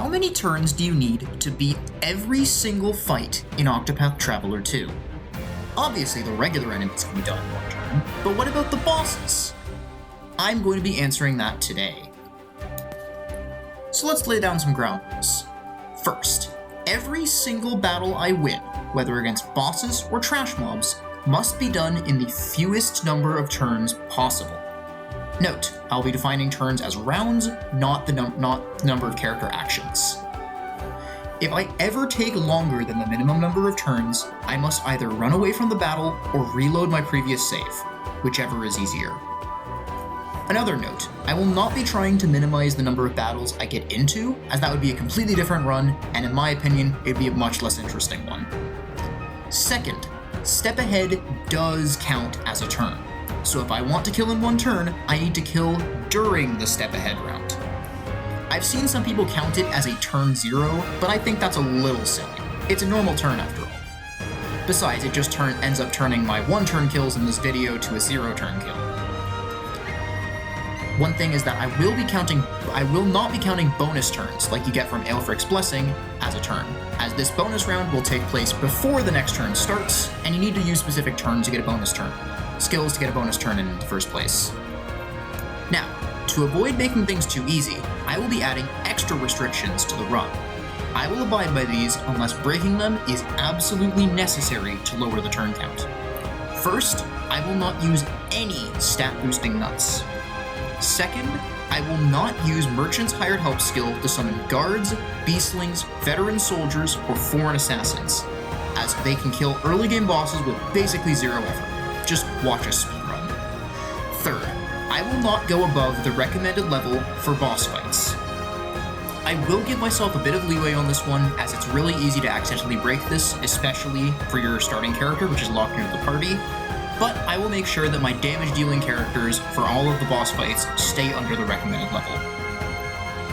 How many turns do you need to beat every single fight in Octopath Traveler 2? Obviously, the regular enemies can be done in one turn, but what about the bosses? I'm going to be answering that today. So let's lay down some ground rules. First, every single battle I win, whether against bosses or trash mobs, must be done in the fewest number of turns possible. Note, I'll be defining turns as rounds, not the number of character actions. If I ever take longer than the minimum number of turns, I must either run away from the battle or reload my previous save, whichever is easier. Another note, I will not be trying to minimize the number of battles I get into, as that would be a completely different run, and in my opinion, it'd be a much less interesting one. Second, step ahead does count as a turn. So if I want to kill in one turn, I need to kill during the step ahead round. I've seen some people count it as a turn 0, but I think that's a little silly. It's a normal turn after all. Besides, it just ends up turning my 1-turn kills in this video to a 0-turn kill. One thing is that I will not be counting bonus turns like you get from Aelfric's Blessing as a turn, as this bonus round will take place before the next turn starts, and you need to use specific turns to get a bonus turn. Skills to get a bonus turn in the first place. Now, to avoid making things too easy, I will be adding extra restrictions to the run. I will abide by these unless breaking them is absolutely necessary to lower the turn count. First, I will not use any stat boosting nuts. Second, I will not use Merchant's Hired Help skill to summon guards, beastlings, veteran soldiers, or foreign assassins, as they can kill early game bosses with basically zero effort. Just watch a speedrun. Third, I will not go above the recommended level for boss fights. I will give myself a bit of leeway on this one, as it's really easy to accidentally break this, especially for your starting character, which is locked into the party, but I will make sure that my damage-dealing characters for all of the boss fights stay under the recommended level.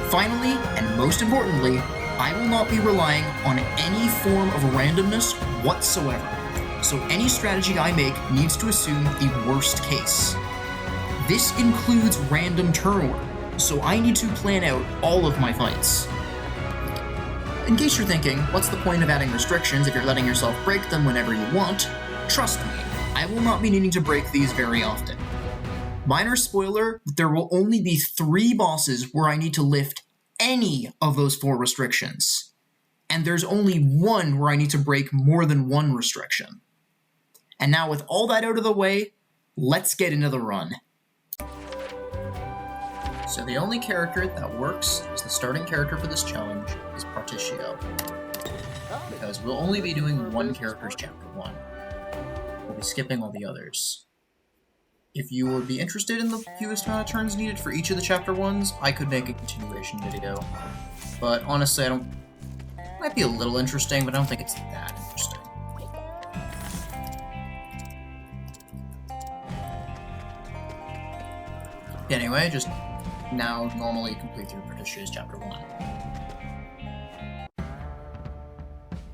Finally, and most importantly, I will not be relying on any form of randomness whatsoever, so any strategy I make needs to assume the worst case. This includes random turn order, so I need to plan out all of my fights. In case you're thinking, what's the point of adding restrictions if you're letting yourself break them whenever you want? Trust me, I will not be needing to break these very often. Minor spoiler, there will only be 3 bosses where I need to lift any of those 4 restrictions. And there's only 1 where I need to break more than 1 restriction. And now with all that out of the way, let's get into the run. So the only character that works as the starting character for this challenge is Partitio, because we'll only be doing one character's chapter 1. We'll be skipping all the others. If you would be interested in the fewest amount of turns needed for each of the chapter 1s, I could make a continuation video. But honestly, it might be a little interesting, but I don't think it's that interesting. Anyway, just now normally complete through Partitio's chapter 1.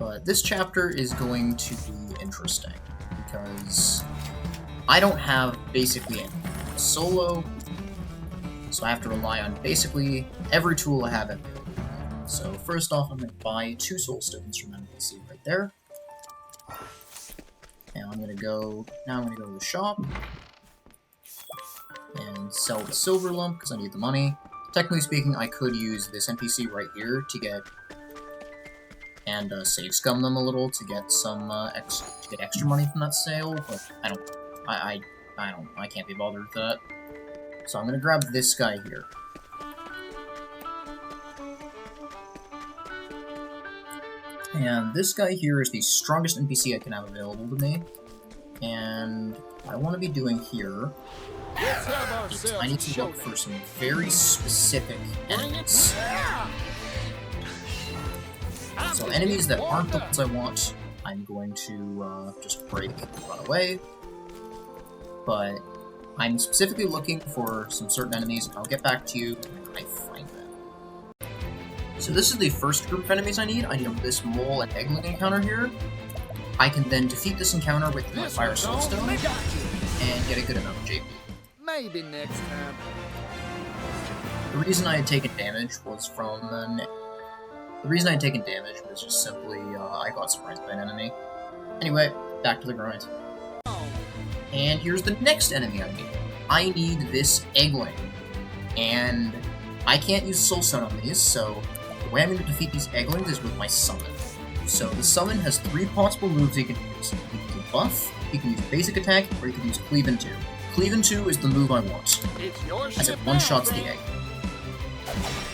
But this chapter is going to be interesting, because I don't have basically any solo, so I have to rely on basically every tool I have available. So first off, I'm going to buy 2 soul stones from NPC right there. And I'm going to go to the shop and sell the silver lump because I need the money. Technically speaking, I could use this NPC right here to get and save scum them a little to get some extra money from that sale, but I can't be bothered with that. So I'm gonna grab this guy here. And this guy here is the strongest NPC I can have available to me. And what I want to be doing here is I need to look for some very specific enemies. So enemies that aren't the ones I want, I'm going to just break and run away. But I'm specifically looking for some certain enemies, and I'll get back to you when I find them. So this is the first group of enemies I need. I need this mole and eggling encounter here. I can then defeat this encounter with my Fire Soulstone and get a good amount of JP. Maybe next time. The reason I had taken damage was from The reason I had taken damage was just simply I got surprised by an enemy. Anyway, back to the grind. And here's the next enemy I need. I need this Eggling. And I can't use Soul Stone on these, so the way I'm going to defeat these Egglings is with my Summon. So the Summon has 3 possible moves he can use. He can use a buff, he can use Basic Attack, or he can use Cleave in 2. Cleave in 2 is the move I want, as it one-shots the egg.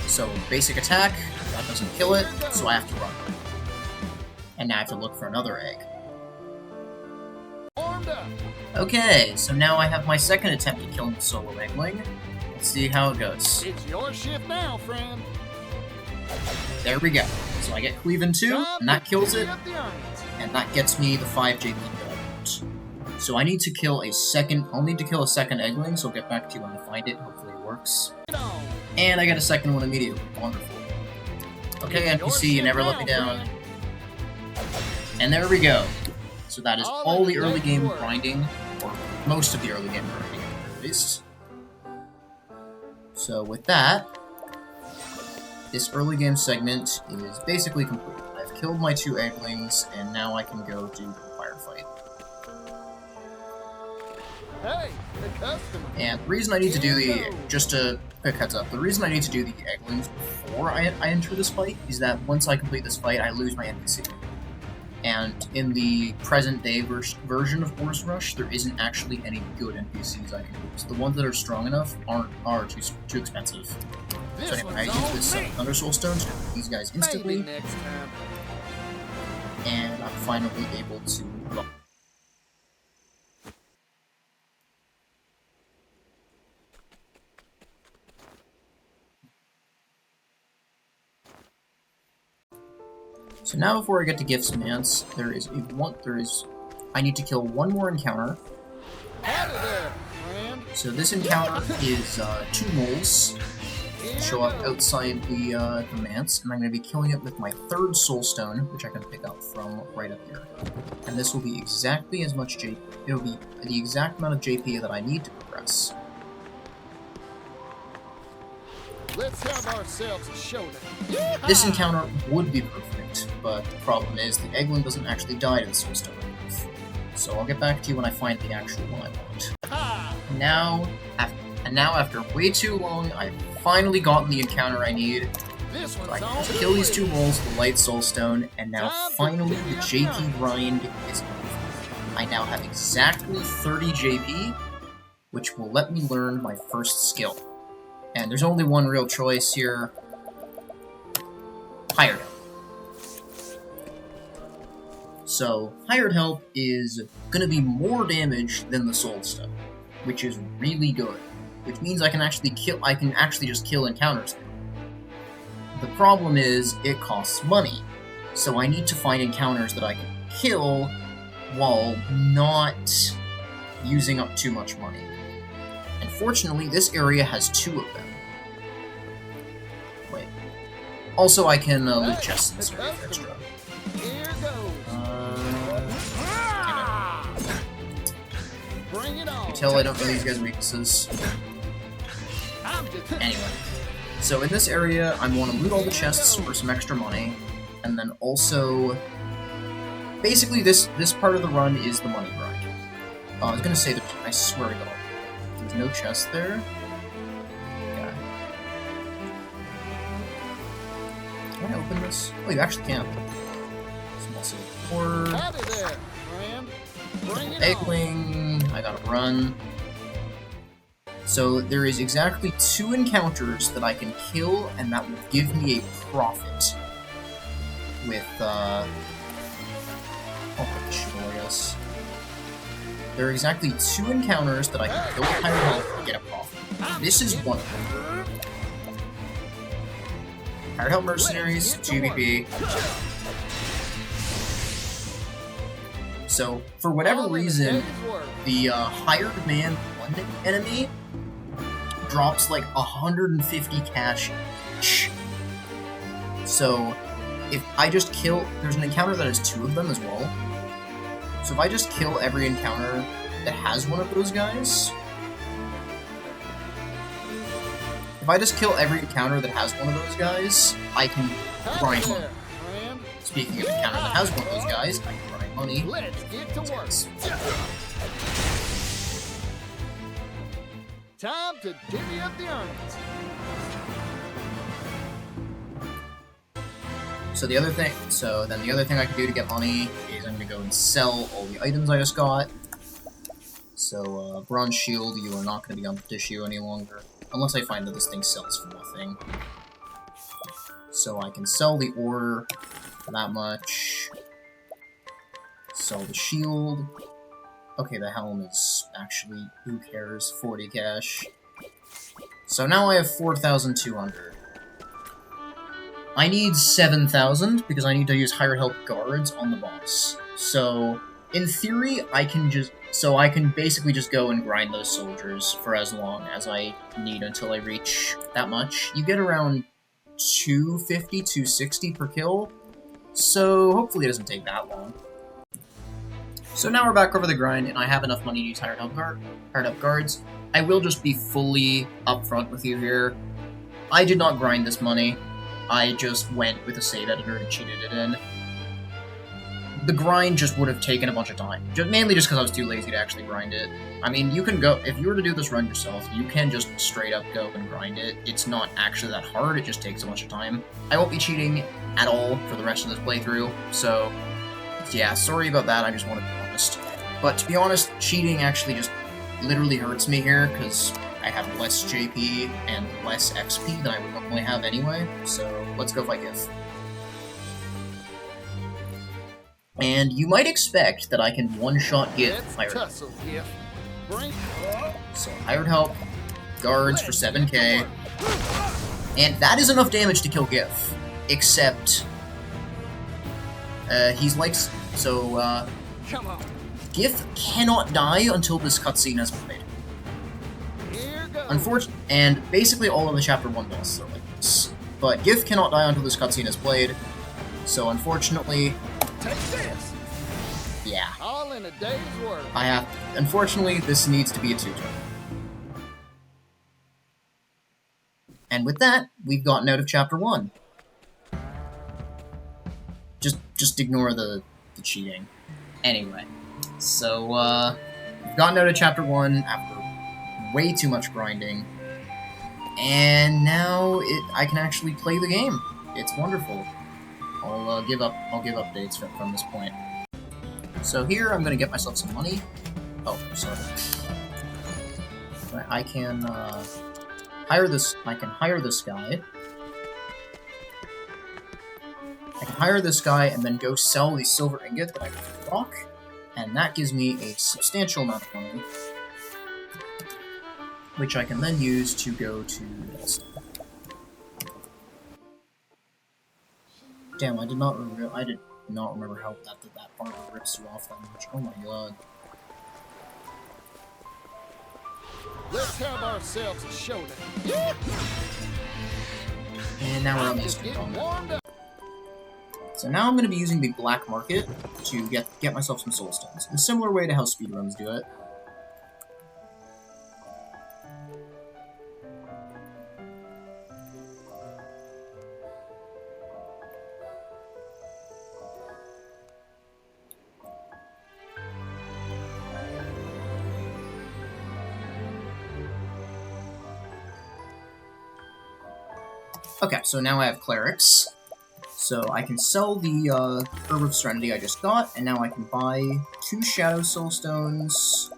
So Basic Attack, that doesn't kill it, so I have to run. And now I have to look for another egg. Okay, so now I have my second attempt at killing the solo Eggling. Let's see how it goes. It's your shift now, friend. There we go. So I get Cleave in 2, and that kills it, and that gets me the 5 JP that I want. So I need to kill a second, I'll need to kill a second Eggling, so I'll get back to you when I find it, hopefully it works. And I get a second one immediately, wonderful. Okay, NPC, you never let me down. And there we go. So that is all the early game grinding, or most of the early game grinding, at least. So with that, this early game segment is basically complete. I've killed my 2 Egglings, and now I can go do the firefight. Hey, the customer. And the reason I need to do the, just a quick heads up, the reason I need to do the Egglings before I enter this fight is that once I complete this fight, I lose my NPC. And in the present-day version of Horse Rush, there isn't actually any good NPCs I can use. The ones that are strong enough are too expensive. So anyway, I use this Thunder Soul Stone to defeat these guys instantly, and I'm finally able to... So now before I get to Gifts Mance, I need to kill one more encounter. So this encounter is 2 moles show up outside the Mance, and I'm going to be killing it with my 3rd Soul Stone, which I can pick up from right up here. And this will be exactly as much JP, it'll be the exact amount of JP that I need to progress. Let's have ourselves a showdown. This encounter would be perfect, but the problem is the Eggling doesn't actually die to the Soul Stone move. So I'll get back to you when I find the actual one I want. Now, after way too long, I've finally gotten the encounter I need. So I can kill these 2 moles with the Light Soul Stone, and now finally the JP grind is over. I now have exactly 30 JP, which will let me learn my first skill. And there's only one real choice here. Hired Help. So, Hired Help is gonna be more damage than the Soul Stone, which is really good. Which means I can actually just kill encounters now. The problem is, it costs money. So I need to find encounters that I can kill while not using up too much money. And fortunately, this area has 2 of them. Wait. Also, I can loot chests in this area for extra. You tell I don't know these guys' weaknesses. Anyway. So in this area, I want to loot all the chests for some extra money. And then also... Basically, this part of the run is the money grind. I was gonna say, I swear to God. There's no chest there. Yeah. Can I open this? Oh, you actually can. Small sword. Eggling. I gotta run. So there is exactly 2 encounters that I can kill, and that will give me a profit. With oh, I guess. There are exactly 2 encounters that I can kill with higher health and get a profit. This is one of them. Hired Help Mercenaries, 2 BP. So, for whatever reason, the Hired Man 1 enemy drops like 150 cash each. So, if I just kill... There's an encounter that has 2 of them as well. So if I just kill every encounter that has one of those guys... If I just kill every encounter that has one of those guys, I can grind money. There, friend. Speaking of an encounter that has one of those guys, I can grind money. Let's get to work. Time to divvy up the earnings. So the other thing I can do to get money is I'm gonna go and sell all the items I just got. So, Bronze Shield, you are not gonna be on the issue any longer. Unless I find that this thing sells for nothing. So I can sell the ore for that much. Sell the shield. Okay, the helm is actually, who cares, 40 cash. So now I have 4,200. I need 7,000 because I need to use higher health guards on the boss. So, in theory, I can basically just go and grind those soldiers for as long as I need until I reach that much. You get around 250, 260 per kill, so hopefully it doesn't take that long. So now we're back over the grind, and I have enough money to use hired up guards. I will just be fully upfront with you here. I did not grind this money. I just went with a save editor and cheated it in. The grind just would have taken a bunch of time, mainly just because I was too lazy to actually grind it. I mean, you can go, if you were to do this run yourself, you can just straight up go and grind it. It's not actually that hard, it just takes a bunch of time. I won't be cheating at all for the rest of this playthrough, so yeah, sorry about that, I just want to be honest. But to be honest, cheating actually just literally hurts me here, because I have less JP and less XP than I would normally have anyway, so let's go fight Gif. And you might expect that I can one-shot Gif with hired help. So, hired help, guards for 7k, and that is enough damage to kill Gif, except, he's like, so, Gif cannot die until this cutscene has played. Unfortunately, and basically all of the Chapter 1 bosses are like this. But Gif cannot die until this cutscene is played, so unfortunately... Take this. Yeah. All in a day's work. Unfortunately, this needs to be a 2-turn. And with that, we've gotten out of Chapter 1. Just ignore the cheating. Anyway, so, we've gotten out of Chapter 1 after way too much grinding, and now I can actually play the game. It's wonderful. I'll give updates from this point. So here I'm gonna get myself some money. Oh, sorry. I can hire this. I can hire this guy. I can hire this guy and then go sell the silver ingot that I got from Rock, and that gives me a substantial amount of money, which I can then use to go to Dustin. Damn, I did not remember how that part rips you off that much. Oh my god. Let's have ourselves a showdown. And now we're on this combat. So now I'm going to be using the black market to get myself some soul stones, in a similar way to how speedruns do it. Okay, so now I have clerics. So I can sell the Herb of Serenity I just got, and now I can buy 2 Shadow Soul Stones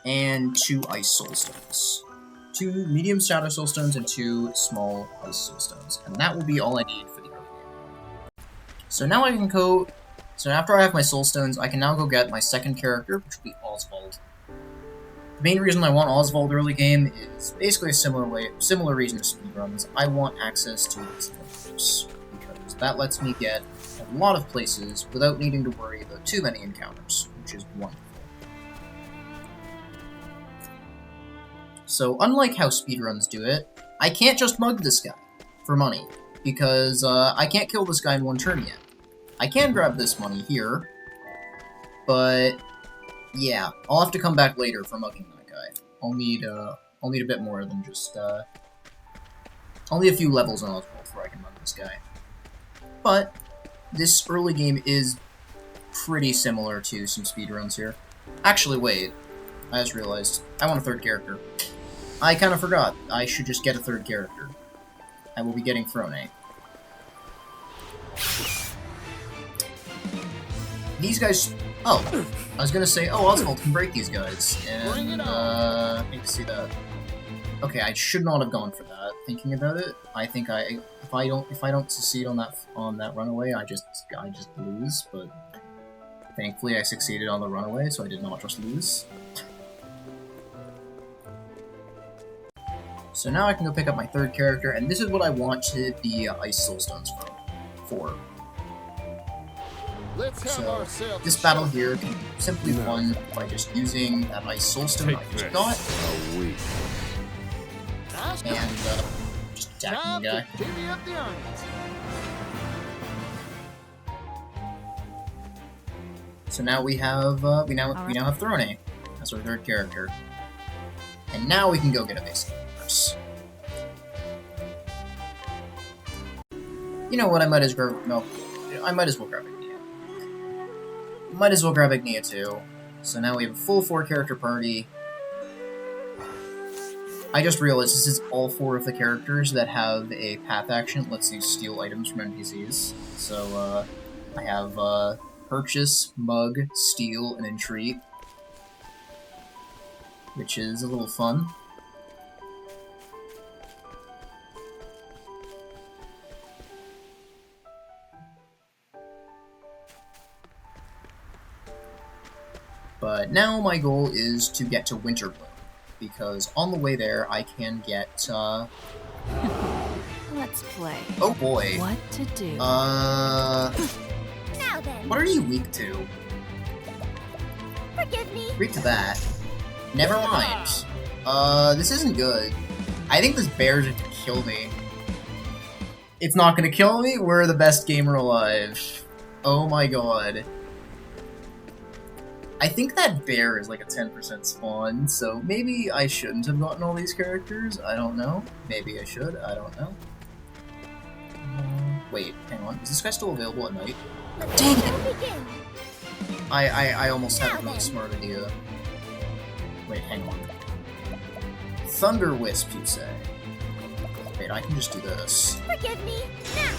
and 2 Ice Soul Stones. 2 medium Shadow Soul Stones and 2 small Ice Soul Stones. And that will be all I need for the early game. So now I can go... So after I have my Soul Stones, I can now go get my second character, which will be Osvald. The main reason I want Osvald early game is basically a similar reason to speedruns. I want access to his encounters, because that lets me get a lot of places without needing to worry about too many encounters, which is wonderful. So unlike how speedruns do it, I can't just mug this guy for money, because I can't kill this guy in one turn yet. I can grab this money here, but yeah, I'll have to come back later for mugging that guy. I'll need a bit more than just, only a few levels on Oswald before I can mug this guy. But this early game is pretty similar to some speedruns here. Actually, wait. I just realized. I want a third character. I kind of forgot. I should just get a third character. I will be getting Frone. These guys... Oh, I was gonna say, oh, Osvald can break these guys. And, I hate to see that. Okay, I should not have gone for that. Thinking about it, I think if I don't succeed on that runaway, I just lose. But thankfully, I succeeded on the runaway, so I did not just lose. So now I can go pick up my third character, and this is what I want to be Ice Soulstones for. So this battle here can be simply won by just using that Ice Soulstone I just got, and just attacking the guy. So now we have we now have Frone as our third character, and now we can go get a basic universe. You know what? I might as well grab Agnea. Might as well grab Agnea too. So now we have a full 4-character party. I just realized this is all 4 of the characters that have a path action that lets you steal items from NPCs. So I have Purchase, Mug, Steal, and Entreat, which is a little fun. But now my goal is to get to Winterbloom, because on the way there I can get, Let's play. Oh boy. What to do? Now then. What are you weak to? Forgive me. Weak to that. Never mind. This isn't good. I think this bear's gonna kill me. It's not gonna kill me? We're the best gamer alive. Oh my god. I think that bear is like a 10% spawn, so maybe I shouldn't have gotten all these characters. I don't know. Maybe I should. I don't know. Wait, hang on. Is this guy still available at night? Dang it! I almost had a really smart idea. Wait, hang on. Thunder Wisp, you say? Wait, I can just do this. Forgive me now.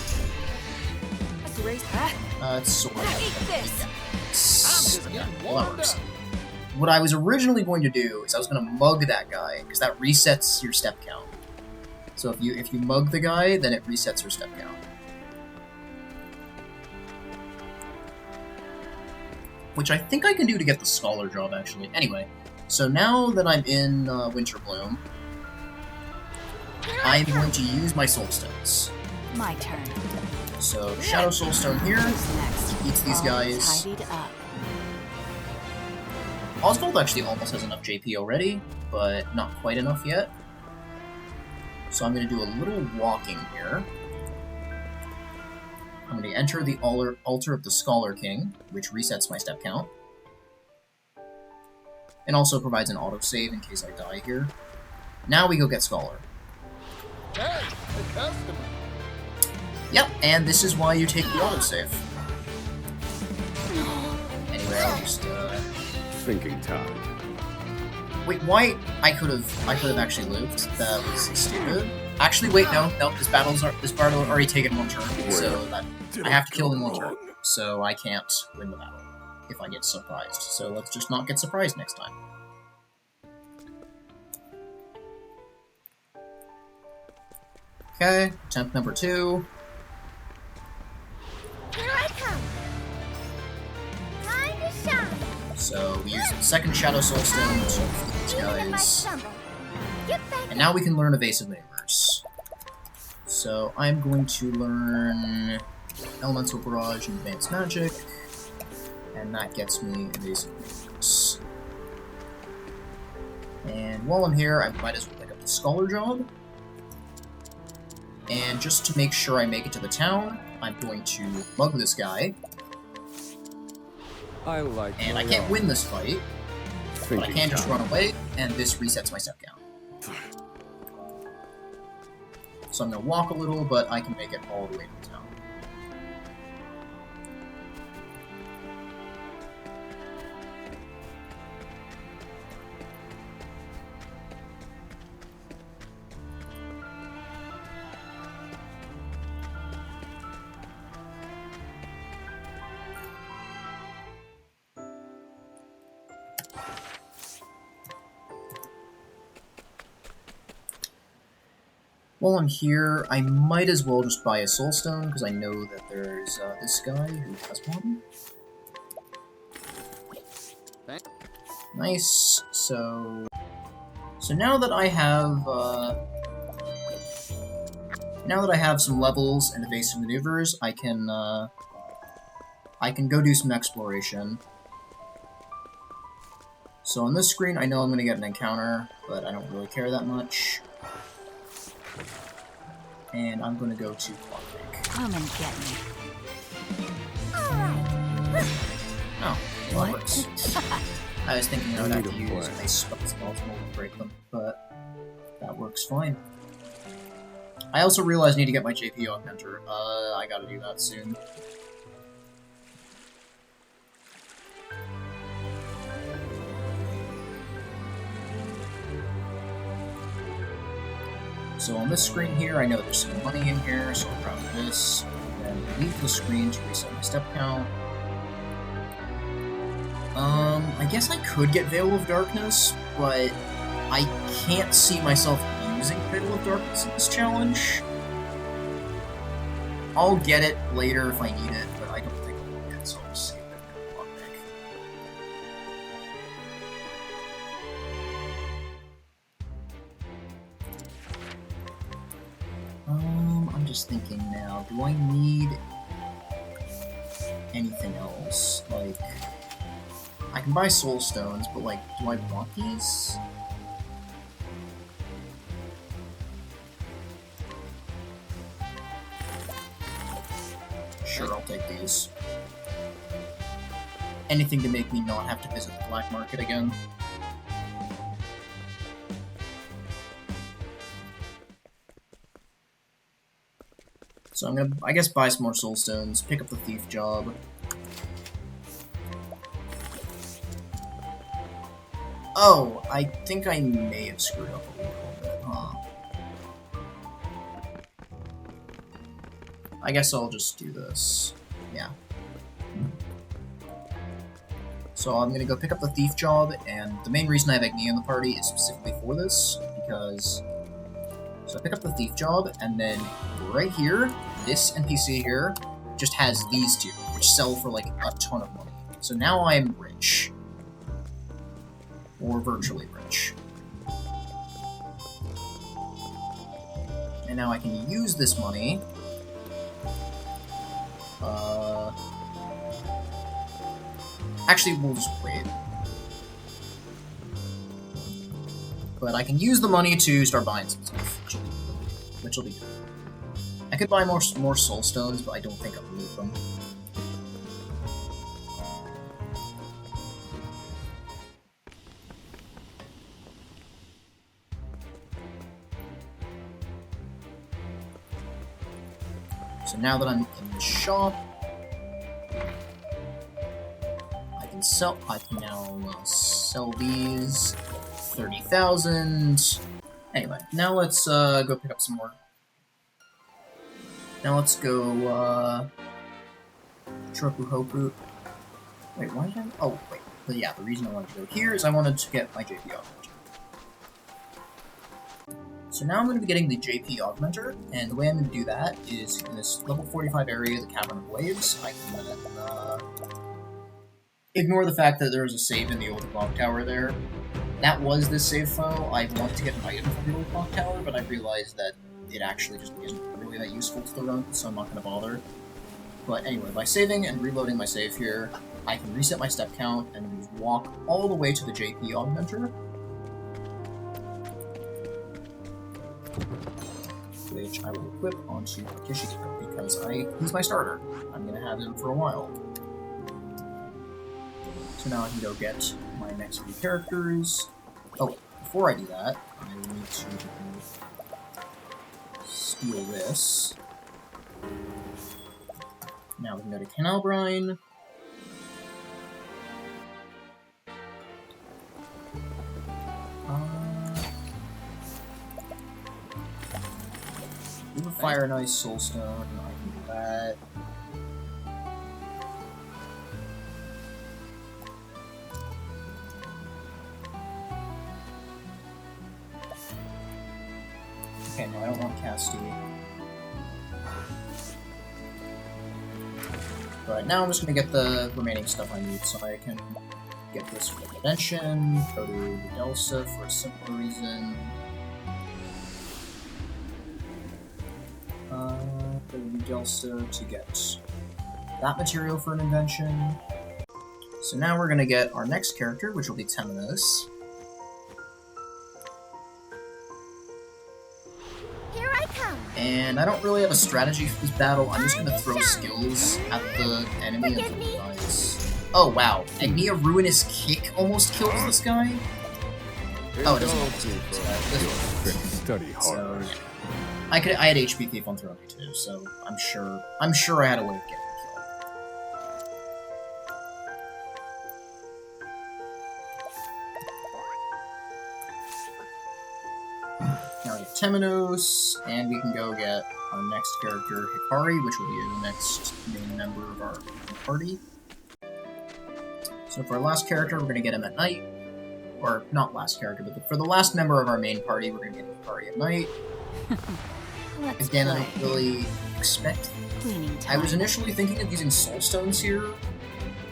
It's sort of... Eat this. Well, that works. What I was originally going to do is I was going to mug that guy, because that resets your step count. So if you mug the guy, then it resets your step count. Which I think I can do to get the Scholar job, actually. Anyway, so now that I'm in Winterbloom, I'm going to use my Soulstones. My turn. So, Shadow Soulstone here, eats these guys. Osvald actually almost has enough JP already, but not quite enough yet. So I'm going to do a little walking here. I'm going to enter the altar of the Scholar King, which resets my step count. And also provides an autosave in case I die here. Now we go get Scholar. Hey, the customer. Yep, and this is why you take the autosave. Anyway, I'll just, Thinking time. Wait, why? I could have actually lived. That was stupid. Actually, wait, no, this battle already taken 1 turn, so that I have to kill in 1 turn. So I can't win the battle if I get surprised. So let's just not get surprised next time. Okay, attempt number 2. Here I come. Time to shine. So we use the second Shadow Soulstone to defeat these Even if I guys. stumble, get back And now we can learn Evasive Maneuvers. So I'm going to learn Elemental Barrage and Advanced Magic, and that gets me Evasive Maneuvers. And while I'm here, I might as well pick up the Scholar job. And just to make sure I make it to the town, I'm going to mug this guy. And I can't win this fight, but I can just run away, and this resets my step count. So I'm going to walk a little, but I can make it all the way to town. While I'm here, I might as well just buy a soulstone, because I know that there's this guy who has one. Nice. So now that I have some levels and evasive maneuvers, I can go do some exploration. So on this screen, I know I'm gonna get an encounter, but I don't really care that much. And I'm gonna go to Plukk. Come and get me. Alright. Oh, well, that works. I was thinking I would have to use play. nice spells to break them, but that works fine. I also realized I need to get my JP Augmenter. I gotta do that soon. So on this screen here, I know there's some money in here, so I'll grab this, and then leave the screen to reset my step count. I guess I could get Veil of Darkness, but I can't see myself using Veil of Darkness in this challenge. I'll get it later if I need it, but I don't think I'll get it, so I'll just save it in one pick. I'm just thinking now, do I need anything else? Like, I can buy soul stones, but like, do I want these? Sure, I'll take these. Anything to make me not have to visit the black market again. So I'm gonna, I guess, buy some more soul stones, pick up the thief job. Oh, I think I may have screwed up a little bit, huh? I guess I'll just do this. Yeah. So I'm gonna go pick up the thief job, and the main reason I have Agnea in the party is specifically for this, because... So I pick up the thief job, and then right here, this NPC here just has these two, which sell for like a ton of money. So now I'm rich. Or virtually rich. And now I can use this money. Actually, we'll just wait. But I can use the money to start buying some stuff, which will be good. I could buy more soul stones, but I don't think I'll need them. So now that I'm in the shop, I can now sell these. 30,000. Anyway, now let's go pick up some more. Now let's go Tropu Hopu. Wait, why did I? Oh, wait. But yeah, the reason I wanted to go here is I wanted to get my JP Augmenter. So now I'm going to be getting the JP Augmenter, and the way I'm going to do that is in this level 45 area, the Cavern of Waves, I can ignore the fact that there was a save in the old clock tower there. That was this save file. I wanted to get an item from the old clock tower, but I realized that it actually just isn't really that useful to the run, so I'm not going to bother. But anyway, by saving and reloading my save here, I can reset my step count and walk all the way to the JP Augmenter, which I will equip onto Partitio because he's my starter. I'm going to have him for a while. So now I can go get my next few characters. Oh, before I do that, I need to steal this. Now we can go to Canal Brine. We can fire an Ice Soulstone. I can do that. Okay, no, I don't want Castti. But now I'm just gonna get the remaining stuff I need so I can get this for the Invention, go to Delsa for a simple reason. Go to Delsa to get that material for an Invention. So now we're gonna get our next character, which will be Temenos. Here I come. And I don't really have a strategy for this battle. I'm just gonna throw skills at the enemy Forgive until me. he dies. Oh wow, Agnea Ruinous Kick almost kills this guy? Oh, it doesn't almost kill this guy. This one. Study hard. So, I had HP Thief on Throne too, so I'm sure I had a way of getting a kill. Now we have Temenos, and we can go get our next character, Hikari, which will be the next main member of our party. So for our last character, we're going to get him at night. Or, not last character, but for the last member of our main party, we're going to get Hikari at night. Let's Again, I play. don't really expect... Cleaning I was time. initially thinking of using Soulstones here,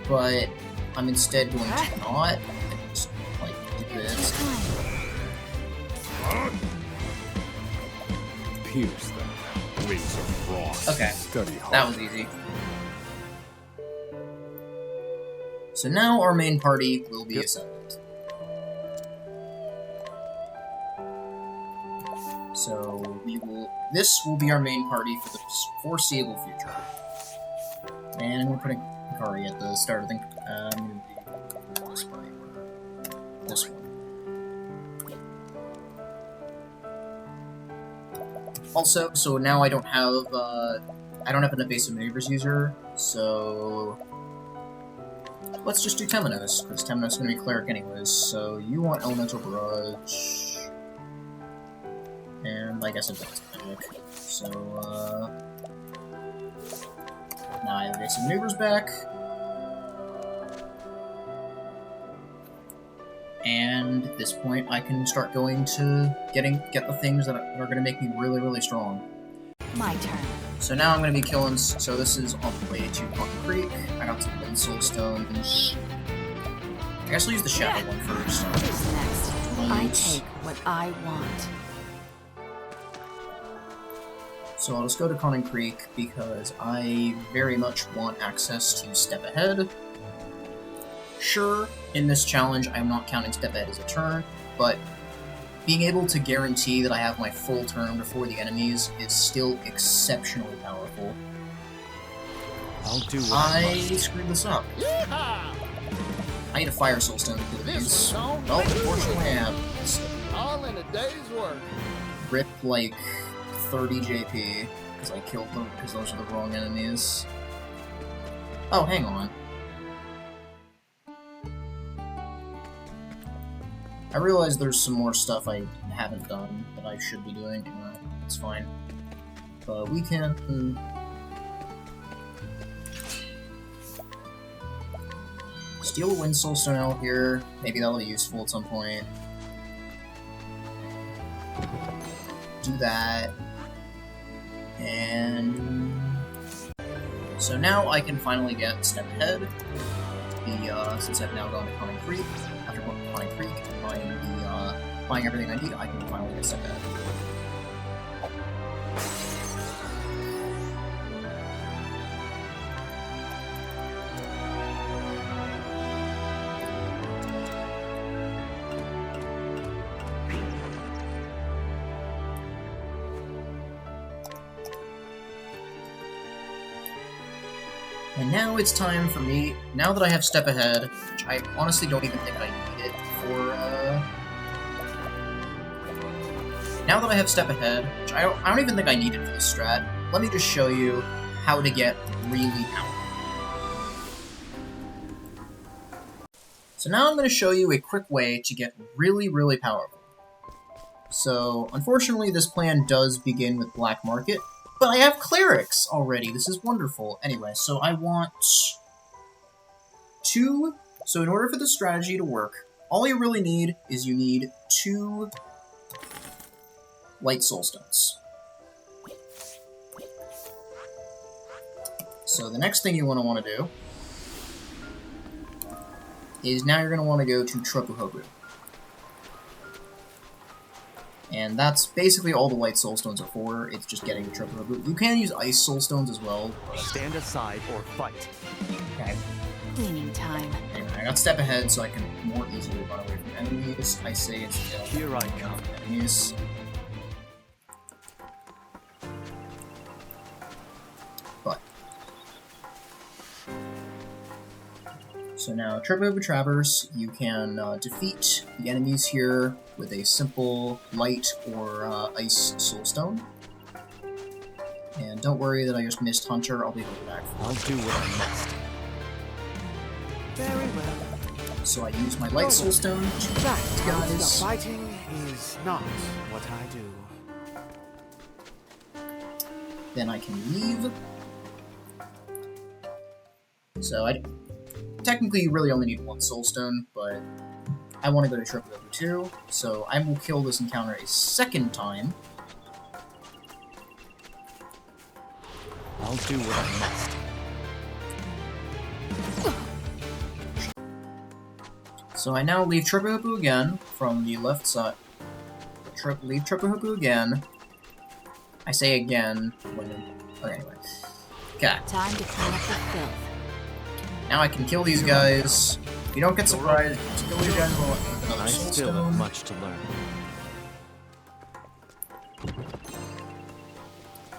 but I'm instead going to not, and just, like, do this. Time. Pierce them. Wings of frost. Okay, Study hard. that was easy. So now our main party will be assembled. So this will be our main party for the foreseeable future. And we're putting Hikari at the start of the, I'm going to do this party order. This one. Also, so now I don't have an evasive maneuvers user, so let's just do Temenos, because Temenos is going to be cleric anyways. So you want elemental barrage, and I guess advanced magic. So now I have evasive maneuvers back, and at this point I can start going to get the things that are going to make me really, really strong. My turn. So now I'm going to be killing, so this is on the way to Plukk Creek. I got some Wind Soulstones. I guess I'll use the Shadow one first. Who's next? I Right. take what I want. So I'll just go to Conning Creek because I very much want access to Step Ahead. Sure, in this challenge I'm not counting Step Ahead as a turn, but being able to guarantee that I have my full turn before the enemies is still exceptionally powerful. I'll do what I screwed this up. Yeehaw! I need a Fire Soulstone to kill This these. one's on Well, me. unfortunately I have All in a day's work. rip like 30 JP because I killed them because those are the wrong enemies. Oh, hang on. I realize there's some more stuff I haven't done that I should be doing. It's fine. But we can... steal a Wind Soulstone out here. Maybe that'll be useful at some point. Do that. And... so now I can finally get Step Ahead. Since I've now gone to Conning Creek. After going to Conning Creek and buying everything I need, I can finally get Step Ahead. And now it's time for me, now that I have Step Ahead, which I honestly don't even think I need it Now that I have Step Ahead, which I don't even think I needed for this strat, let me just show you how to get really powerful. So now I'm going to show you a quick way to get really, really powerful. So, unfortunately, this plan does begin with Black Market, but I have Clerics already. This is wonderful. Anyway, so I want 2. So in order for the strategy to work, all you really need is you need 2 Light Soul Stones. So the next thing you want to do is now you're going to want to go to Tropuhobu. And that's basically all the Light Soul Stones are for. It's just getting the Tropuhobu. You can use Ice Soul Stones as well. Stand aside or fight. Okay. Cleaning time. Anyway, I got Step Ahead so I can more easily run away from enemies. I say instead. Here I come. Enemies. But. So now, Tropuhobu Traverse, you can defeat the enemies here with a simple Light or Ice Soul Stone. And don't worry that I just missed Hunter, I'll be right back. I'll do what I must. Very well. So I use my Light Soul Stone to defeat guys. Fighting is not what I do. Then I can leave. So I technically really only need 1 Soul Stone, but I want to go to Tropuhobu 2, so I will kill this encounter a second time. I'll do what I must. So I now leave Tropuhobu again from the left side. Leave Tropuhobu again. I say again when... Okay, anyway. Okay. Time to clean up the filth. Now I can kill these guys. If you don't get surprised, just kill these guys while another I Soul still have Stone. much to learn.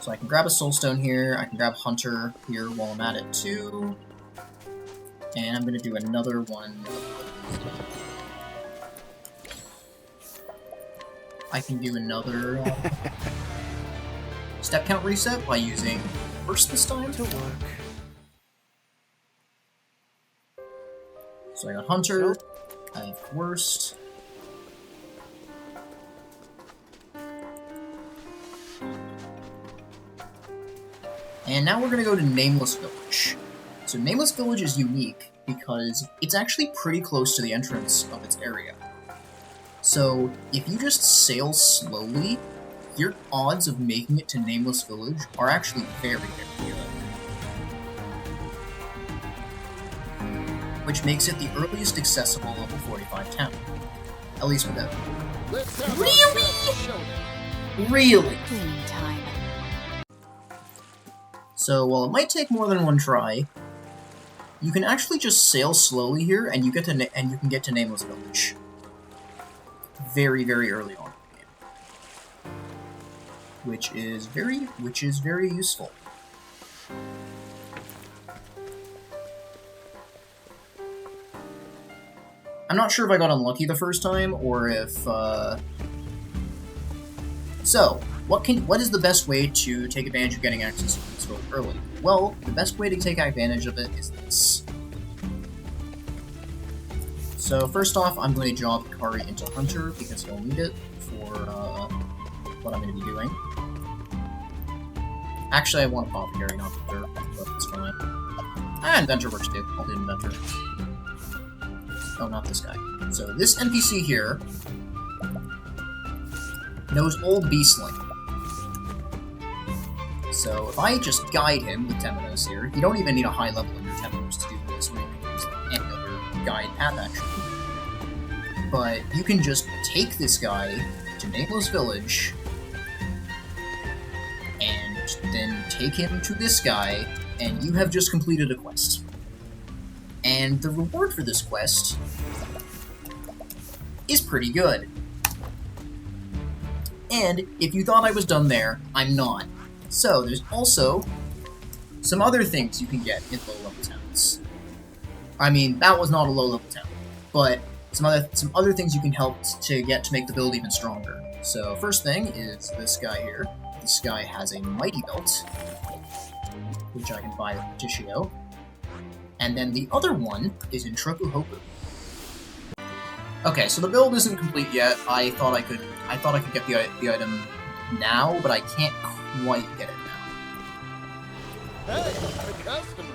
So I can grab a Soul Stone here, I can grab Hunter here while I'm at it too. And I'm gonna do another one. I can do another step count reset by using Burst this time. To work. So I got Hunter, I have Worst. And now we're gonna go to Nameless Village. So Nameless Village is unique because it's actually pretty close to the entrance of its area. So if you just sail slowly, your odds of making it to Nameless Village are actually very, very good. Which makes it the earliest accessible level 45 town. At least for that. Let's have Really? ourselves a showdown. Really? Cleaning time. So while it might take more than one try, you can actually just sail slowly here, and you get to you can get to Nameless Village very, very early on in the game, which is very useful. I'm not sure if I got unlucky the first time or if. So, what is the best way to take advantage of getting access to this rope early? Well, the best way to take advantage of it is this. So first off, I'm going to drop Hikari into Hunter because he'll need it for what I'm going to be doing. Actually, I want to pop Hikari, not Hunter, but it's fine. Ah, Inventor works too. I'll do Inventor. Oh, not this guy. So this NPC here knows Old Beastling. So if I just guide him with Temenos here, you don't even need a high level in your Temenos to do this, or you can use any other guide path actually. But you can just take this guy to Nameless Village, and then take him to this guy, and you have just completed a quest. And the reward for this quest is pretty good. And if you thought I was done there, I'm not. So there's also some other things you can get in low-level towns. I mean, that was not a low-level town, but some other things you can help to get to make the build even stronger. So first thing is this guy here. This guy has a Mighty Belt, which I can buy with Partitio. And then the other one is in Hopu. Okay, so the build isn't complete yet. I thought I could get the item now, but I can't quite get it now. Hey, a customer.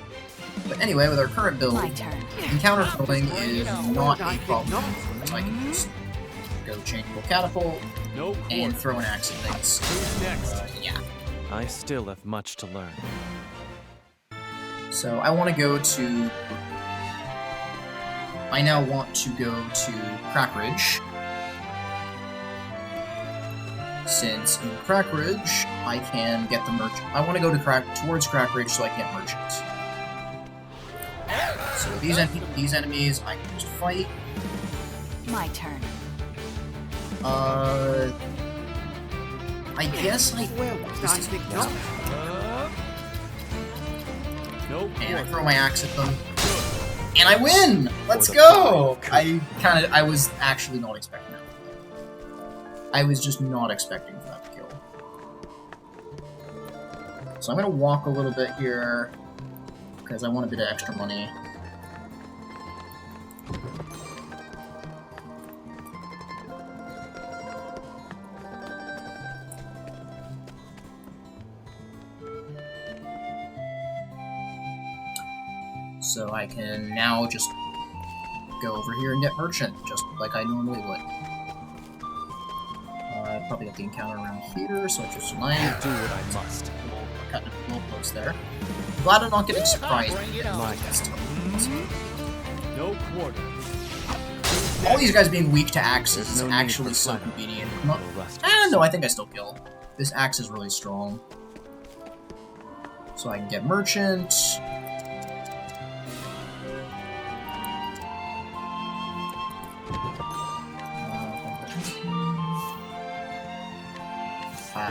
But anyway, with our current build, My turn. encounter filling is not a problem. So I can just go changeable catapult No and quarter. throw an axe at things. Who's next? Yeah. I still have much to learn. So I want to go to... I now want to go to Crackridge. Since in Crackridge, I can get the merchant. I want to go to towards Crackridge so I can get merchants. So these enemies I can just fight. My turn. I guess I... No And I quarter. throw my axe at them. And I win! Let's go! I was actually not expecting that. I was just not expecting for that to kill. So I'm gonna walk a little bit here, because I want a bit of extra money. So I can now just go over here and get merchant, just like I normally would. I probably got the encounter around here, so I just I'll might do what I must. cut a little close there. Glad I'm not getting surprised. Bring it on. My No quarter. All these guys being weak to axes is There's no need actually for so flattery. convenient. Not, Little rust. no, I think I still kill. This axe is really strong. So I can get merchant.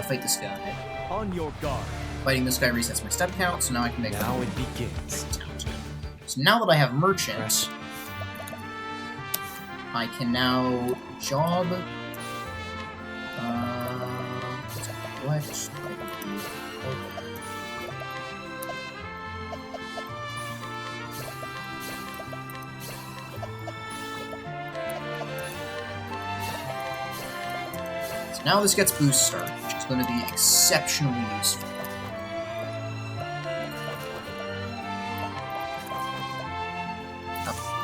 Fight this guy. On your guard. Fighting this guy resets my step count, so now I can make Now it begins. So now that I have merchant, I can now job. What? So now this gets boost start, which is going to be exceptionally useful.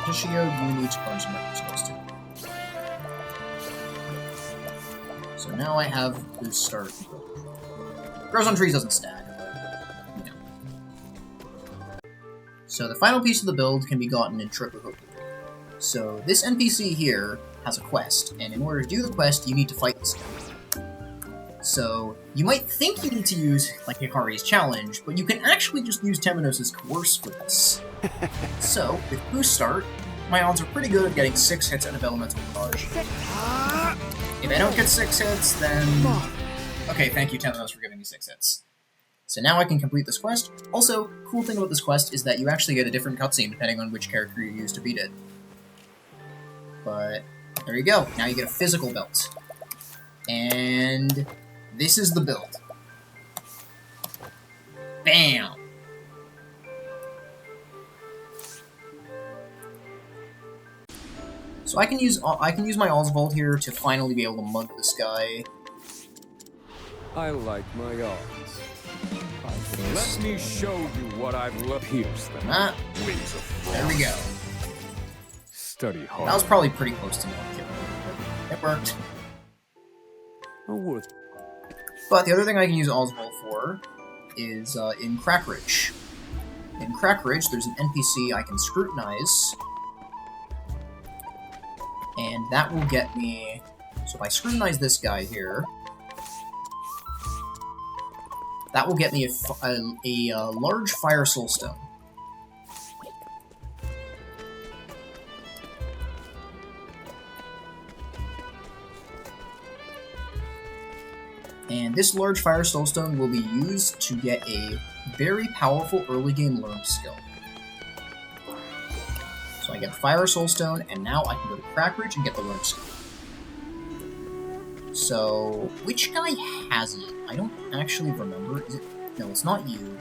Partitio, you need to punch him up supposed to. So now I have boost start. Grows on trees doesn't stack, but you know. So the final piece of the build can be gotten in Hopu. So this NPC here has a quest, and in order to do the quest, you need to fight this guy. So you might think you need to use like Hikari's challenge, but you can actually just use Temenos' coerce for this. So with boost start, my odds are pretty good of getting 6 hits out of elemental barrage. If I don't get 6 hits, then... Okay, thank you, Temenos, for giving me 6 hits. So now I can complete this quest. Also, cool thing about this quest is that you actually get a different cutscene depending on which character you use to beat it. But there you go. Now you get a physical belt. And this is the build. Bam! So I can use my Osvald here to finally be able to mug this guy. I like my odds. Let me show you what I've left. Pierce them. Ah, Wings of there we go. Study hard. That was probably pretty close to not killing him, but it worked. Oh, worth. But the other thing I can use Oswald for is in Crackridge. In Crackridge, there's an NPC I can scrutinize, and that will get me... So if I scrutinize this guy here, that will get me a large Fire Soul Stone. And this large Fire Soulstone will be used to get a very powerful early game learned skill. So I get the Fire Soulstone, and now I can go to Crackridge and get the learned skill. So, which guy has it? I don't actually remember. Is it? No, it's not you.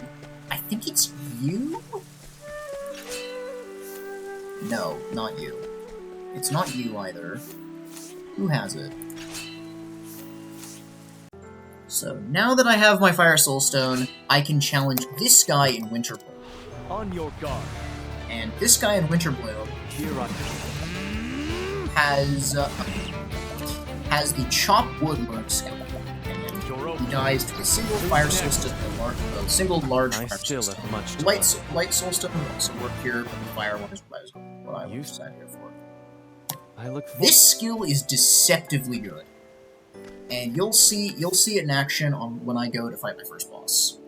I think it's you? No, not you. It's not you either. Who has it? So, now that I have my Fire Soul Stone, I can challenge this guy in Winterbloom. On your guard. And this guy in Winterbloom Here I has the Chop Wood learned skill. And he dies to a single Fire Soul Stone, a single large I Fire still Soul have Stone. much to Light Soul Stone will also work here, but the Fire one is what I was decided here for. I look for This skill is deceptively good, and you'll see it in action on when I go to fight my first boss.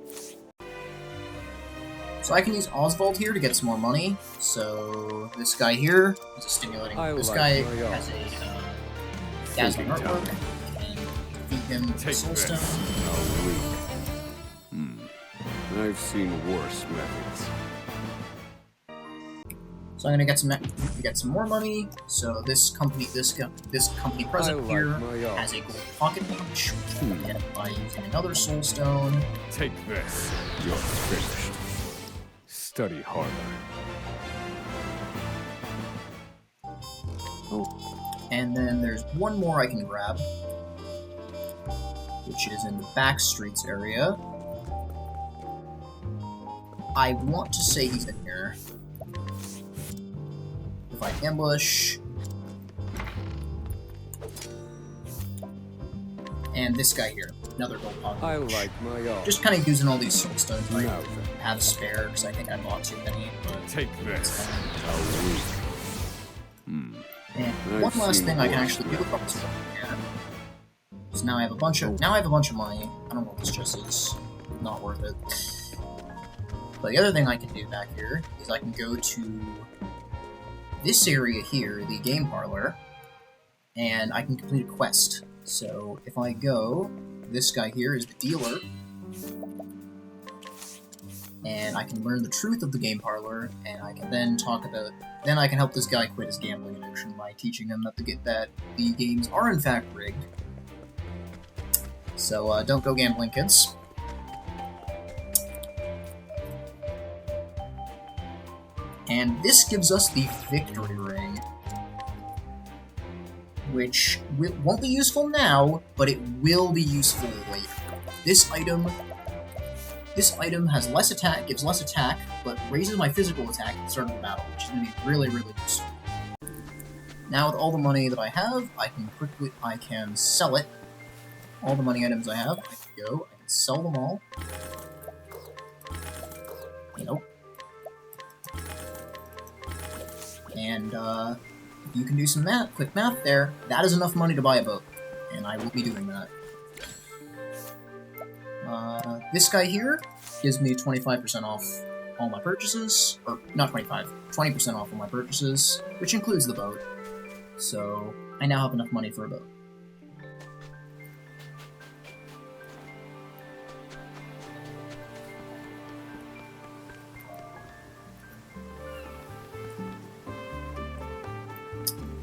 So I can use Osvald here to get some more money. So this guy here is a stimulating. This guy has a dazzling artwork. And feed him Take Soul this. Stone. How weak. I've seen worse methods. So I'm gonna get some more money. So this company president here has a gold pocket watch, which we can get by using another Soul Stone. Take this. You're finished. Study harder. And then there's one more I can grab, which is in the back streets area. I want to say he's in here. If I ambush. And this guy here, another gold pocket. I like my art. Just kind of using all these soul stones I Now then, have spare, because I think I bought too many. But take this. How weak. and one last thing I can actually do with all this here is now I have a bunch of money. I don't know what this just is. Not worth it. But the other thing I can do back here is I can go to this area here, the game parlor, and I can complete a quest. So if I go, this guy here is the dealer, and I can learn the truth of the game parlor, and I can then then I can help this guy quit his gambling addiction by teaching him that the games are in fact rigged. So don't go gambling, kids. And this gives us the victory ring, which won't be useful now, but it will be useful later. This item has less attack, gives less attack, but raises my physical attack at the start of the battle, which is going to be really, really useful. Now with all the money that I have, I can sell it. All the money items I have, I can sell them all. Nope. And you can do some quick math there. That is enough money to buy a boat, and I will be doing that. This guy here gives me 25% off all my purchases, or not 25, 20% off all my purchases, which includes the boat. So I now have enough money for a boat.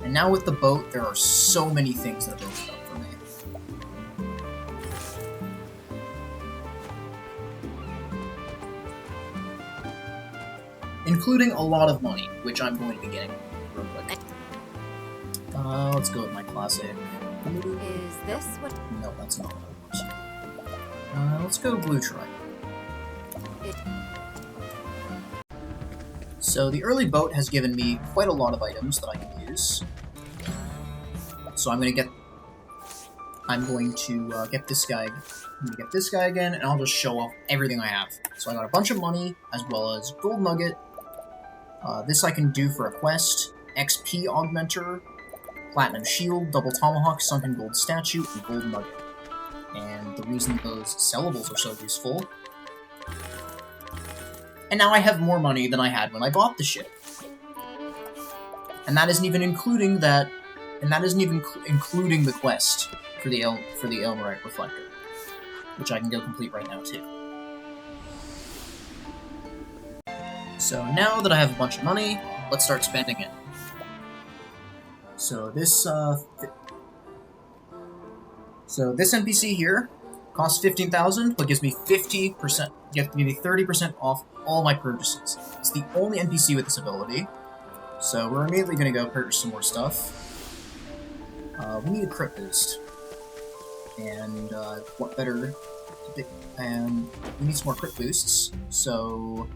And now with the boat, there are so many things that have opened up for me. Including a lot of money, which I'm going to be getting real quick. Let's go with my classic. Is this what No, that's not what I want. Let's go blue tri. So the early boat has given me quite a lot of items that I can use. So I'm going to get this guy. I'm going to get this guy again, and I'll just show off everything I have. So I got a bunch of money, as well as gold nugget. This I can do for a quest. XP augmenter, platinum shield, double tomahawk, sunken gold statue, and gold nugget. And the reason those sellables are so useful. And now I have more money than I had when I bought the ship. And that isn't even including that. And that isn't even including the quest for the Elmerite Reflector, which I can go complete right now too. So now that I have a bunch of money, let's start spending it. So this So this NPC here costs 15,000, but gives me 50%, gives me 30% off all my purchases. It's the only NPC with this ability. So we're immediately going to go purchase some more stuff. We need a crit boost. And what better... And we need some more crit boosts, so...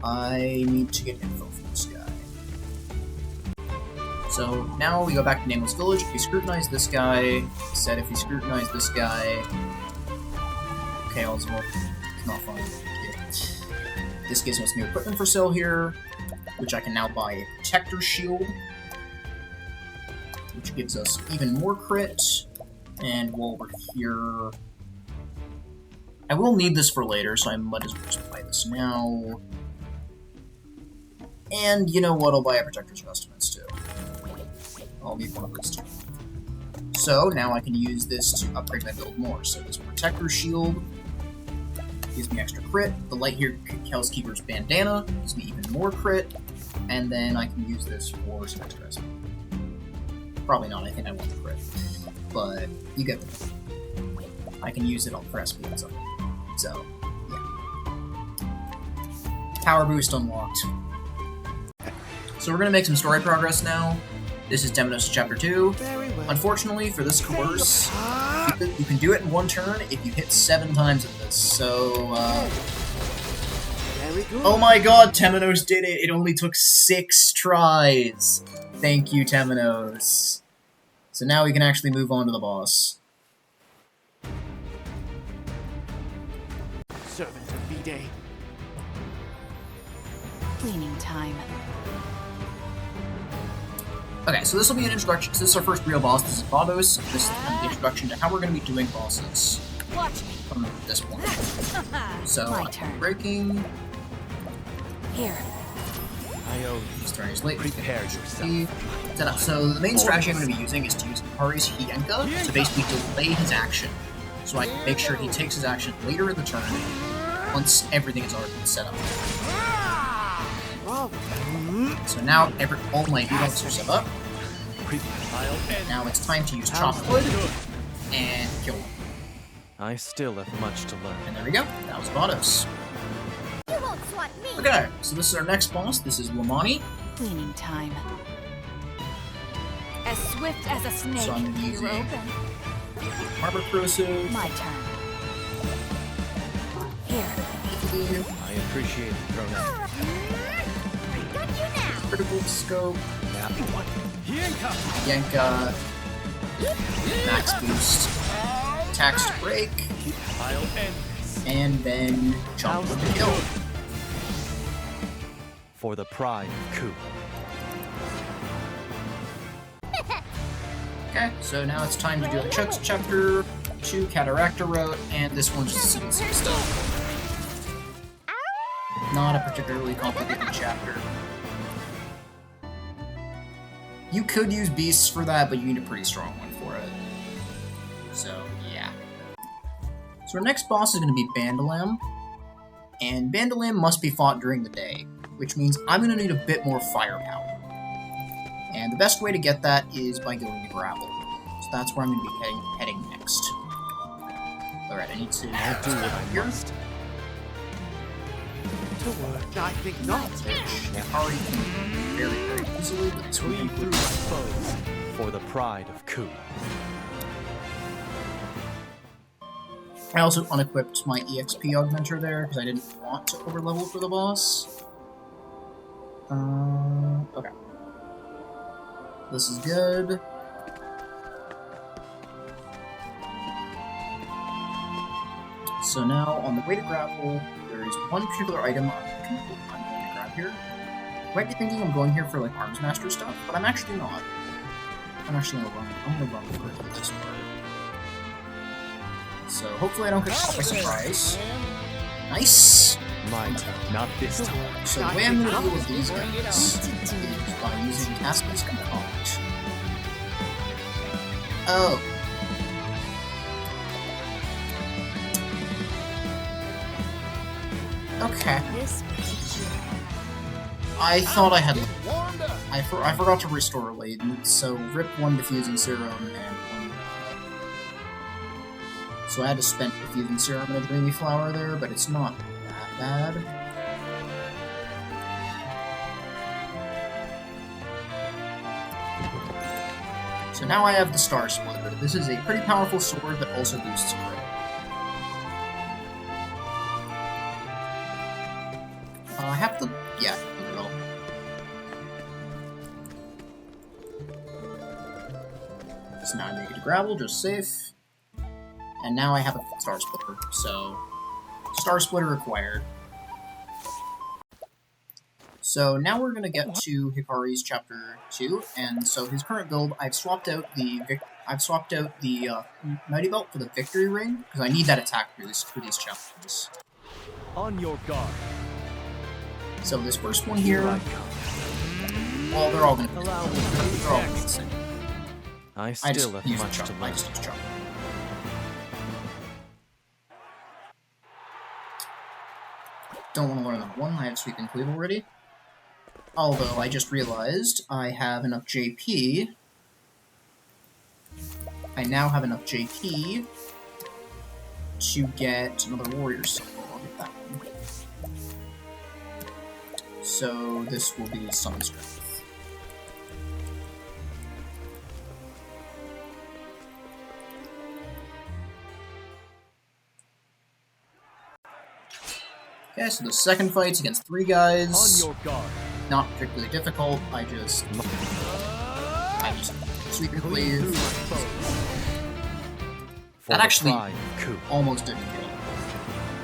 I need to get info from this guy. So now we go back to Nameless Village. If we scrutinize this guy, it said if we scrutinize this guy... Okay, Osvald, it's not fun. This gives us new equipment for sale here, which I can now buy a Protector Shield, which gives us even more crit. And while we're here... I will need this for later, so I might as well just buy this now. And you know what, I'll buy a Protector's Vestments too. I'll need one of those too. So now I can use this to upgrade my build more. So this Protector Shield gives me extra crit. The Light Housekeeper's Bandana gives me even more crit. And then I can use this for some extra SP. Probably not, I think I want the crit. But you get the point. I can use it on for SP and stuff. So, yeah. Power boost unlocked. So we're gonna make some story progress now. This is Temenos Chapter 2. Very well. Unfortunately, for this course, you can do it in one turn if you hit 7 times at this. So, Very good. oh my god, Temenos did it! It only took 6 tries! Thank you, Temenos. So now we can actually move on to the boss. Servant of Vide. Cleaning time. Okay, so this will be an introduction. So this is our first real boss. This is Vados. This is kind of the introduction to how we're going to be doing bosses Watch me. from this point. So, My turn. breaking. Here. I owe you. This turn is late. Prepare yourself. So the main strategy I'm going to be using is to use Hikari's Hienka to basically delay his action. So I can make sure he takes his action later in the turn, once everything is already set up. So now all my debuffs are set up. Now it's time to use Chop Wood and kill him. I still have much to learn. And there we go. That was Vados. You won't swat me. Okay, so this is our next boss. This is Lamani. Cleaning time. As swift as a snake. So I'm going to be You're using open. Harbor Corrosive. My turn. Here. I appreciate it, Pronoun. I got you now. Critical Scope. Now what? Yenka. Max Boost. Attacks to break. I'll end this. And then Chop Wood to kill. For the pride of Ku. Okay, so now it's time to do Ochette Chapter, 2 Cateracta Route, and this one's just some stuff. Not a particularly complicated chapter. You could use beasts for that, but you need a pretty strong one for it. So, yeah. So our next boss is going to be Bandolam, and Bandolam must be fought during the day, which means I'm going to need a bit more firepower. And the best way to get that is by going to Gravel. So that's where I'm going to be heading next. Alright, I need to... I'll do what I must. To work. I think not. Hikari can very, very easily, but this We will through my foes. For the pride of Ku. I also unequipped my EXP augmenter there, because I didn't want to overlevel for the boss. Okay. This is good. So now, on the way to Gravel, there is one particular item I'm going to grab here. You might be thinking I'm going here for, like, Arms Master stuff, but I'm actually not. I'm actually going to run. I'm going to run for this part. So hopefully I don't get caught by surprise. Nice! My turn, not this time. So the way I'm going to deal with these guys is by using Cassti's Compound. Oh. Okay. I thought I had... I forgot to restore Laden, so rip 1 Diffusing Serum and 1 So I had to spend a Fusion Serum and a Dreamy Flower there, but it's not that bad. So now I have the Star Splitter. This is a pretty powerful sword that also boosts crit. I have to... yeah, I will. So now I make it a Gravel, just safe. And now I have a Star Splitter, so... Star Splitter acquired. So now we're gonna get to Hikari's Chapter 2, and so his current build, I've swapped out the Mighty Belt for the Victory Ring, because I need that attack for these chapters. On your guard. So this first one here, well, they're all gonna be the same. I still have use much to I learn. just use Chop. Don't want to learn that one, I have Sweep and Cleave already. Although, I just realized I have enough JP. I now have enough JP to get another Warrior Soul. I'll get that one. So, this will be Summon Strength. Okay, so the second fight's against 3 guys. On your guard. Not particularly difficult, I just Sweep and Cleave. That actually almost didn't kill.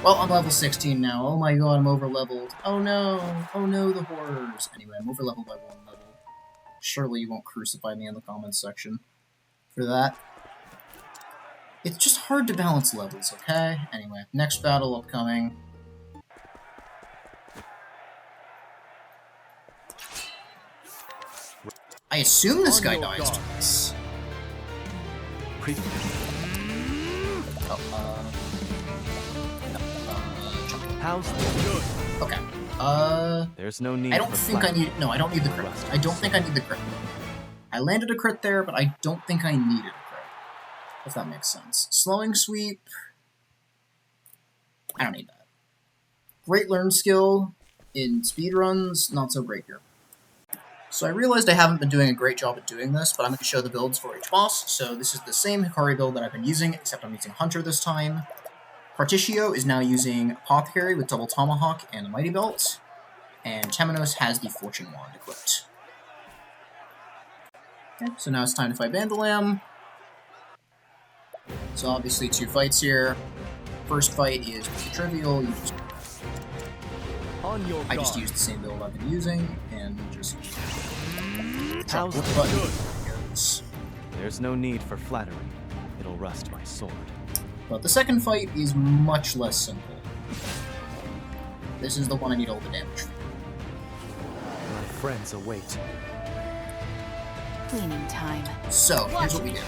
Well, I'm level 16 now. Oh my god, I'm over-leveled. Oh no, the horrors. Anyway, I'm over-leveled by 1 level. Surely you won't crucify me in the comments section for that. It's just hard to balance levels, okay? Anyway, next battle upcoming. I assume this guy dies to this. How's good? Okay. There's no need. I don't think I need. No, I don't need the crit. I don't think I need the crit. I landed a crit there, but I don't think I needed a crit. If that makes sense. Slowing Sweep. I don't need that. Great learn skill in speedruns, not so great here. So I realized I haven't been doing a great job at doing this, but I'm going to show the builds for each boss. So this is the same Hikari build that I've been using, except I'm using Hunter this time. Partitio is now using Apothecary with Double Tomahawk and a Mighty Belt, and Temenos has the Fortune Wand equipped. Okay, so now it's time to fight Vandalam. So obviously 2 fights here. First fight is pretty trivial. I just used the same build I've been using, and just How's the button. good? There's no need for flattery. It'll rust my sword. But the second fight is much less simple. This is the one I need all the damage for. My friends await. Cleaning time. So, here's what we do.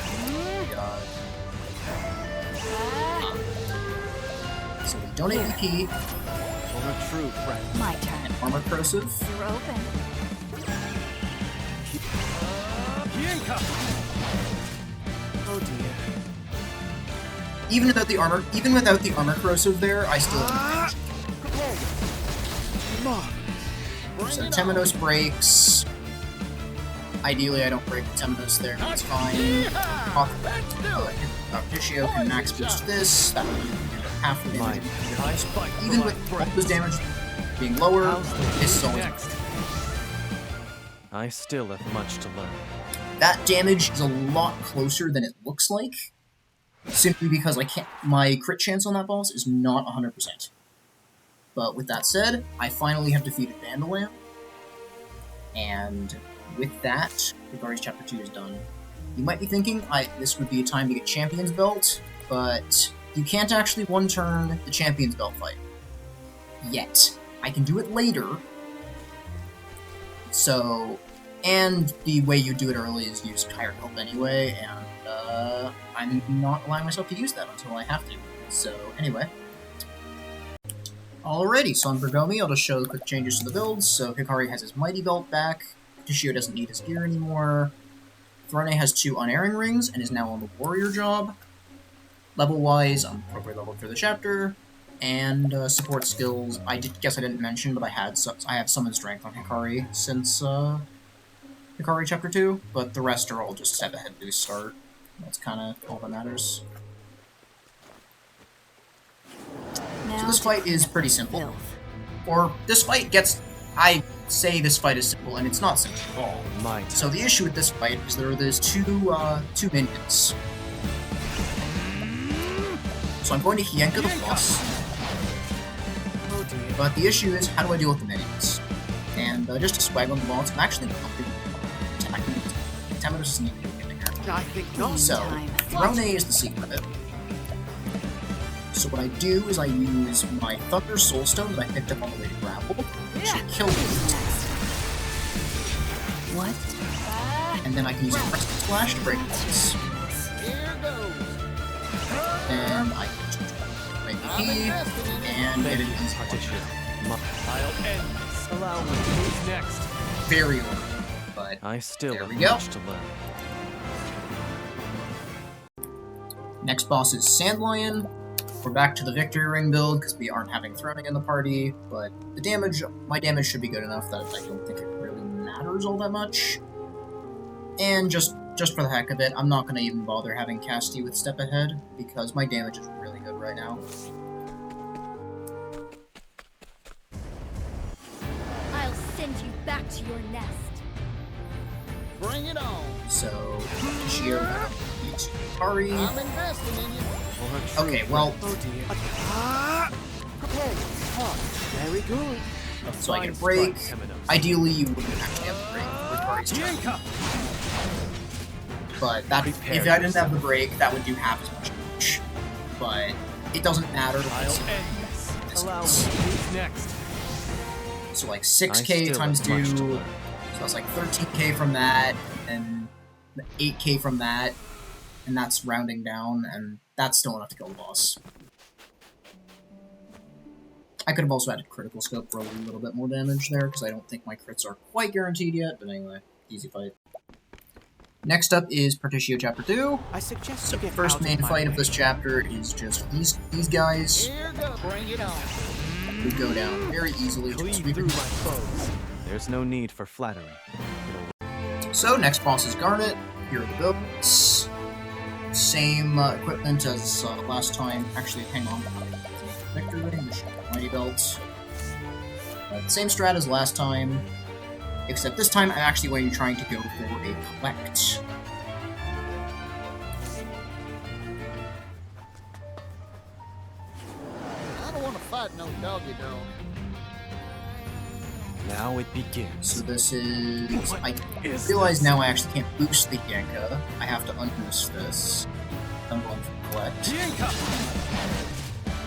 So we donate EP, For a true friend. My turn. and Armor Corrosive. You're open. Oh dear. Even without the armor corrosive there, I still have damage. So Temenos breaks. Ideally, I don't break Temenos there, but it's fine. Partitio can max boost this. That would be half the damage. Even with all those damage being lower, this is always Next. I still have much to learn. that damage is a lot closer than it looks like. Simply because my crit chance on that boss is not 100%. But with that said, I finally have defeated Vandalam. And with that, Hikari's Chapter 2 is done. You might be thinking, this would be a time to get Champion's Belt, but you can't actually one-turn the Champion's Belt fight. Yet. I can do it later. So, and the way you do it early is use Tired Help anyway, and I'm not allowing myself to use that until I have to. So, anyway. Alrighty, so on Bergomi, I'll just show the quick changes to the builds. So, Hikari has his Mighty Belt back. Partitio doesn't need his gear anymore. Throne has 2 Unerring Rings and is now on the Warrior job. Level-wise, I'm appropriately leveled for the chapter, and support skills, guess I didn't mention, but I have Summon Strength on Hikari since Hikari Chapter 2, but the rest are all just step ahead boost start. That's kind of all that matters. So this fight is pretty simple. Or, this fight gets... I say this fight is simple, and it's not simple at all. So the issue with this fight is there are those two minions. So I'm going to Hienka the boss. But the issue is, how do I deal with the minions? And just to swag on the balls, I'm actually attacking Temenos is needed here. So, Rone is the secret of it. So what I do is I use my Thunder Soulstone that I picked up on the way to grapple, which should kill me. What? And then I can use a Crescent Splash to break this. And I can make the key, and get it easy. I'll end this. Allow me. Who's next? Very orderly, but I still there have we go. much to learn. Next boss is Sandlion. We're back to the Victory Ring build because we aren't having Throning in the party, but the damage, my damage should be good enough that I don't think it really matters all that much. And just for the heck of it, I'm not going to even bother having Castti with Step Ahead because my damage is really good right now. I'll send you back to your nest. Bring it on. So, Shio beats Hikari. I'm investing in you. Okay, well, Very good. so I get a break. Ideally, you wouldn't actually have a break with Hikari's turn. But that, if I didn't have the break, that would do half as much damage. But it doesn't matter. Allow me. Who's next? So like 6k times 2, so that's like 13k from that, and 8k from that, and that's rounding down, and that's still enough to kill the boss. I could have also added critical scope for a little bit more damage there, because I don't think my crits are quite guaranteed yet, but anyway, easy fight. Next up is Partitio Chapter 2. I suggest So the first main fight of this chapter is just these guys. Here go. Bring it on. We go down very easily. Just sweeping. There's no need for flattery. So next boss is Garnet. Here are the builds. Same equipment as last time. Actually, hang on. Victory Ring, Mighty Belt. Same strat as last time, except this time I'm actually going to be trying to go for a collect. I don't want to fight no doggy dog. Now it begins. So this is... I realize now I actually can't boost the Hienka. I have to unboost this. I'm going for collect.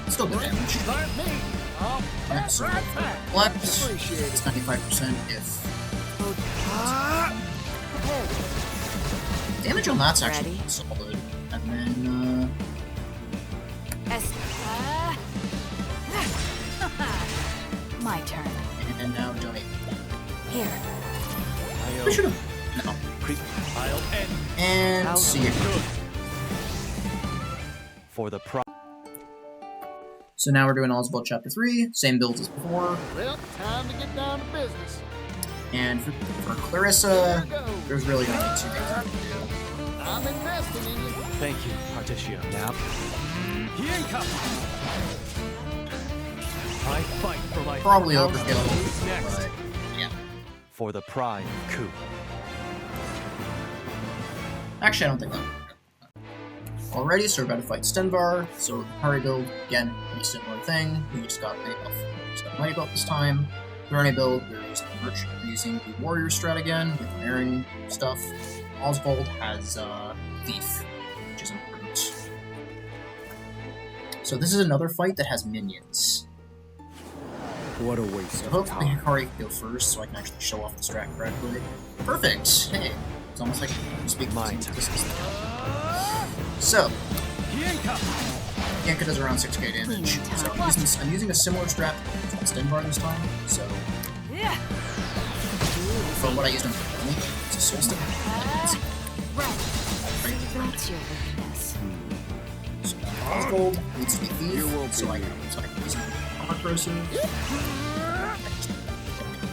Still good damage. Yeah, so collect, it's 95% if... Damage on that's actually solid. And then, My turn. and now donate. Here. We should've... No. I'll end And see you. for the pro. So now we're doing Osvald Chapter 3, same builds as before. Well, time to get down to business. And for Clarissa, there's really only two things I can do. I'm investing in you. Thank you, Partitio. Now. I fight for my Probably Who's overkill, next? but yeah. For the pride of coup. Actually, I don't think that. Alrighty, so we're about to fight Stenvar. So Hikari build, again, pretty similar thing. We just got Mighty Belt this time. Rune build, we're using the Warrior strat again, with airing stuff. Osvald has Thief, which is important. So this is another fight that has minions. What a waste So of hopefully time. Hikari can go first, so I can actually show off the strat correctly. Perfect! Hey, it's almost like speaking My to turn. So, Hienka does around 6k damage. So I'm using a similar strat to Stenvar this time. So, from what I used on the it's a soul stick. That's your weakness. So Osvald needs to be You thief, won't so be I can use corrosive.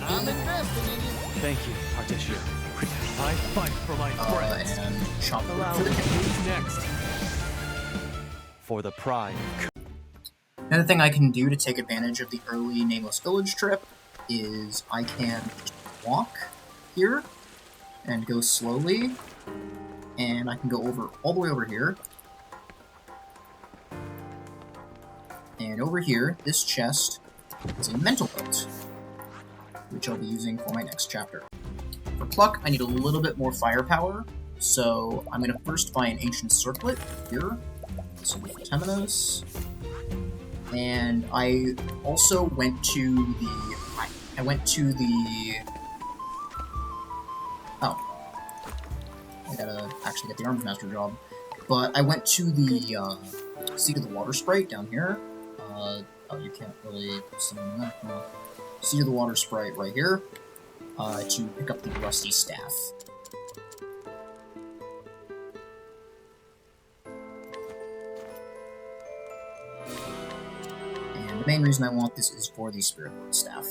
I'm investing in you. Thank you, Partitio. I fight for my friends. And chop Allow for me. the Who's next? For the pride. Another thing I can do to take advantage of the early Nameless Village trip is I can walk here and go slowly, and I can go over all the way over here. And over here, this chest is a mental belt, which I'll be using for my next chapter. For Plukk, I need a little bit more firepower, so I'm going to first buy an Ancient Circlet here. So for Temenos. And I also went to the... Oh. I gotta actually get the Arms Master job. But I went to the Seat of the Water Sprite down here. Oh, you can't really summon that. Seat of the Water Sprite right here. To pick up the Rusty Staff. And the main reason I want this is for the Spirit Lord Staff.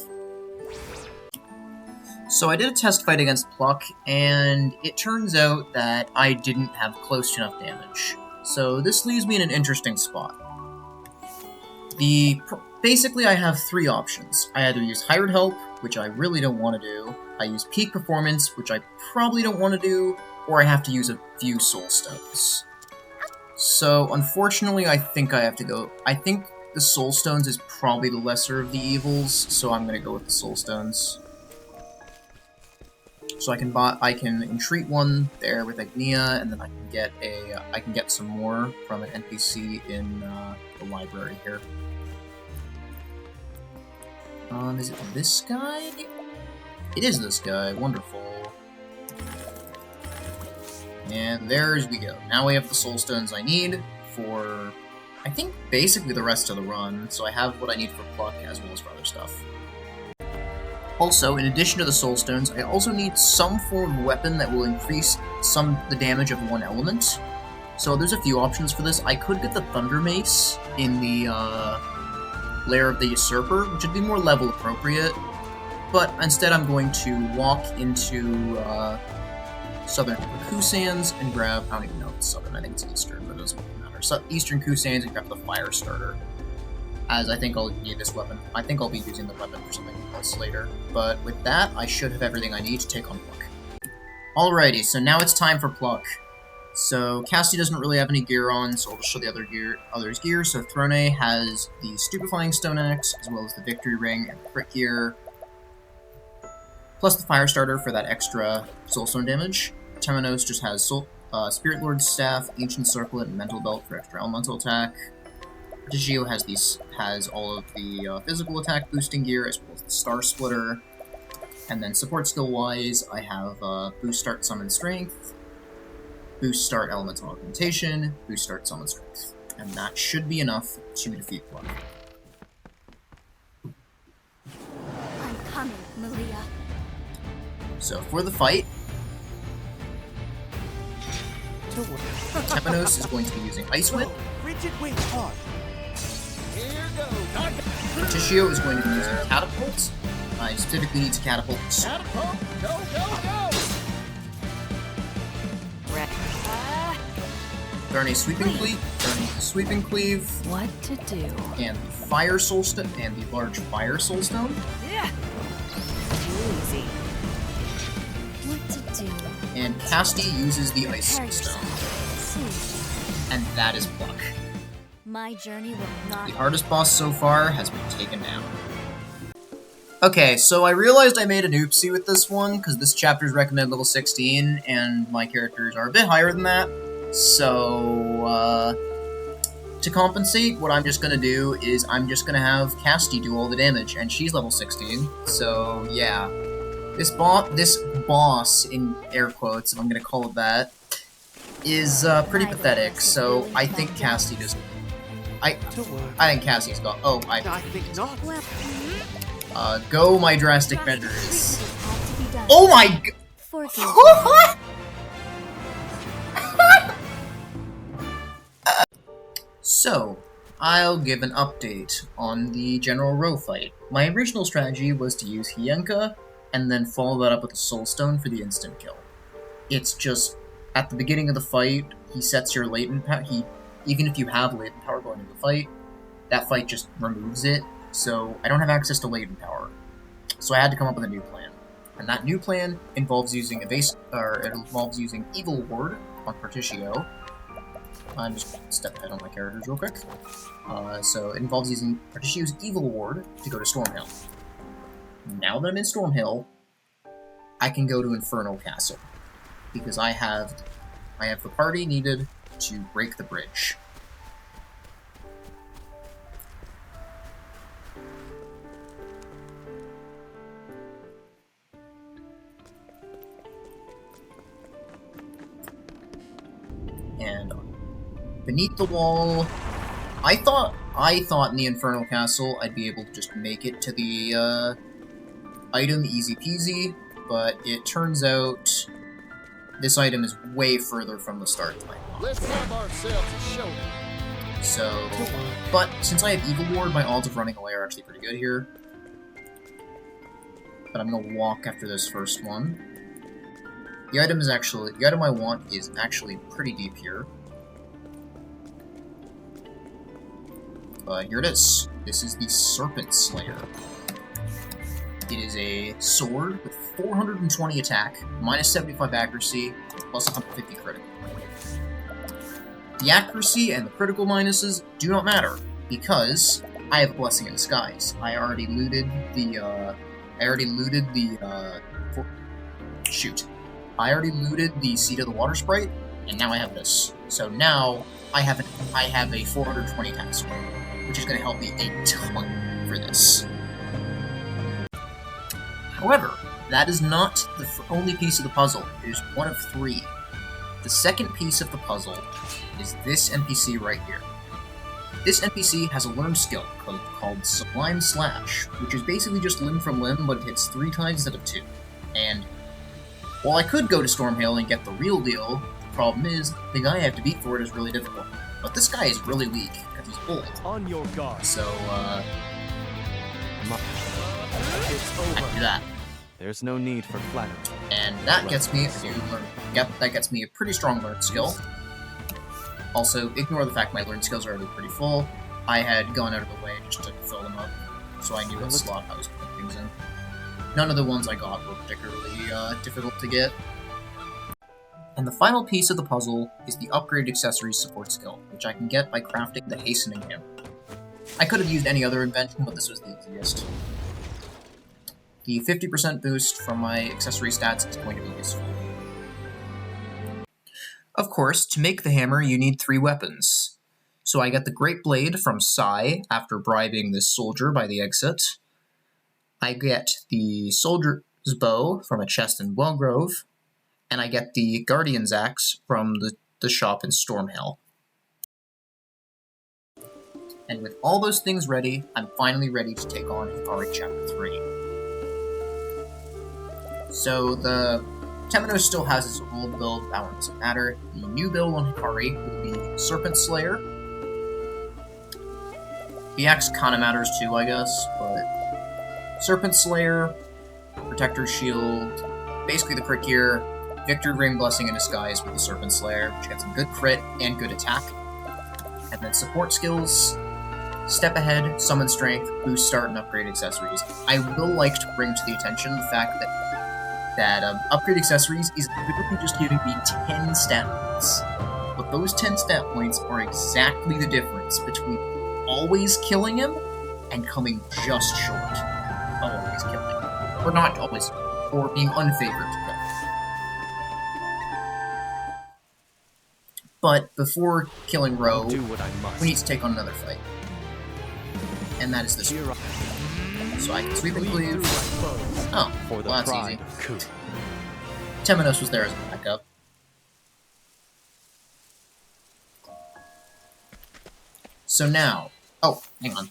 So I did a test fight against Plukk, and it turns out that I didn't have close enough damage. So this leaves me in an interesting spot. Basically, I have three options. I either use Hired Help, which I really don't want to do, I use Peak Performance, which I probably don't want to do, or I have to use a few Soul Stones. So, unfortunately, I think I have to go... I think the Soul Stones is probably the lesser of the evils, so I'm gonna go with the Soul Stones. So I can entreat one there with Agnea, and then I can get some more from an NPC in the library here. Is it this guy? It is this guy. Wonderful. And there's we go. Now we have the Soul Stones I need for, I think, basically the rest of the run. So I have what I need for Plukk as well as for other stuff. Also, in addition to the Soul Stones, I also need some form of weapon that will increase the damage of one element. So there's a few options for this. I could get the Thunder Mace in the Lair of the Usurper, which would be more level appropriate. But instead I'm going to walk into Southern Kusan's and grab, I don't even know if it's Southern, I think it's Eastern, but it doesn't really matter. So Eastern Kusan's and grab the Fire Starter. As I think I'll need this weapon. I think I'll be using the weapon for something else later. But with that, I should have everything I need to take on Plukk. Alrighty, so now it's time for Plukk. So Castti doesn't really have any gear on, so I'll just show the others' gear. So Throne has the Stupefying Stone Axe, as well as the Victory Ring and the Crit Gear, plus the Fire Starter for that extra Soulstone damage. Temenos just has Spirit Lord's Staff, Ancient Circlet, and Mental Belt for extra elemental attack. Partitio has all of the physical attack boosting gear, as well as the Star Splitter. And then support skill-wise, I have Boost Start Summon Strength, Boost Start Elemental Augmentation, Boost Start Summon Strength. And that should be enough to defeat Plukk. I'm coming, Maria. So for the fight, Temenos is going to be using Ice Whip. Here goes. Partitio is going to be using Catapult. He specifically needs Catapult. Catapult. Go, go, go. Throne Sweeping Cleave. What to do? And the Fire Soulstone, and the large Fire Soulstone. Yeah. Too easy. What to do? And Castti uses the Ice Soulstone. And that is Plukk. My journey will not. The hardest boss so far has been taken down. Okay, so I realized I made an oopsie with this one, because this chapter is recommended level 16, and my characters are a bit higher than that. So, to compensate, what I'm just gonna do is I'm just gonna have Castti do all the damage, and she's level 16, so yeah. This boss, in air quotes, if I'm gonna call it that, is pretty pathetic, so I think Castti just... I think Casti's got... Oh, I think not. Go my drastic measures. Oh my god! So, I'll give an update on the General Rou fight. My original strategy was to use Hienka, and then follow that up with a Soul Stone for the instant kill. It's just, at the beginning of the fight, he sets your latent power, even if you have latent power going into the fight, that fight just removes it, so I don't have access to latent power. So I had to come up with a new plan. And that new plan involves using Evil Ward on Partitio. I'm just going to step ahead on my characters real quick. So it involves using Partitio's Evil Ward to go to Stormhail. Now that I'm in Stormhail, I can go to Infernal Castle, because I have the party needed to break the bridge. And beneath the wall, I thought in the Infernal Castle I'd be able to just make it to the item easy peasy, but it turns out this item is way further from the start than I thought. Let's have ourselves a showdown. So, but since I have Evil Ward, my odds of running away are actually pretty good here. But I'm gonna walk after this first one. The item I want is actually pretty deep here. But here it is. This is the Serpent Slayer. It is a sword with 420 attack, minus 75 accuracy, plus 150 critical. The accuracy and the critical minuses do not matter, because I have a Blessing in Disguise. I already looted the Seed of the Water Sprite, and now I have this. So now I have a 420 attack sword, which is going to help me a ton for this. However, that is not the only piece of the puzzle. It is one of three. The second piece of the puzzle is this NPC right here. This NPC has a learned skill called Sublime Slash, which is basically just limb from limb, but it hits 3 times instead of 2. And while I could go to Stormhail and get the real deal, the problem is the guy I have to beat for it is really difficult. But this guy is really weak, because he's old. On your guard. So, It's I over. can do that. There's no need for flattery. And that gets me a pretty strong learned skill. Also, ignore the fact my learned skills are already pretty full. I had gone out of the way just to fill them up, so I knew what slot I was putting things in. None of the ones I got were particularly difficult to get. And the final piece of the puzzle is the Upgrade Accessories support skill, which I can get by crafting the Hastening Hammer. I could have used any other invention, but this was the easiest. The 50% boost from my accessory stats is going to be useful. Of course, to make the hammer, you need 3 weapons. So I get the Great Blade from Sai after bribing this soldier by the exit. I get the Soldier's Bow from a chest in Wellgrove. And I get the Guardian's Axe from the shop in Stormhail. And with all those things ready, I'm finally ready to take on Hikari Chapter 3. So the Temenos still has its old build, that one doesn't matter. The new build on Hikari will be Serpent Slayer. The axe kinda matters too, I guess, but Serpent Slayer, Protector's Shield, basically the crit gear, Victory Ring Blessing in Disguise with the Serpent Slayer, which gets a good crit and good attack. And then support skills, Step Ahead, Summon Strength, Boost Start, and Upgrade Accessories. I will like to bring to the attention the fact that Upgrade Accessories is literally just giving me 10 stat points. But those 10 stat points are exactly the difference between always killing him and coming just short of always killing him. Or not always, or being unfavored to kill. But before killing Rou, Do what I must. we need to take on another fight. And that is this one. So I can sweep and cleave. Oh, For the well, that's pride easy. of Ku. Temenos was there as a backup. So now... Oh, hang on.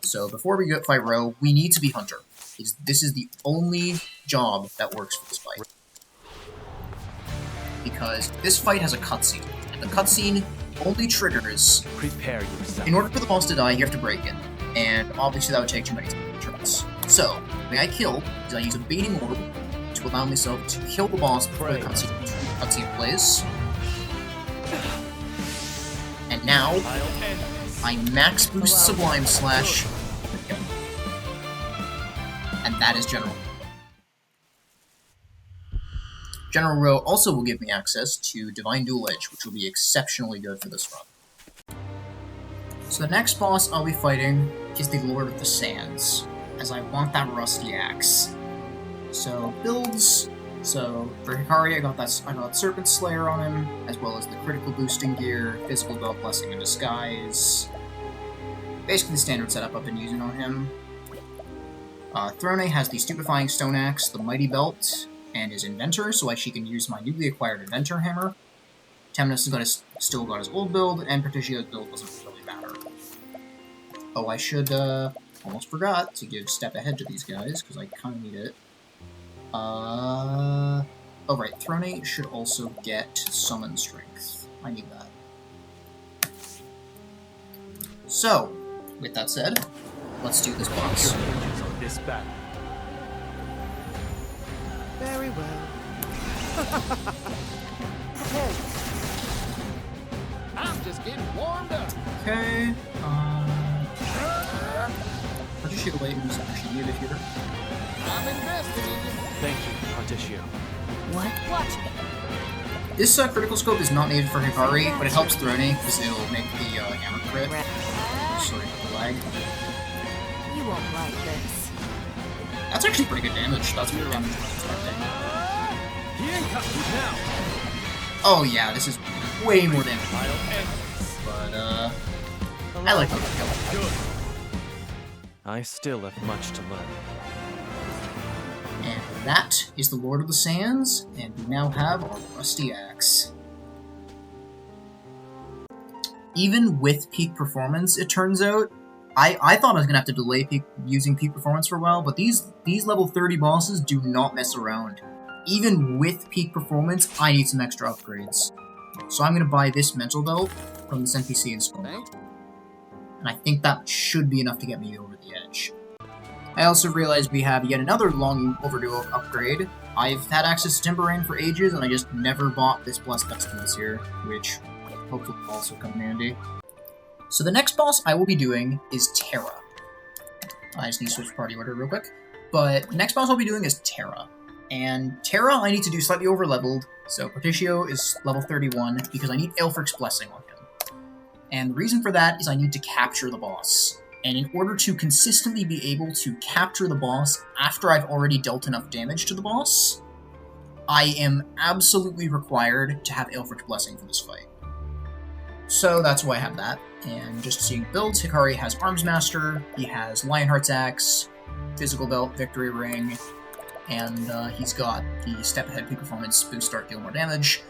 So before we go fight Rou, we need to be Hunter. This is the only job that works for this fight. Because this fight has a cutscene. And the cutscene only triggers. Prepare yourself. In order for the boss to die, you have to break it. And obviously that would take too many turns. So, the way I kill is I use a baiting orb to allow myself to kill the boss before the cutscene plays. And now, I max boost Sublime Slash. And that is General Rou. General Rou also will give me access to Divine Dual Edge, which will be exceptionally good for this run. So the next boss I'll be fighting is the Lord of the Sands, as I want that rusty axe. So builds. So for Hikari, I got Serpent Slayer on him, as well as the critical boosting gear, physical belt, blessing and disguise. Basically the standard setup I've been using on him. Throne has the Stupefying Stone Axe, the Mighty Belt, and his Inventor, so she can use my newly acquired Inventor Hammer. Temenos has still got his old build, and Partitio's build doesn't really matter. Oh, I should, almost forgot to give Step Ahead to these guys, because I kind of need it. Oh right, Throne should also get Summon Strength. I need that. So, with that said, let's do this boss. This battle. Very well. I'm just getting warmed up. Okay, I'll just shoot away who's actually needed here. I'm invested in you. Thank you, Partitio. What? Watch me. This critical scope is not needed for Hikari, but it helps Throne because it'll make the hammer crit. Sorry for the lag. You won't like this. That's actually pretty good damage. That's more damage than I was expecting. Oh yeah, this is way more damage. But I like how it goes. I still have much to learn. And that is the Lord of the Sands, and we now have our rusty axe. Even with peak performance, it turns out, I thought I was gonna have to delay using peak performance for a while, but these level 30 bosses do not mess around. Even with peak performance, I need some extra upgrades. So I'm gonna buy this mental belt from this NPC in Stormhail. And I think that should be enough to get me over the edge. I also realized we have yet another long overdue upgrade. I've had access to Timber Rain for ages, and I just never bought this Blessed Pestilence here, which hopefully will also come in handy. So the next boss I will be doing is Tera. I just need to switch party order real quick. But the next boss I'll be doing is Tera. And Tera I need to do slightly over leveled, so Partitio is level 31, because I need Aelfric's Blessing on him. And the reason for that is I need to capture the boss. And in order to consistently be able to capture the boss after I've already dealt enough damage to the boss, I am absolutely required to have Aelfric's Blessing for this fight. So that's why I have that. And just seeing builds, Hikari has Arms Master, he has Lionheart's Axe, Physical Belt, Victory Ring, and he's got the Step Ahead Peak Performance, Boost Start, deal more damage.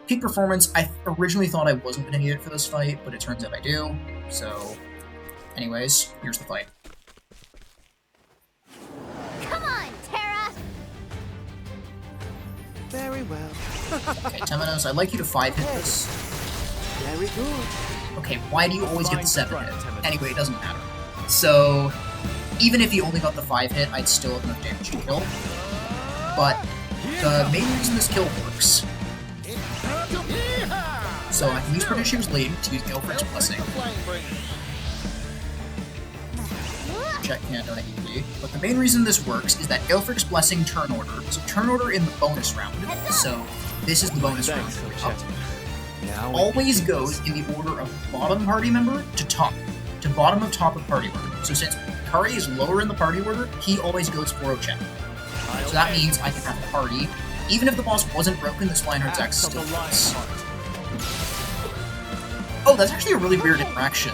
Peak Performance, I originally thought I wasn't going to need it for this fight, but it turns out I do, so... Anyways, here's the fight. Come on, Tera! Very well. Okay, Temenos, I'd like you to 5-hit this. Very good. Okay, why do you always get the 7-hit? Anyway, it doesn't matter. So, even if you only got the 5-hit, I'd still have enough damage to kill. But, the main reason this kill works... So, I can use Partitio's Lead to use Aelfric's Blessing. Check can't donate ED. But the main reason this works is that Aelfric's Blessing turn order. So turn order in the bonus round. So this is the bonus round. Always goes in the order of bottom party member to top. To bottom of top of party order. So since Hikari is lower in the party order, he always goes for Ochette. So that means I can have a party. Even if the boss wasn't broken, this Lionheart's Axe still works. Oh, that's actually a really weird interaction.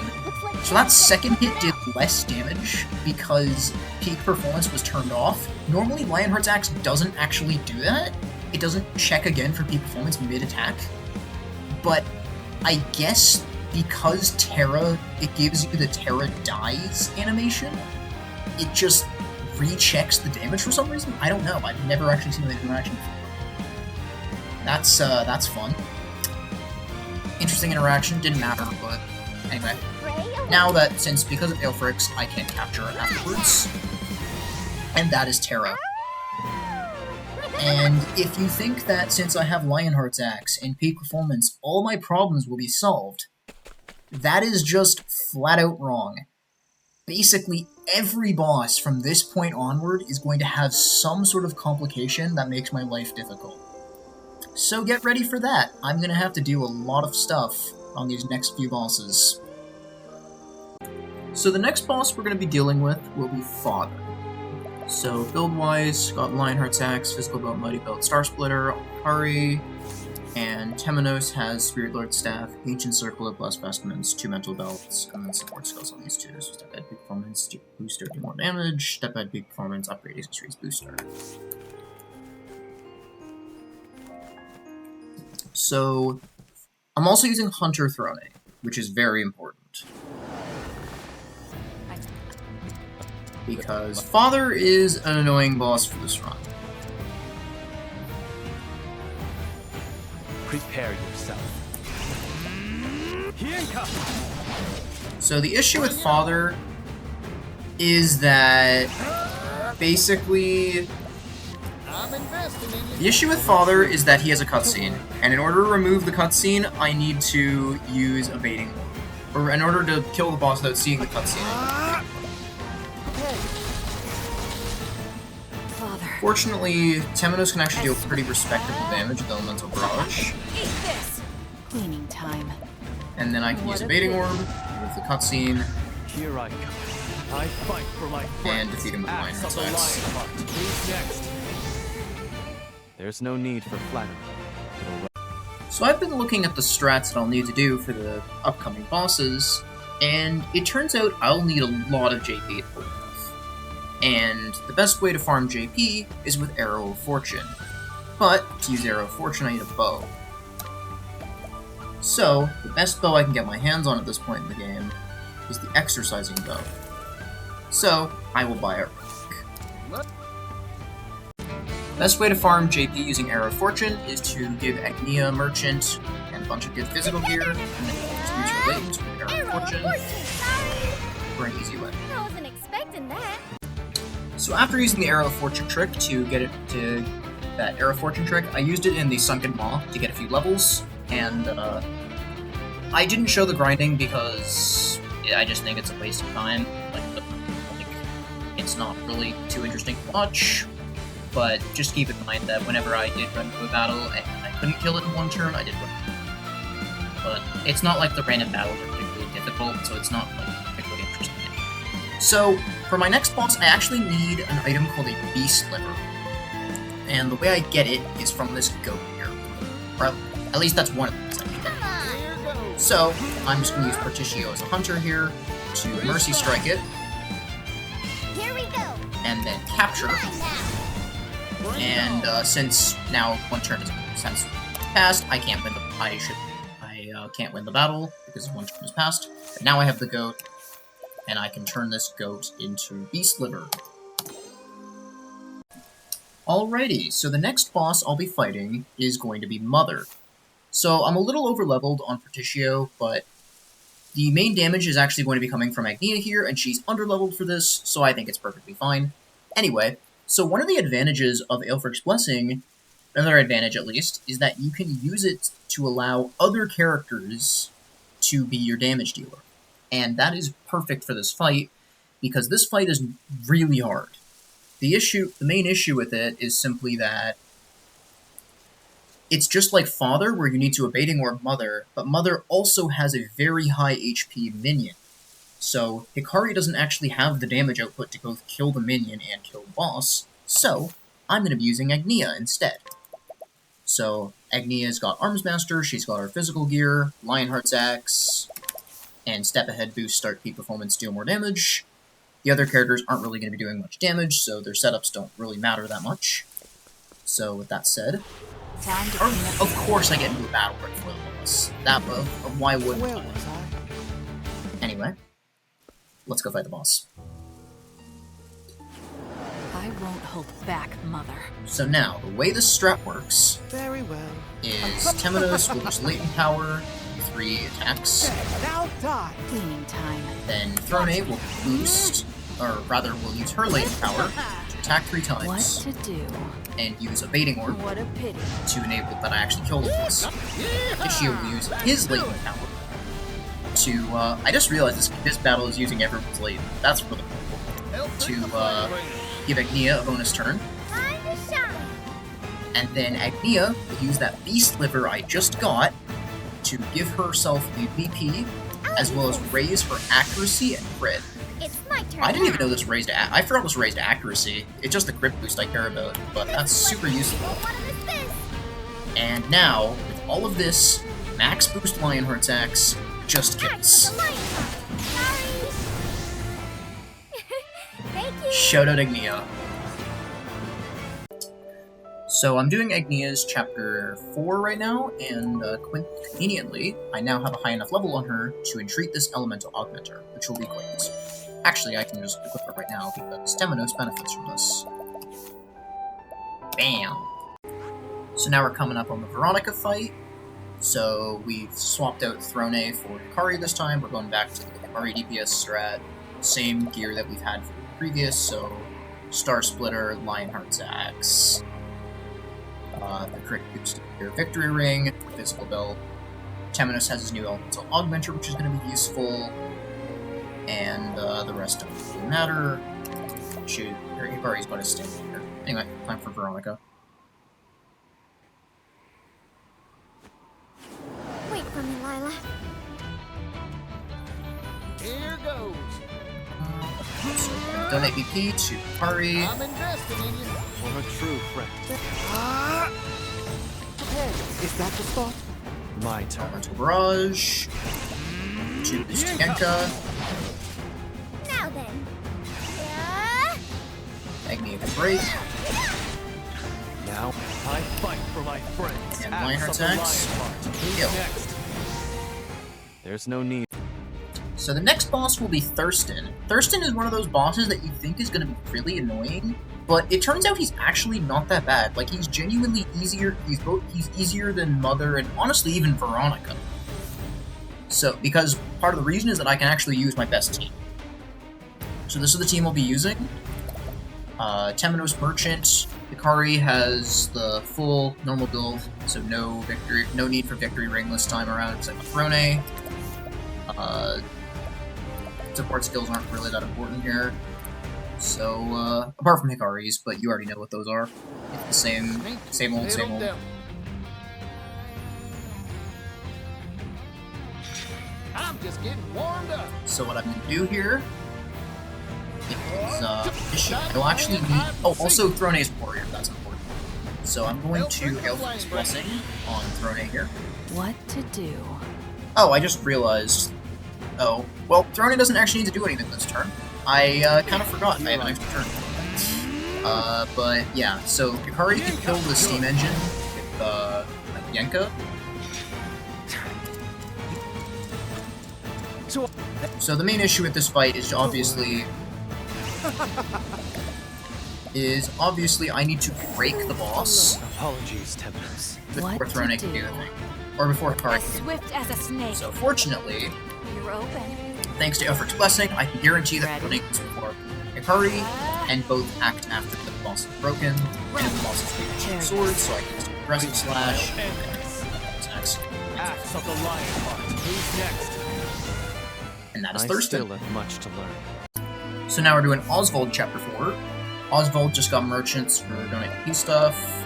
So that second hit did less damage because peak performance was turned off. Normally, Lionheart's Axe doesn't actually do that. It doesn't check again for peak performance mid-attack. But I guess because Tera, it gives you the Tera dies animation, it just rechecks the damage for some reason? I don't know. I've never actually seen that interaction before. That's fun. interesting interaction, didn't matter, but anyway. Now that, because of Aelfric's, I can capture her afterwards. And that is Tera. And if you think that since I have Lionheart's Axe and peak performance, all my problems will be solved, that is just flat out wrong. Basically, every boss from this point onward is going to have some sort of complication that makes my life difficult. So get ready for that. I'm going to have to do a lot of stuff on these next few bosses. So the next boss we're going to be dealing with will be Father. So build-wise, got Lionheart's Axe, Physical Belt, Mighty Belt, Star Splitter, Hikari, and Temenos has Spirit Lord Staff, Ancient Circlet, Blessed Vestments, 2 Mental Belts, and then support skills on these two. So Step Ahead Peak Performance, Booster, do more damage, Step Ahead Peak Performance, Upgrade Accessories Booster. So, I'm also using Hunter Throne, which is very important. Because Father is an annoying boss for this run. Prepare yourself. So the issue with Father is that basically I'm investing in you. the issue with Father is that he has a cutscene, and in order to remove the cutscene, I need to use evading, or in order to kill the boss without seeing the cutscene. Father. Fortunately, Temenos can actually deal pretty respectable damage with Elemental Barrage, Eat this! Cleaning time. and then I can use Evading Orb with the cutscene Here I come. I fight for my friends. and defeat him with Axe of Lionheart's the Axe. Lionheart. Who's next? There's no need for flattery. It'll So I've been looking at the strats that I'll need to do for the upcoming bosses, and it turns out I'll need a lot of JP to pull off. And the best way to farm JP is with Arrow of Fortune. But to use Arrow of Fortune, I need a bow. So, the best bow I can get my hands on at this point in the game is the Exercising Bow. So, I will buy it. Best way to farm JP using Arrow of Fortune is to give Agnea Merchant and a bunch of good physical gear, and then just use your latent with Arrow of Fortune Sorry. for an easy win. I wasn't expecting that. So after using the Arrow of Fortune trick to get it to that Arrow of Fortune trick, I used it in the Sunken Maw to get a few levels, and I didn't show the grinding because I just think it's a waste of time. It's not really too interesting to watch, but just keep in mind that whenever I did run into a battle and I couldn't kill it in one turn, I did win. But it's not like the random battles are particularly difficult, so it's not like particularly interesting. So, for my next boss, I actually need an item called a Beast Liver. And the way I get it is from this goat here. Or at least that's one of the things I can get. Here goes. So, I'm just going to use Partitio as a hunter here to Mercy Strike it, Here we go. and then capture. Mine now. And since now one turn has since passed, I can't win the can't win the battle because one turn has passed. But now I have the goat, and I can turn this goat into Beast Liver. Alrighty, so the next boss I'll be fighting is going to be Mother. So I'm a little overleveled on Partitio, but the main damage is actually going to be coming from Agnea here, and she's underleveled for this, so I think it's perfectly fine. Anyway, so one of the advantages of Aelfric's Blessing, another advantage at least, is that you can use it to allow other characters to be your damage dealer. And that is perfect for this fight, because this fight is really hard. The main issue with it is simply that it's just like Father, where you need to Evading Orb Mother, but Mother also has a very high HP minion. So Hikari doesn't actually have the damage output to both kill the minion and kill the boss, so I'm going to be using Agnea instead. So Agnea's got Arms Master, she's got her physical gear, Lionheart's Axe, and Step Ahead boost start peak performance, deal more damage. The other characters aren't really going to be doing much damage, so their setups don't really matter that much. So with that said, Time to clean up. of course I get into a battle right before the boss. Why wouldn't Where I? was I? Anyway, let's go fight the boss. I won't hold back, Mother. So now, the way this strat works Very well. is Temenos will use latent power, 3 attacks. Now die. Cleaning time. Then Throne will boost, or rather, will use her latent power to attack 3 What times, to do? and use a baiting orb What a pity. to enable that I actually kill the boss. Ishio will use his latent power to, I just realized this battle is using everyone's latent. That's really cool. To, give Agnea a bonus turn. Time to shine. And then Agnea will use that beast liver I just got to give herself a VP, as well as raise her accuracy and crit. It's my turn. I didn't even know this raised I forgot it was raised accuracy. It's just the crit boost I care about, but that's super useful. Won't wanna miss this. And now, with all of this, max boost Lionheart attacks just Act kills. the Lionheart. Sorry. Thank you. Shout out Agnea. So I'm doing Agnea's Chapter 4 right now, and conveniently, I now have a high enough level on her to entreat this Elemental Augmenter, which will be quite useful. Actually, I can just equip it right now, because Temenos benefits from this. Bam! So now we're coming up on the Veronica fight. So we've swapped out Throne for Hikari this time. We're going back to the Hikari DPS strat. Same gear that we've had for the previous, so Star Splitter, Lionheart's Axe, the crit boost your Victory Ring, Physical Belt. Temenos has his new Elemental Augmenter, which is going to be useful, and the rest doesn't really matter. Hikari's going to stay here. Anyway, time for Veronica. Wait for me, Lila. Here goes. So donate BP to Hikari. I'm investing in you. For a true friend. Hey, is that the spot? My turn. Elemental Barrage. To boost Yenka. Now then. Yeah. Agnea can break. Now, I fight for my friends. And Axe Lionheart's of the Axe. Lionheart. Who's Kill. next? There's no need. So the next boss will be Thurston. Thurston is one of those bosses that you think is going to be really annoying, but it turns out he's actually not that bad. Like, he's genuinely easier. He's easier than Mother and honestly even Veronica. So, because part of the reason is that I can actually use my best team. So this is the team we'll be using. Temenos Merchant. Hikari has the full normal build, so no need for Victory Ring this time around except for Throne. Support skills aren't really that important here. So, apart from Hikari's, but you already know what those are. It's the same old. I'm just getting warmed up. So what I'm going to do here is, I'll actually need... Oh, also Throne is Warrior, that's important. So I'm going to Aelfric's Blessing on Throne here. What to do? Oh, I just realized... Oh, well, Throne doesn't actually need to do anything this turn. I kind of forgot I have an extra turn. But yeah, so Hikari can kill the Steam Engine with, Yenka. So the main issue with this fight is obviously I need to break the boss Apologies, Temenos. before What Throne to can do do? the thing. Or before Hikari As can do swift as a snake. So fortunately, You're open. thanks to Aelfric's Blessing, I can guarantee that Ready? Throne is before Hikari, and both act after the boss is broken, and the boss is weak with sword, so I can use Aggressive Slash, attacks, Axe of the Lionheart. Who's next? and that is I Thurston. still have much to learn. So now we're doing Osvald Chapter 4. Osvald just got merchants for donate P stuff,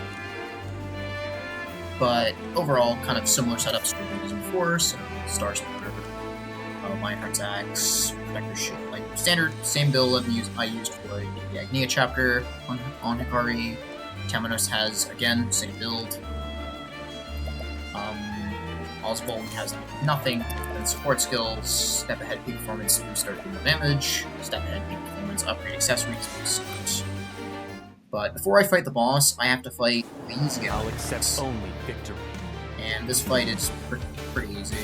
but overall kind of similar setups to what we used before, so Star Splitter, Lionheart's Axe, Vector Shield, like standard, same build I used for the Agnea Chapter on Hikari. Temenos has, again, same build. Osvald has nothing than support skills, step ahead peak performance, boost 13 damage, step ahead peak performance, upgrade accessories, boost. But before I fight the boss, I have to fight these guys. I'll accept only victory. And this fight is pretty easy.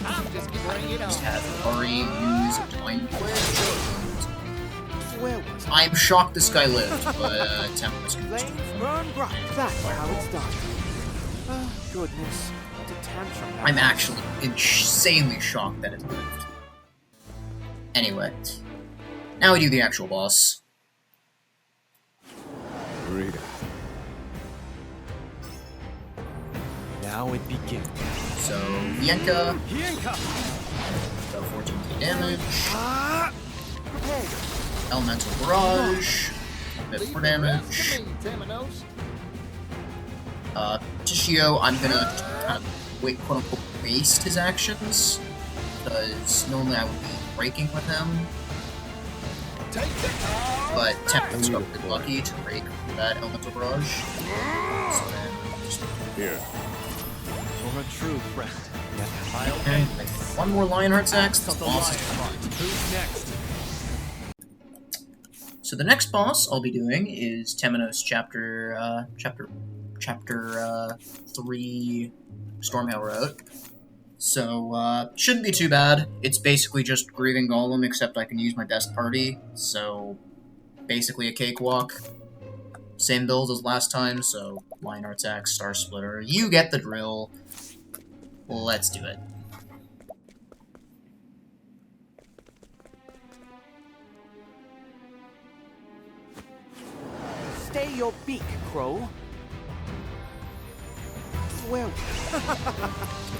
I'm just getting ready to Just have Hikari use Divine Twitch. Where was I? I'm shocked this guy lived, but Temenos can just Flames burn bright. That's how it's done. Oh, goodness. What a tantrum that I'm was. actually insanely shocked that it lived. Anyway, now we do the actual boss. Rita. Now it begins. So, Yenka, Yenka! so 14k damage, Prepare. Elemental Barrage, a bit Leave more the rest damage. to me, Temenos. Tishio, I'm gonna kind of wait, quote unquote, waste his actions, because normally I would be breaking with him, Take it. but Temenos got really lucky to break that Elemental Barrage. So then, just Here. For a true friend. Yeah, I'll and like, one more Lionheart's Axe, this the boss is lion. Who's next? So the next boss I'll be doing is Temenos Chapter, Chapter 3 Stormhail route. So, shouldn't be too bad. It's basically just Grieving Golem, except I can use my best party, so basically a cakewalk. Same build as last time, so Lionheart's Axe, Star Splitter, you get the drill. Let's do it. Stay your beak, Crow. Where?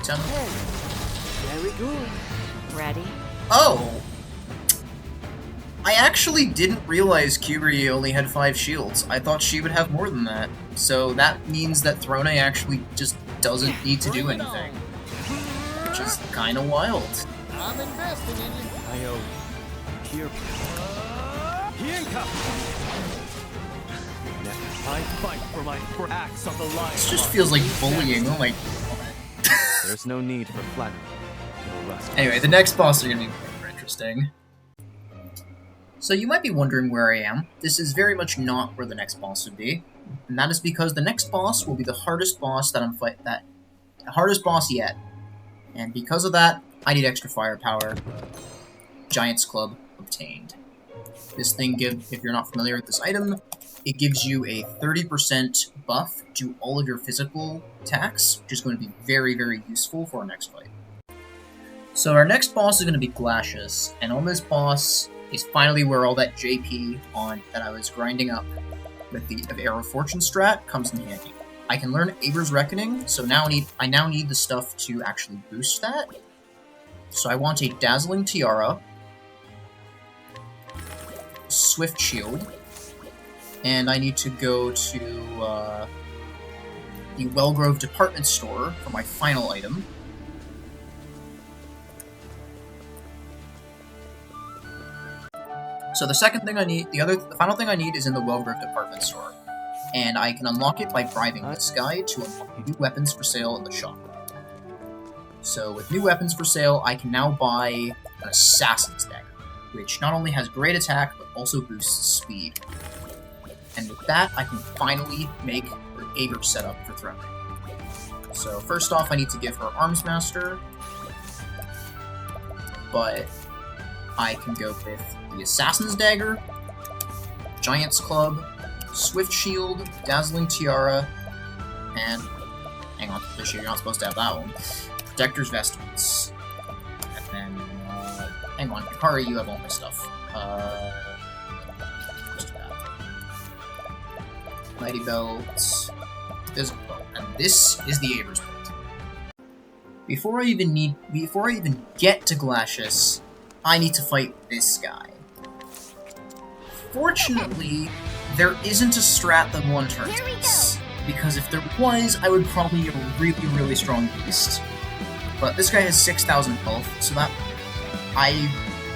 Tell me. Hey. Very good. Ready? Oh! I actually didn't realize Kyrie only had 5 shields. I thought she would have more than that. So that means that Throne actually just doesn't need to do Bring it anything. on. Which is kinda wild. I'm investing in you. I owe here. Yenka! I fight for axe on the line. This just feels like bullying, oh my god. There's no need for flattery. It'll rust. Anyway, the next boss are gonna be more interesting. So you might be wondering where I am. This is very much not where the next boss would be. And that is because the next boss will be the hardest boss that the hardest boss yet. And because of that, I need extra firepower. Giant's Club obtained. This thing gives, if you're not familiar with this item, it gives you a 30% buff to all of your physical attacks, which is going to be very, very useful for our next fight. So our next boss is going to be Glacius, and on this boss is finally where all that JP on that I was grinding up with the Arrow of Fortune strat comes in handy. I can learn Aver's Reckoning, so I now need the stuff to actually boost that. So I want a Dazzling Tiara, Swift Shield, and I need to go to the Wellgrove Department Store for my final item. So the second thing I need, the final thing I need is in the Wellgrove Department Store, and I can unlock it by bribing this guy to unlock new weapons for sale in the shop. So with new weapons for sale, I can now buy an Assassin's Dagger, which not only has great attack, but also boosts speed. And with that, I can finally make Aver's setup for Throne. So first off, I need to give her Arms Master, but I can go with the Assassin's Dagger, Giant's Club, Swift Shield, Dazzling Tiara, and hang on, this year you're not supposed to have that one. Protector's Vestments. And then, hang on, Hikari, you have all my stuff. Just that. Mighty Belt, Physical Belt, and this is the Aver's Belt. Before I even get to Glacius, I need to fight this guy. Fortunately, there isn't a strat that one turns Here we this, because if there was, I would probably get a really, really strong beast. But this guy has 6,000 health, so that... I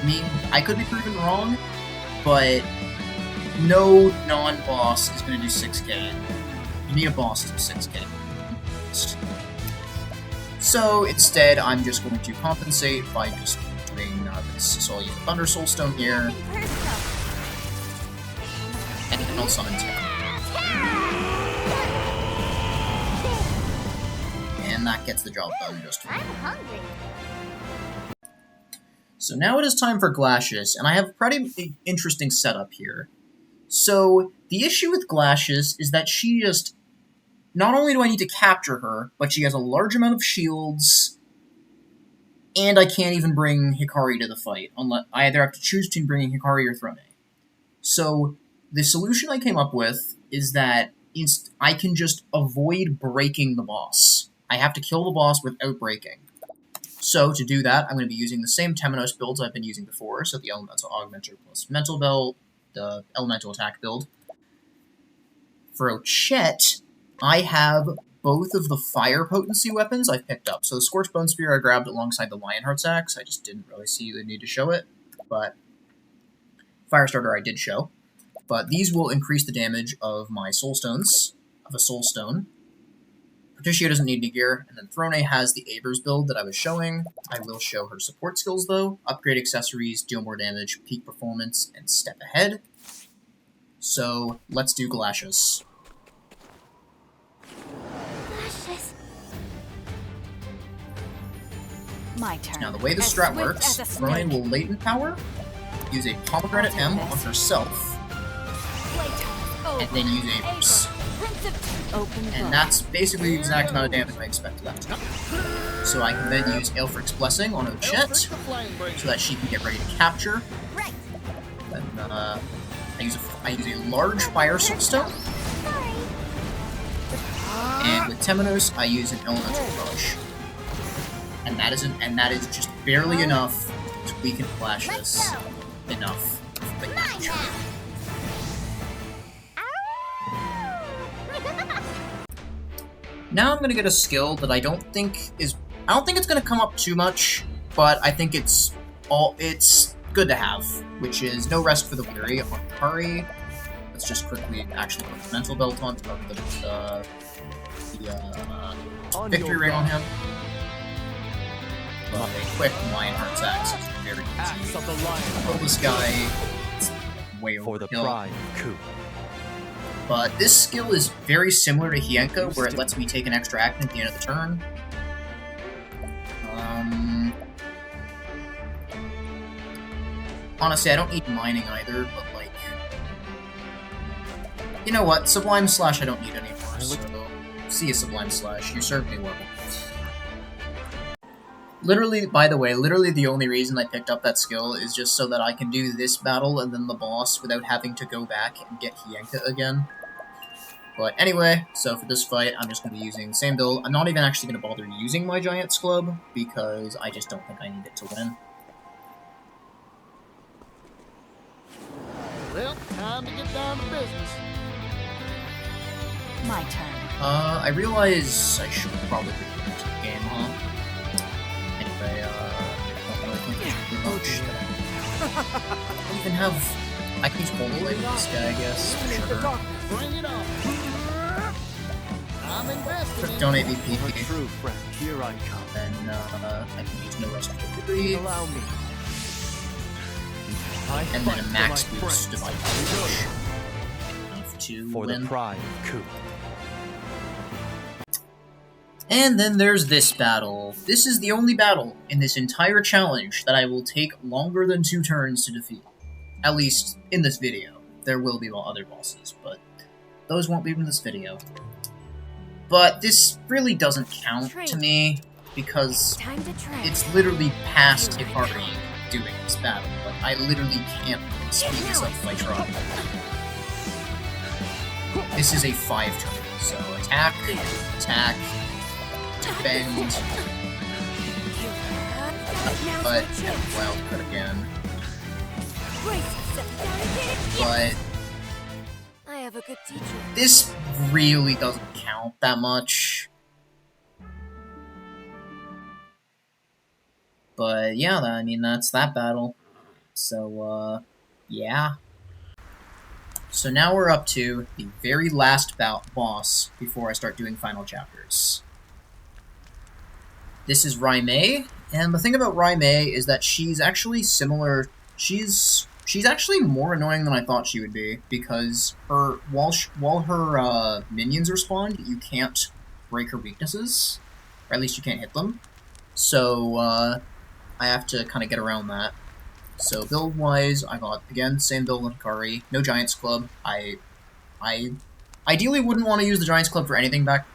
mean, I could be proven wrong, but no non-boss is going to do 6k. You need a boss to do 6k. So instead, I'm just going to compensate by just doing this. So I'll use a Thunder Soul Stone here, and then I'll summon Tera. And that gets the job done just fine. I'm hungry. So now it is time for Glacius, and I have a pretty interesting setup here. So, the issue with Glacius is that she just... Not only do I need to capture her, but she has a large amount of shields, and I can't even bring Hikari to the fight. Unless I either have to choose between bringing Hikari or Throne. So, the solution I came up with is that I can just avoid breaking the boss. I have to kill the boss without breaking. So, to do that, I'm going to be using the same Temenos builds I've been using before, so the Elemental Augmenter plus Mental Belt, the Elemental Attack build. For Ochette, I have both of the fire potency weapons I've picked up. So the Scorch Bone Spear I grabbed alongside the Lionheart's Axe. I just didn't really see the need to show it, but Firestarter I did show. But these will increase the damage of my Soul Stones, of a Soul Stone. Partitio doesn't need any gear, and then Throne has the Aber's build that I was showing. I will show her support skills though. Upgrade accessories, deal more damage, peak performance, and step ahead. So, let's do Glacius. My turn. Now, the way the strat works, Throne will latent power, use a Pomegranate M on herself, and then use Aber's. And that's basically the exact amount of damage I expect that to be. So I can then use Aelfric's Blessing on Ochette, so that she can get ready to capture. Then I use a large Fire Soul Stone. And with Temenos, I use an Elemental Rush. And that is just barely enough to weaken Glacius enough for the capture. Now I'm gonna get a skill that I don't think it's gonna come up too much, but I think it's good to have, which is No Rest for the Weary on Hikari. Let's just quickly actually put the Mental Belt on top of the Victory Ring on him. But a quick Lionheart's Axe is very easy. Kill this guy, it's way For the overkill. pride, coup. But this skill is very similar to Hienka, where it lets me take an extra action at the end of the turn. Honestly, I don't need mining either, but like... You know what? Sublime Slash I don't need anymore, so... See you, Sublime Slash. You served me well. Literally, by the way, literally the only reason I picked up that skill is just so that I can do this battle and then the boss without having to go back and get Hienka again. But anyway, so for this fight, I'm just going to be using the same build. I'm not even actually going to bother using my Giant's Club, because I just don't think I need it to win. Well, time to get down to business. My turn. I realize I should probably be into the game, huh? Anyway, I don't really think I should do much. I don't even have... I can use Overlay with this guy, I guess, for sure. Bring it on. I'm invested in Donate me My PP, true friend, here I come. then I can use No Rest for the Weary, Allow me. and then a max for my boost friends. to enough to For win. the pride, coup. And then there's this battle. This is the only battle in this entire challenge that I will take longer than 2 turns to defeat. At least, in this video. There will be other bosses, but those won't be in this video. But this really doesn't count to me, because Time to try. it's literally past Hikari doing this battle. Like, I literally can't speed this up if I try. This is a 5 turn, so attack, attack, defend, but wild cut again. But I have a good teacher. this really doesn't count that much. But yeah, I mean, that's that battle. So, yeah. So now we're up to the very last boss before I start doing final chapters. This is Raimei, and the thing about Raimei is that she's actually similar. She's actually more annoying than I thought she would be, because while her minions respond, you can't break her weaknesses, or at least you can't hit them. So I have to kind of get around that. So build-wise, I got, again, same build with Hikari. No Giants Club. I ideally wouldn't want to use the Giants Club for anything back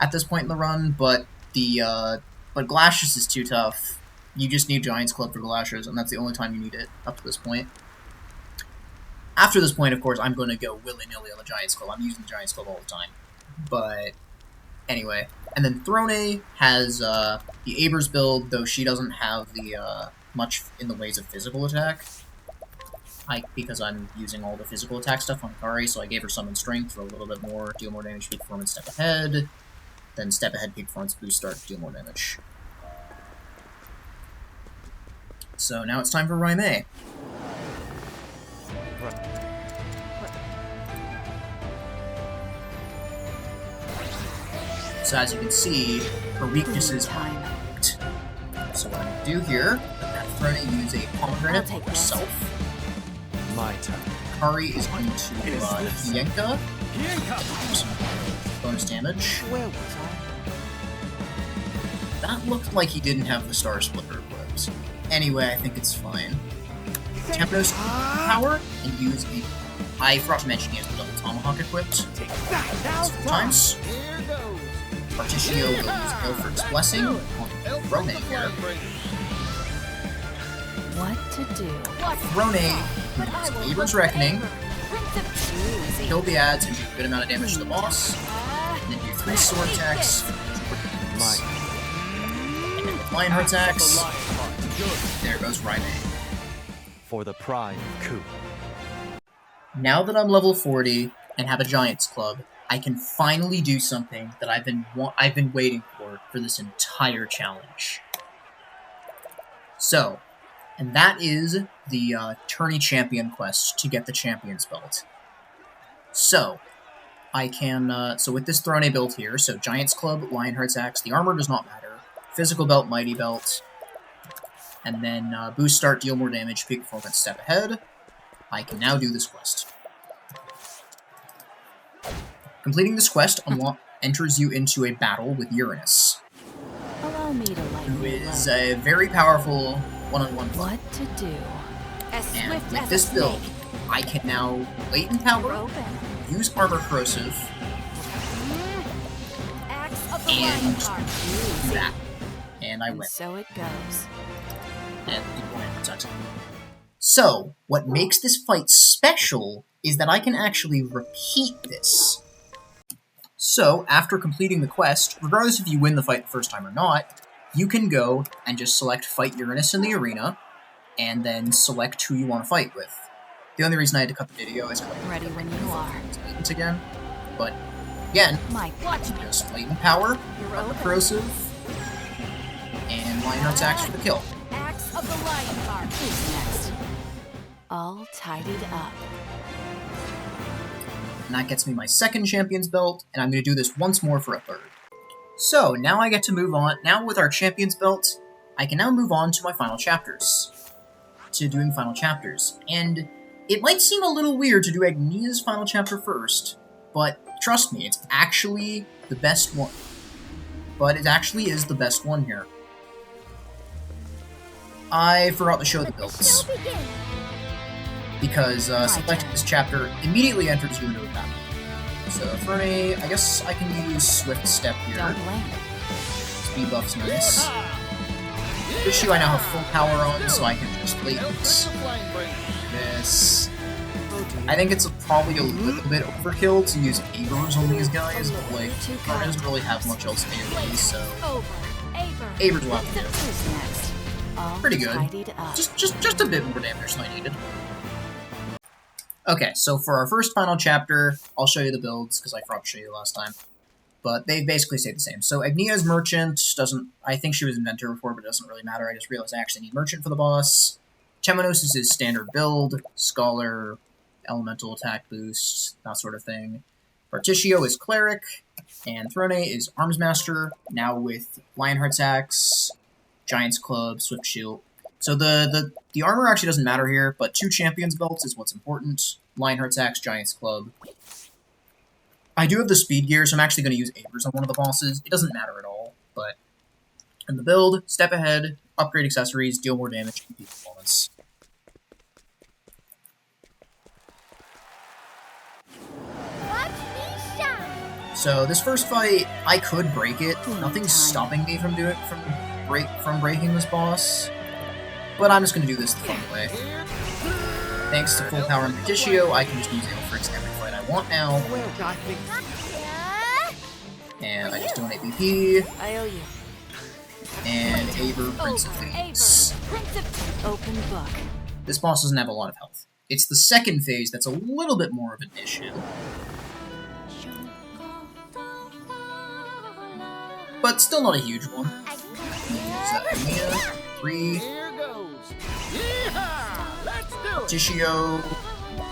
at this point in the run, but but Glacius is too tough. You just need Giants Club for Glacius, and that's the only time you need it up to this point. After this point, of course, I'm going to go willy-nilly on the Giants Club. I'm using the Giants Club all the time. But anyway, and then Throne has the Abers build, though she doesn't have the much in the ways of physical attack. Because I'm using all the physical attack stuff on Hikari, so I gave her Summon Strength for a little bit more, deal more damage, peak performance, step ahead. Then step ahead, peak performance, boost start, deal more damage. So now it's time for Raimei. So as you can see, her weaknesses are marked. So what I'm going to do here, I'm going to use a pomegranate for herself. My turn. Hikari is going to Yenka. Bonus damage. Where was I? That looked like he didn't have the Star Splitter equipped. Anyway, I think it's fine. Temenos power and use the... I forgot to mention he has the double tomahawk equipped. Take that now. 4 times. Here goes. Partitio will use Ilfric's Blessing on Rone here. What to do? Rone uses Aber's Reckoning, kill the ads and do a good amount of damage to the boss, and then do 3 sword attacks. And then with Lionheart's axe, there goes Raimei. For the pride of Coup. Now that I'm level 40 and have a Giants Club, I can finally do something that I've been waiting for this entire challenge. So, and that is the Tourney Champion quest to get the Champion's Belt. So, I can, so with this Throne build here, so Giants Club, Lionheart's Axe, the armor does not matter, Physical Belt, Mighty Belt, and then boost start, deal more damage, peak performance, step ahead, I can now do this quest. Completing this quest enters you into a battle with Uranus, Allow me to light who you is up. a very powerful one-on-one fight. What to do? And with this build, I can now latent power, Open. use armor corrosive, and do that. And I And win. so it goes. And people land protect. So, what makes this fight special is that I can actually repeat this. So, after completing the quest, regardless if you win the fight the first time or not, you can go and just select Fight Uranus in the arena, and then select who you want to fight with. The only reason I had to cut the video is because Ready when you are. latent again. But, again, My watch me. just latent power, You're armor open. corrosive, and Lionheart's Axe for the kill. Axe of the Lionheart. Who's next? All tidied up. And that gets me my second Champion's Belt, and I'm going to do this once more for a third. So, now I get to move on. Now with our Champion's Belt, I can now move on to my final chapters. To doing final chapters. And it might seem a little weird to do Agnea's final chapter first, but trust me, it's actually the best one. But it actually is the best one here. I forgot to show the builds. Because selecting this chapter immediately enters you into a battle. So for me, I guess I can use Swift Step here. Don't blame. Speed buff's nice. Issue I now have full power on, so I can just latent this. I think it's probably a little bit overkill to use Abers on these guys, but like, Kara doesn't really have much else AoE, so Abers will have to do. Who's next? All Pretty good. tidied up. Just a bit more damage than I needed. Okay, so for our first final chapter, I'll show you the builds, because I forgot to show you last time. But they basically stay the same. So Agnea's Merchant doesn't... I think she was Inventor before, but it doesn't really matter. I just realized I actually need Merchant for the boss. Temenos is his standard build. Scholar, Elemental Attack Boost, that sort of thing. Partitio is Cleric. And Throne is Arms Master, now with Lionheart's Axe, Giant's Club, Swift Shield. So the armor actually doesn't matter here, but 2 Champion's Belts is what's important. Lionheart's Axe, Giant's Club. I do have the speed gear, so I'm actually going to use Abers on one of the bosses. It doesn't matter at all, but And the build, step ahead, upgrade accessories, deal more damage, and beat performance. Watch me shine. So this first fight, I could break it. Game Nothing's time. stopping me from breaking this boss. But I'm just gonna do this the fun way. Thanks to full power and Partitio, I can just use Aelfric's every fight I want now. Well, I think And I just donate BP, I owe you. and Aver, Prince of Thieves. Prince of Open book. This boss doesn't have a lot of health. It's the second phase that's a little bit more of an issue. But still not a huge one. Use Agnea, 3, Here goes. Yeehaw! Let's do it. Partitio,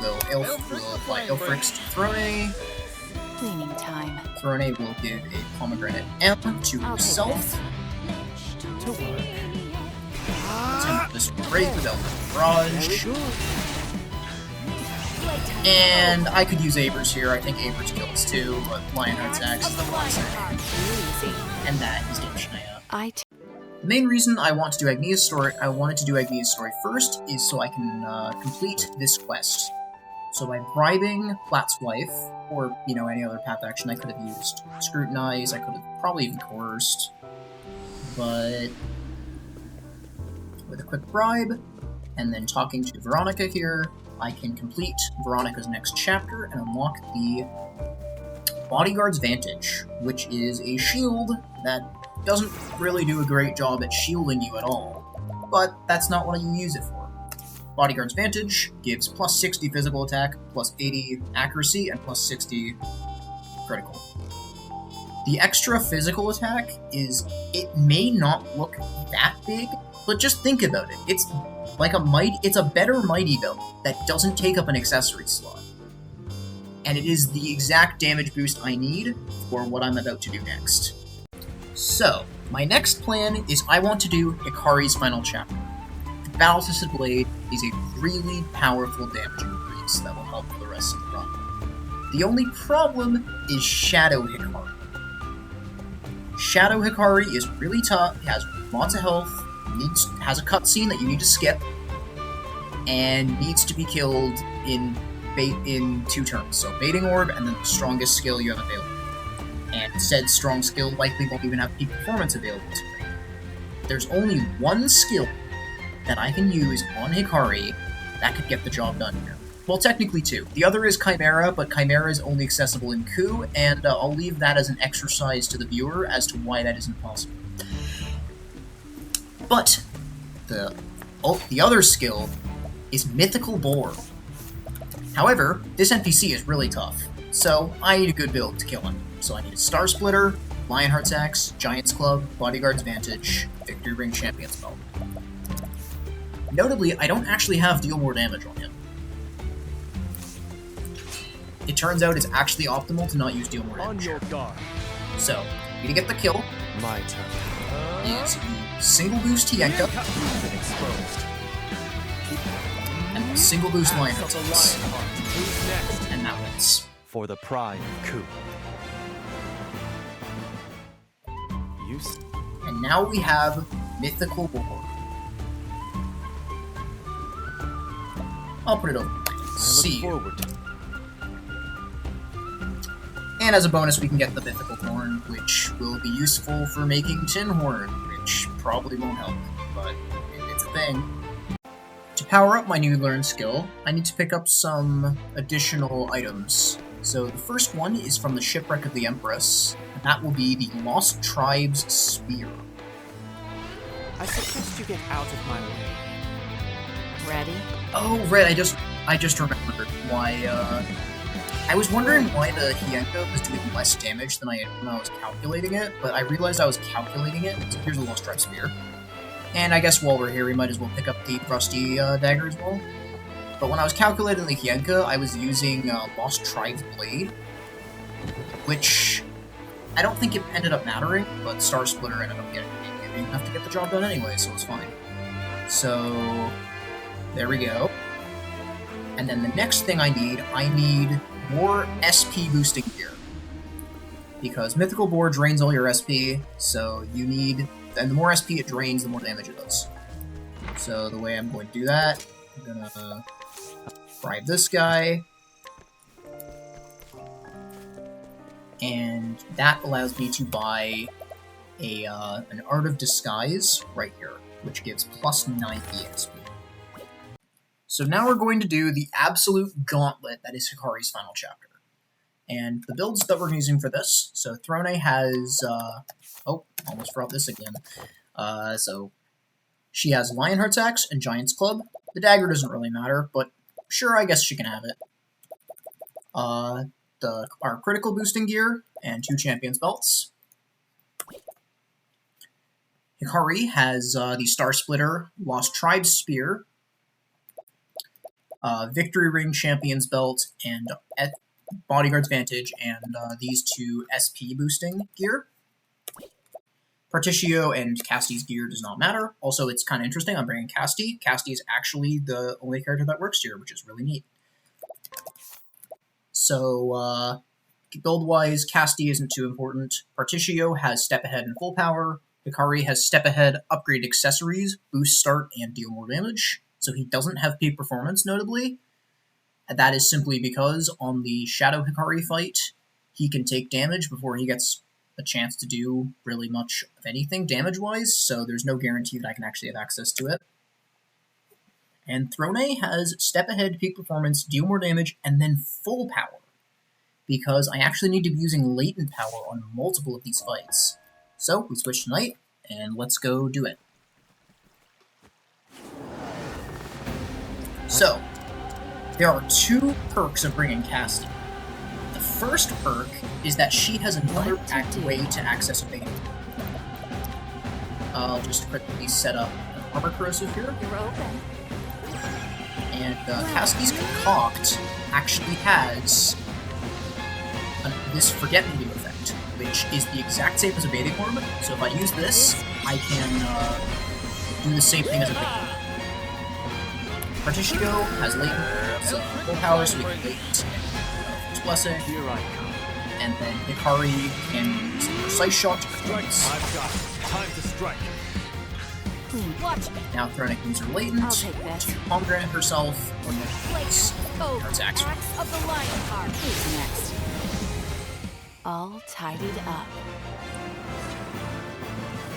will apply Aelfric's to Throne. Cleaning time. Throne will give a pomegranate M to I'll take himself. this. to work. Attempt this break without barrage. Very good. And I could use Aver's here. I think Aver's kills too, but Lionheart's axe is the the last Lionheart. Easy. and that is Shania. I The main reason I want to do Agnea's story, I wanted to do Agnea's story first, is so I can complete this quest. So by bribing Platt's wife, or any other path action, I could have used Scrutinize. I could have probably even coerced, but with a quick bribe, and then talking to Veronica here, I can complete Veronica's next chapter and unlock the Bodyguard's Vantage, which is a shield that doesn't really do a great job at shielding you at all, but that's not what you use it for. Bodyguard's Vantage gives plus 60 physical attack, plus 80 accuracy, and plus 60 critical. The extra physical attack it may not look that big, but just think about it. It's a better Mighty build that doesn't take up an accessory slot. And it is the exact damage boost I need for what I'm about to do next. So, my next plan is I want to do Hikari's final chapter. The Battle-Tested Blade is a really powerful damage increase that will help for the rest of the run. The only problem is Shadow Hikari. Shadow Hikari is really tough, has lots of health, has a cutscene that you need to skip, and needs to be killed in 2 turns. So Baiting Orb and then the strongest skill you have available. And said strong skill likely won't even have peak performance available to me. There's only one skill that I can use on Hikari that could get the job done here. Well, technically 2. The other is Chimera, but Chimera is only accessible in Coup, and I'll leave that as an exercise to the viewer as to why that isn't possible. But the other skill is Mythical Boar. However, this NPC is really tough, so I need a good build to kill him. So I need a Star Splitter, Lionheart's Axe, Giant's Club, Bodyguard's Vantage, Victory Ring Champion's Belt. Notably, I don't actually have deal more damage on him. It turns out it's actually optimal to not use deal more On damage. your guard. So, to get the kill My turn. is single boost Tienka Been exposed. and single boost Lionheart's Of the Axe, Lionheart. Who's next? and that wins. For the pride of Coup. You And now we have Mythical Boar. I'll put it over. I look See you. forward to And as a bonus, we can get the Mythical Horn, which will be useful for making Tin Horn, which probably won't help, but it's a thing. To power up my new learned skill, I need to pick up some additional items. So the first one is from the Shipwreck of the Empress, and that will be the Lost Tribe's Spear. I suggest you get out of my way. ready. Oh, right, I just remembered why, I was wondering why the Hienka was doing less damage than when I was calculating it, but I realized I was calculating it, so here's a Lost Tribe Spear. And I guess while we're here, we might as well pick up the Rusty Dagger as well. But when I was calculating the Hienka, I was using Lost Tribe's Blade, which I don't think it ended up mattering, but Star Splitter ended up getting enough to get the job done anyway, so it's fine. So, there we go. And then the next thing I need more SP boosting gear. Because Mythical Boar drains all your SP, so you need and the more SP it drains, the more damage it does. So the way I'm going to do that, I'm gonna bribe this guy, and that allows me to buy an Art of Disguise right here, which gives plus 9 EXP. So now we're going to do the absolute gauntlet that is Hikari's final chapter. And the builds that we're using for this, so Throne has, oh, almost forgot this again. So she has Lionheart's Axe and Giant's Club. The dagger doesn't really matter, but sure, I guess she can have it. Our critical boosting gear and 2 Champions Belts. Hikari has the Star Splitter, Lost Tribes Spear, Victory Ring Champions Belt, and Bodyguard's Vantage, and these 2 SP boosting gear. Partitio and Cassti's gear does not matter. Also, it's kind of interesting, I'm bringing Castti. Castti is actually the only character that works here, which is really neat. So, build-wise, Castti isn't too important. Partitio has Step Ahead and Full Power. Hikari has Step Ahead, Upgrade Accessories, Boost Start, and Deal More Damage. So he doesn't have peak performance, notably. And that is simply because on the Shadow Hikari fight, he can take damage before he gets a chance to do really much of anything damage-wise, so there's no guarantee that I can actually have access to it. And Throne has Step Ahead, Peak Performance, Deal More Damage, and then Full Power, because I actually need to be using Latent Power on multiple of these fights. So, we switch to Knight, and let's go do it. So, there are 2 perks of bringing Castti. The first perk is that she has another way to access Vide. I'll just quickly set up an Armor Corrosive here. You're open. And Cassti's Concoct actually has this Forget Me effect, which is the exact same as a Bathing Orb. So if I use this, I can do the same thing as a Bathing Orb. Partitio has Latent, so Full Power, so we can Latent and Blessing. Here I come. And then Hikari can use Precise Shot to strike. I've got it. Time to strike. Watch. Now Throne can use her Latent I'll take this. to Pomegranate herself, or use Oh, Art's Axe. Axe of the Lionheart. Who's next? All tidied up.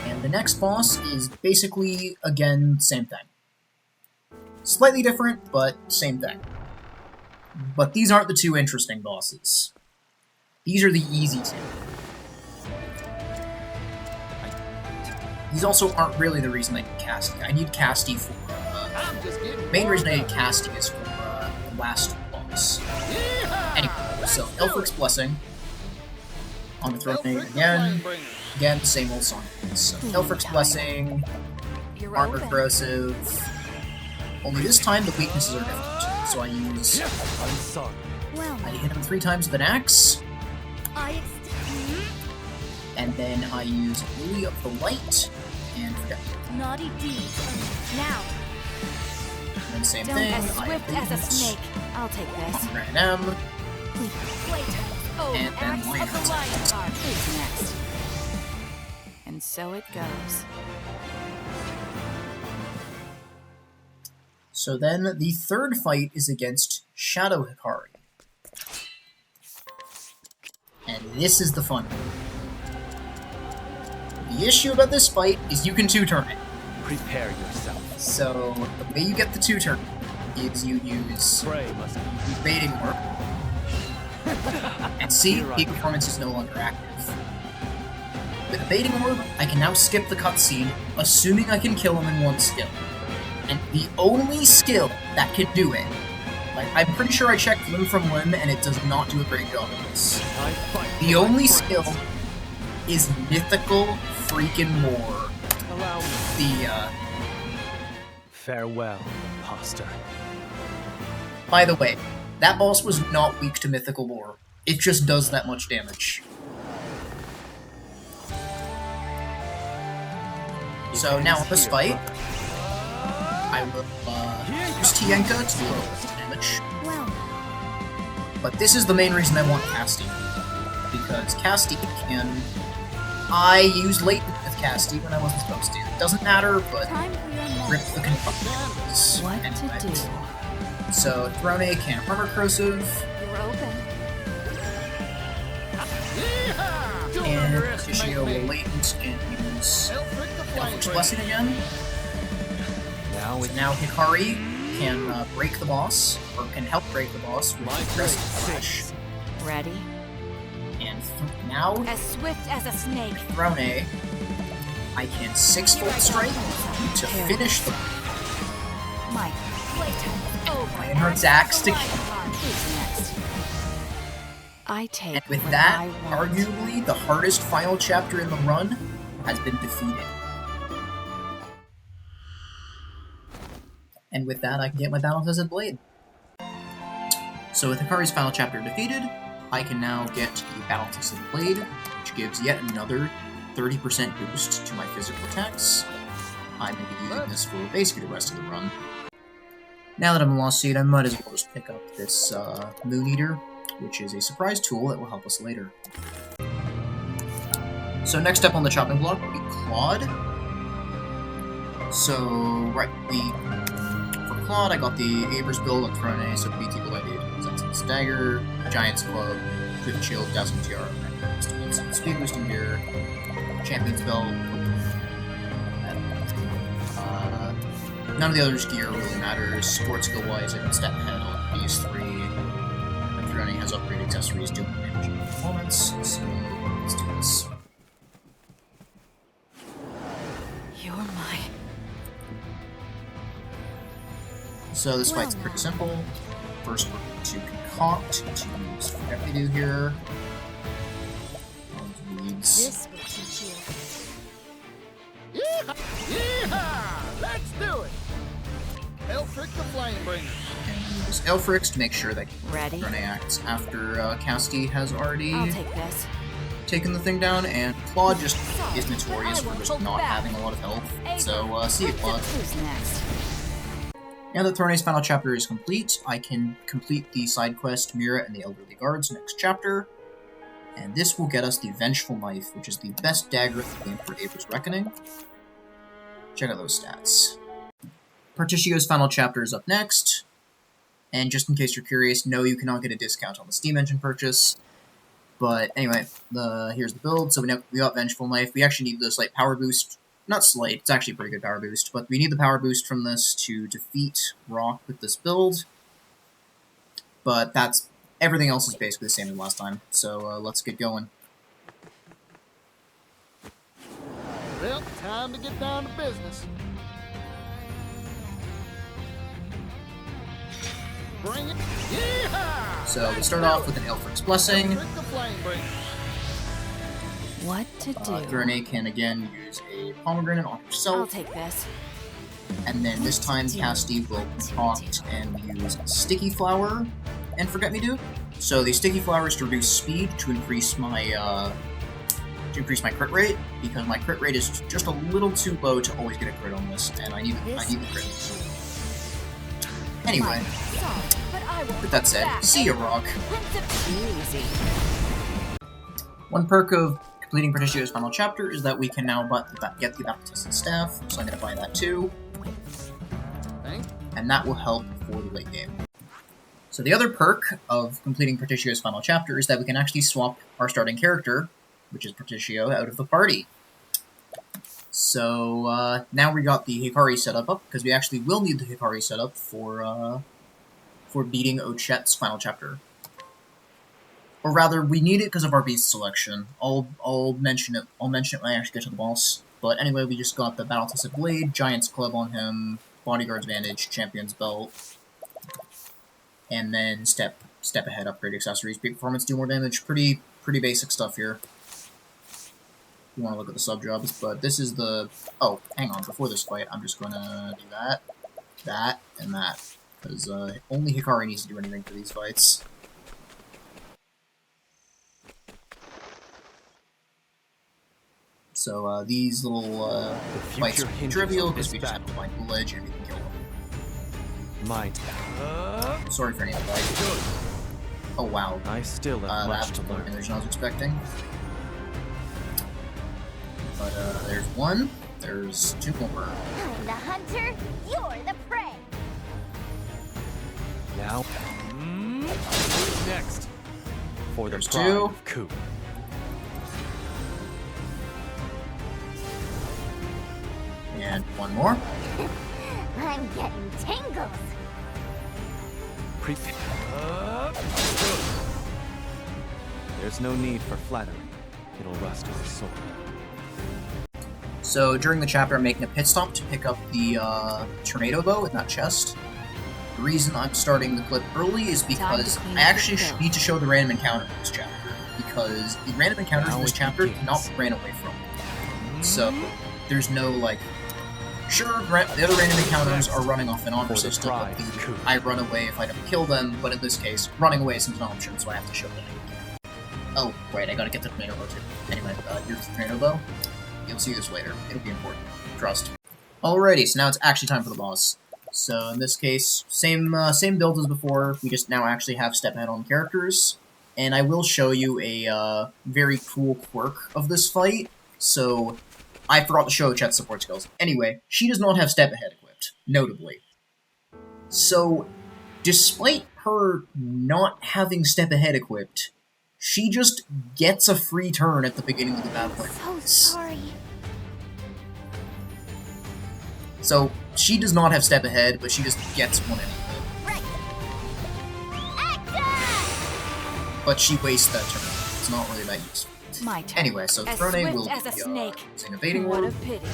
And the next boss is basically, again, same thing. Slightly different, but same thing. But these aren't the 2 interesting bosses. These are the easy 2. These also aren't really the reason I need Castti. I need Castti for... the main reason I need Castti is for the last boss. Anyway, so Elfric's Blessing on the Throne again. Again, same old song. So Elfric's Blessing, You're Armor open. Corrosive. Only this time the weaknesses are different. So I use... I'm sorry. Well, I hit him 3 times with an axe, I and then I use Lily of the Light, and Forget Me. naughty deeds. Now, And then same Don't thing, as I swift as a Latent, snake. I'll take this. Pomegranate M, playtime. Oh, And then Axe of the Lionheart's Axe. Lionheart. Who's next? And so it goes. So then the third fight is against Shadow Hikari. And this is the fun one. The issue about this fight is you can 2-turn it. Prepare yourself. So the way you get the 2-turn is you use Prey must be Baiting Orb. And see, peak performance is no longer active. With a Baiting Orb, I can now skip the cutscene, assuming I can kill him in 1 skill. And the only skill that can do it, like, I'm pretty sure I checked limb from limb and it does not do a great job of this. I fight The for my only friends. skill is Mythical freaking More. Allow me. The, Farewell, imposter. by the way, that boss was not weak to Mythical More. It just does that much damage. So now in this fight, I will use Tienka to do a little bit of damage. Well, But this is the main reason I want Castti. Because Castti can... I use Latent with Castti when I wasn't supposed to. It doesn't matter, but Time for your rip next. the confusions. What to Anyway. do? So, Throne can't armor corrosive, You're open. Yeehaw! Don't and underestimate Partitio will me. latent and use Elfric the Flame Elfric's Bringer. Blessing again. Now So now Hikari can break the boss, or can help break the boss with my Grotesque blade Flash. sings. Ready? And now, As swift as a snake. Throne, I can 6-fold strike to finish the My playtime is over. and her Zax to kill. Who's next? I take And with what that, I want. arguably the hardest final chapter in the run has been defeated. And with that, I can get my battle-tested blade. So with Hikari's final chapter defeated, I can now get the battle-tested blade, which gives yet another 30% boost to my physical attacks. I'm going to be using this for basically the rest of the run. Now that I'm in Lost Seed, I might as well just pick up this Moon Eater, which is a surprise tool that will help us later. So next up on the chopping block will be Claude. So, right, for Claude, I got the Aver's build on Throne, so the BT Blade, Zen's Dagger, Giant's Club, Drift Shield, Dazzling Tiara, Speed Boosting Gear, Champion's Belt. None of the others' gear really matters. Sport skill-wise, I can step ahead on these three. And Throne has upgrade accessories doing damage and performance, so let's do this. You're my... So this fight's pretty simple. First, we're going to concoct to use whatever we do here. And weeds. This will teach you. Yeehaw! Let's do it! Elfric the Flame Bringer. And use Elfrix to make sure that Ready? Rene acts after Castti has already I'll take this. taken the thing down, and Claude just is notorious for just not having a lot of health. So, see you, Claude. Who's next? Now that Throne's final chapter is complete, I can complete the side quest Mira and the Elderly Guard's next chapter, and this will get us the Vengeful Knife, which is the best dagger in the game for Aver's Reckoning. Check out those stats. Partitio's final chapter is up next, and just in case you're curious, no, you cannot get a discount on the Steam Engine purchase. But anyway, here's the build. So we got Vengeful Knife. We actually need the slight power boost. Not slight, it's actually a pretty good power boost, but we need the power boost from this to defeat Rock with this build. But everything else is basically the same as last time, so let's get going. Well, time to get down to business. Bring it. Yeehaw! So we start off with an Elfric's Blessing. Elfric the Flame Bringer. What to do? Throne can again use a pomegranate on I'll herself, take this. and then this time Castti will concoct and use Sticky Flower and Forget Me Do. So the Sticky Flower is to reduce speed to increase my crit rate, because my crit rate is just a little too low to always get a crit on this, and I need the crit. Anyway, Sorry, but I will with that said, see ya, Rock. Easy. One perk of completing Partitio's final chapter is that we can now get the battle-tested staff, so I'm going to buy that too, Thank and that will help for the late game. So the other perk of completing Partitio's final chapter is that we can actually swap our starting character, which is Partitio, out of the party. So now we got the Hikari setup up, because we actually will need the Hikari setup for beating Ochette's final chapter. Or rather, we need it because of our beast selection. I'll mention it when I actually get to the boss. But anyway, we just got the battle-tested blade, Giant's Club on him, Bodyguard's Bandage, Champion's Belt, and then step ahead, upgrade accessories, peak performance, do more damage. Pretty basic stuff here. You want to look at the sub-jobs, but this is the... Oh, hang on, before this fight, I'm just gonna do that, and that. Because only Hikari needs to do anything for these fights. So these little fights are trivial because we just have to find the ledge and we can kill them. My Sorry for any of the fight. Oh wow. I still have much That's to more learn. damage than I was expecting. But there's one. There's two more. I'm the hunter, you're the prey. Now, who's next? For the There's pride two. of Coup. And one more. I'm getting tingles. There's no need for flattery. It'll rust my sword. So during the chapter, I'm making a pit stop to pick up the tornado bow in that chest. The reason I'm starting the clip early is because I actually need to show the random encounter in this chapter. Because the random encounters in this chapter cannot be ran away from. So there's no, like... Sure, the other random encounters are running off an honor system, but I run away if I don't kill them, but in this case, running away isn't an option, so I have to show them. Oh, right, I gotta get the tornado bow too. Anyway, here's the tornado bow. You'll see this later. It'll be important. Trust. Alrighty, so now it's actually time for the boss. So in this case, same build as before, we just now actually have step ahead on characters. And I will show you a very cool quirk of this fight. So, I forgot to show Ochette's support skills. Anyway, she does not have step ahead equipped, notably. So, despite her not having step ahead equipped, she just gets a free turn at the beginning of the battle. So sorry. So, she does not have step ahead, but she just gets one anyway. But she wastes that turn. It's not really that useful. My turn. Anyway, so As Throne swift will as a be snake. using Evading What Orb, a pity.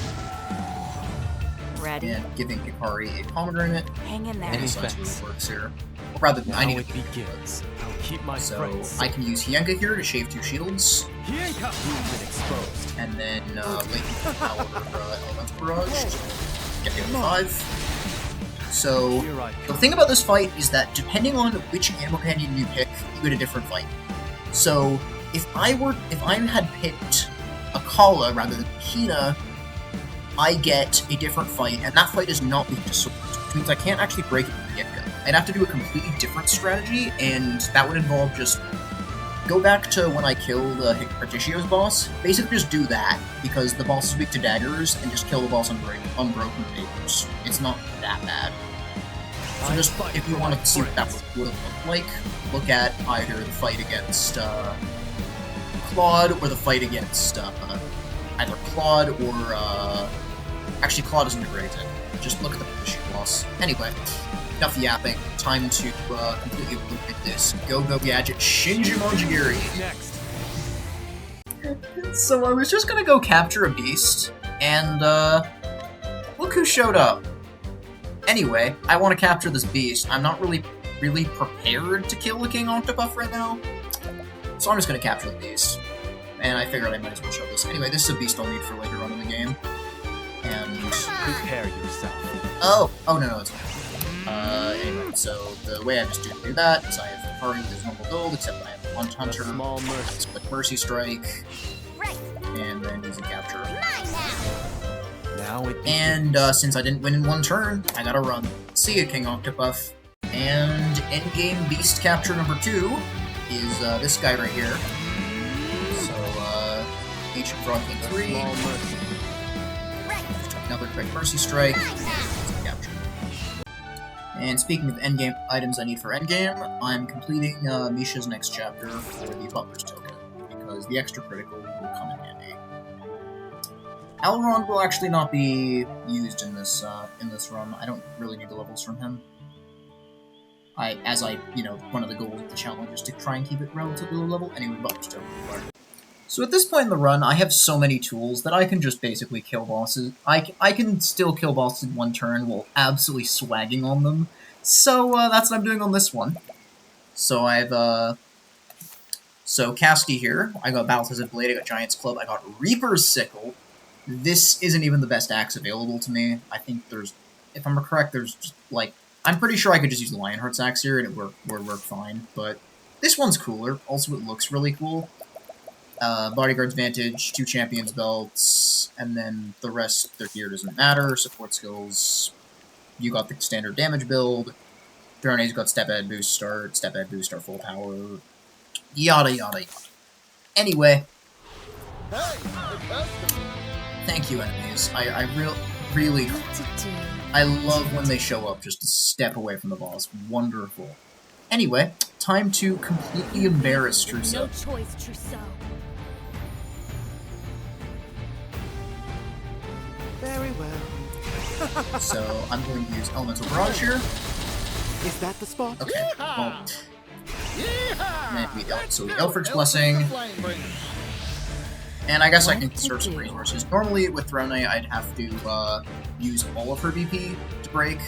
Ready? and giving Hikari a pomegranate, Hang in there. and his Thanks. two works here. Or rather, I Now need it to begins. I'll keep my So, friends. I can use Hienka here to shave 2 shields, You've been exposed. and then Lady Power Elemental Barrage, get the other 5. So, Here I the come. thing about this fight is that depending on which animal companion you pick, you get a different fight. So, if I had picked a Kala rather than Hina, I get a different fight, and that fight is not weak to swords, which means I can't actually break it from the get-go. I'd have to do a completely different strategy, and that would involve just go back to when I killed Partitio's boss. Basically just do that, because the boss is weak to daggers, and just kill the boss on broken papers. It's not that bad. So just, if you want to see what that would have looked like, look at either the fight against Claude, or the fight against either Claude or... Actually, Claude isn't great at it. Just look at the Partitio boss. Anyway, enough yapping. Time to completely look at this. Go Gadget Shinji Monjigiri. Next. So I was just gonna go capture a beast, and look who showed up. Anyway, I want to capture this beast. I'm not really prepared to kill the King Octopath right now, so I'm just gonna capture the beast. And I figured I might as well show this. Anyway, this is a beast I'll need for later on in the game. And Prepare yourself. oh no, it's okay. Anyway, so the way I just do that is I have Hikari with his normal build, except I have Lunch Hunter, Small mercy. Split Mercy Strike, Right. and then Easy Capture. Mine now. Now it And since I didn't win in one turn, I gotta run. See ya, King Octopath. And endgame beast capture number 2 is this guy right here. So, Ancient Frog King 3, Small mercy. another quick Mercy Strike, and capture. And speaking of endgame items I need for endgame, I'm completing Misha's next chapter for the Butler's Token, because the extra critical will come in handy. Elrond will actually not be used in this run. I don't really need the levels from him. One of the goals of the challenge is to try and keep it relatively low level. Anyway, Butler's Token. So at this point in the run, I have so many tools that I can just basically kill bosses. I can still kill bosses in one turn while absolutely swagging on them. So that's what I'm doing on this one. So I've Castti here. I got Balthazar Blade, I got Giant's Club, I got Reaper's Sickle. This isn't even the best axe available to me. I think there's, if I'm correct, there's just, like, I'm pretty sure I could just use the Lionheart's axe here and it would work fine. But this one's cooler. Also, it looks really cool. Bodyguard's Vantage, 2 Champions Belts, and then the rest, their gear doesn't matter. Support skills, you got the standard damage build. Drone's got step ahead boost start full power, yada yada yada. Anyway, Hey, the customer. Thank you, enemies. I really, What to do? I love when they show up just a step away from the boss. Wonderful. Anyway, time to completely embarrass Trousseau. No choice, Trousseau. Very well. So I'm going to use Elemental Barrage here. Is that the spot? Okay, well, Yeehaw! and we got so the Let's do Elfric's it. Blessing, Flamebringer. and I guess I What can to conserve some do? resources. Normally with Throne Knight I'd have to use all of her BP to break,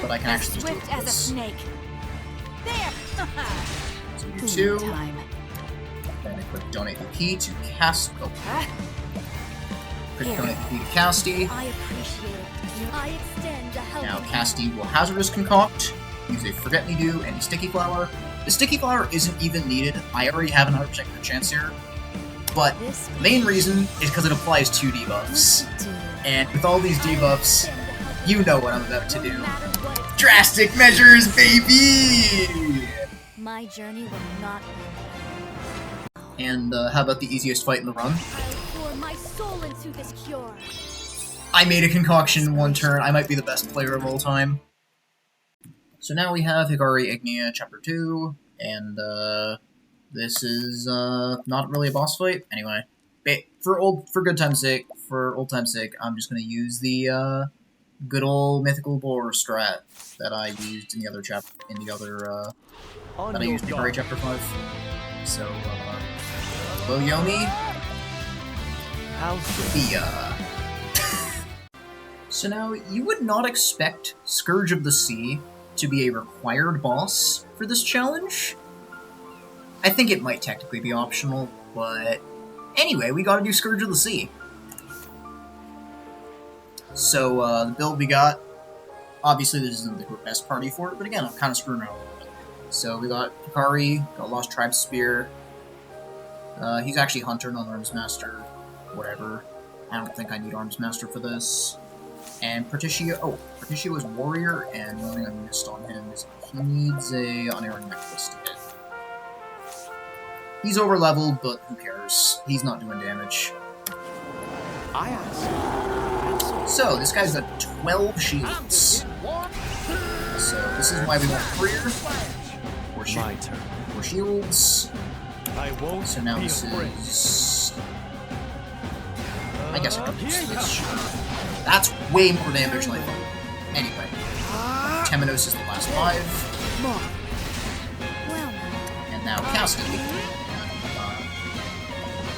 but I can actually just do it Swift with as a this. snake. There! So we do Boom 2, time. then I click Donate BP to cast. Oh, click Here. Donate BP to Castti. I appreciate it. I extend a helping Now hand. Castti will Hazardous Concoct, use a Forget Me Do and a Sticky Flower. The Sticky Flower isn't even needed. I already have an 100% crit chance here, but This the main reason is because it applies 2 debuffs. what to do? And with all these debuffs, you know what I'm about to do. No matter what it Drastic measures, baby! My journey will not end. And how about the easiest fight in the run? I'll pour my soul into this cure. I made a concoction in 1 turn. I might be the best player of all time. So now we have Hikari Agnea Chapter 2, and this is not really a boss fight. Anyway, for old time's sake, I'm just gonna use the good old mythical boar strat that I used in the other chapter, On that I your used in Hikari guard. Chapter 5. So, hello Yomi, How's this? the So now, you would not expect Scourge of the Sea to be a required boss for this challenge. I think it might technically be optional, but anyway, we gotta do Scourge of the Sea. So, the build we got, obviously this isn't the best party for it, but again, I'm kind of screwing around with it. So we got Hikari, got Lost Tribe Spear. He's actually Hunter, not Arms Master, whatever. I don't think I need Arms Master for this. And Partitio is Warrior, and one thing I missed on him is he needs a Unerring Necklace to hit. He's over-leveled, but who cares? He's not doing damage. I ask. So, this guy's got 12 I'm shields. getting one. So, this is why we want Career. Four My turn. shields. I won't So now be this afraid. is... I guess I could use this, sure. That's way more damage than I thought. Anyway, Temenos is the last 5, Mom, Well, and now Castti.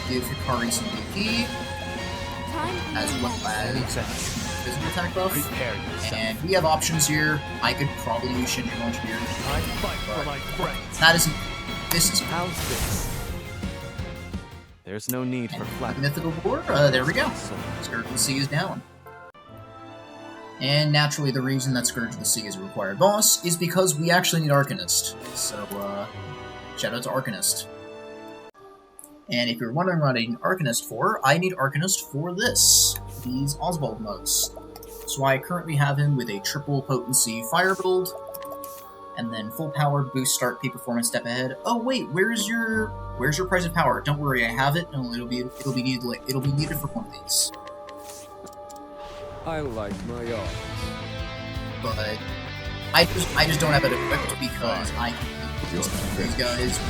Give Hikari some BP, time as well as Exactly. physical attack buff. Prepare yourself. And we have options here. I could probably use Shinji Launch here. I fight for my friends. That isn't... This is How's this? There's no need for flattery. Mythical Boar. There we go. Scourge of the Sea is down. And naturally, the reason that Scourge of the Sea is a required boss is because we actually need Arcanist. So, shout out to Arcanist. And if you're wondering what I need Arcanist for, I need Arcanist for this. These Osvald mugs. So I currently have him with a triple potency fire build, and then full power, boost, start, peak performance, step ahead. Oh wait, where's your price of power? Don't worry, I have it. No, it'll be needed for one of these. I like my odds. But I just don't have it equipped because I can use these guys.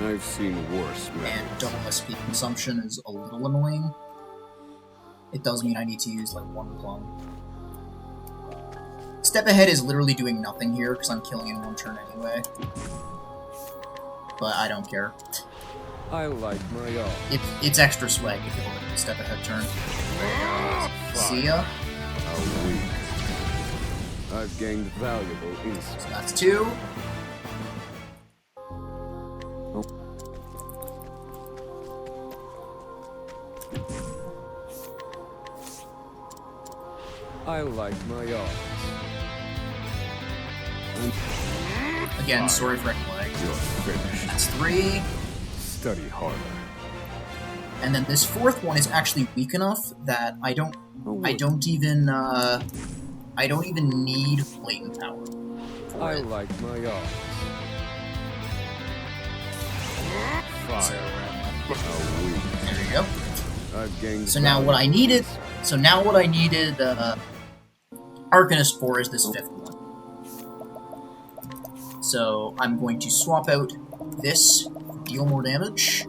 I've seen worse, And man. double SP consumption is a little annoying. It does mean I need to use like 1 plum. Step ahead is literally doing nothing here because I'm killing in 1 turn anyway. But I don't care. I like my odds. It's extra swag if you hold it step ahead turn. See ya. How weak. I've gained valuable insight. So that's 2. I like my odds. Again, sorry for any lag. You're finished. That's 3. Study harder. And then this 4th one is actually weak enough that I don't even need latent power for I it. like my odds. So, How weak. there you go. I've gained So now what I needed, Arcanette for is this 5th one. So I'm going to swap out this, deal more damage,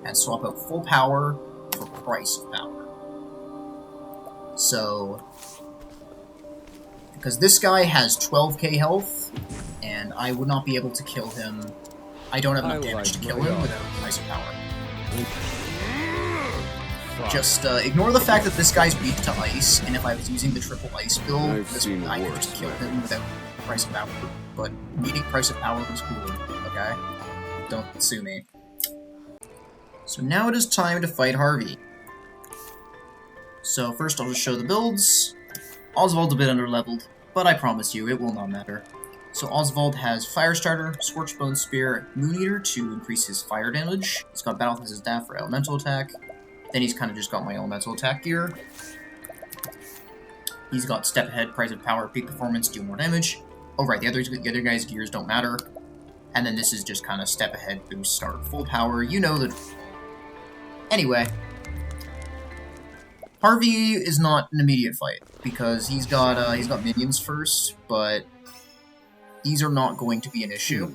and swap out full power for price of power. So, because this guy has 12k health, and I would not be able to kill him. I don't have enough damage to kill him without price of power. Just ignore the fact that this guy's weak to ice, and if I was using the triple ice build, I could just kill him without price of power. But needing price of power was cool, okay? Don't sue me. So now it is time to fight Harvey. So first I'll just show the builds. Osvald's a bit underleveled, but I promise you, it will not matter. So Osvald has Firestarter, Scorchbone Spear, Moon Eater to increase his fire damage. He's got Battle Test Staff for elemental attack. Then he's kind of just got my elemental attack gear. He's got Step Ahead, Price of Power, Peak Performance, do more damage. Oh right, the other guys' gears don't matter. And then this is just kind of Step Ahead, Boost, Start, Full Power. You know the... Anyway. Harvey is not an immediate fight, because he's got minions first, but these are not going to be an issue.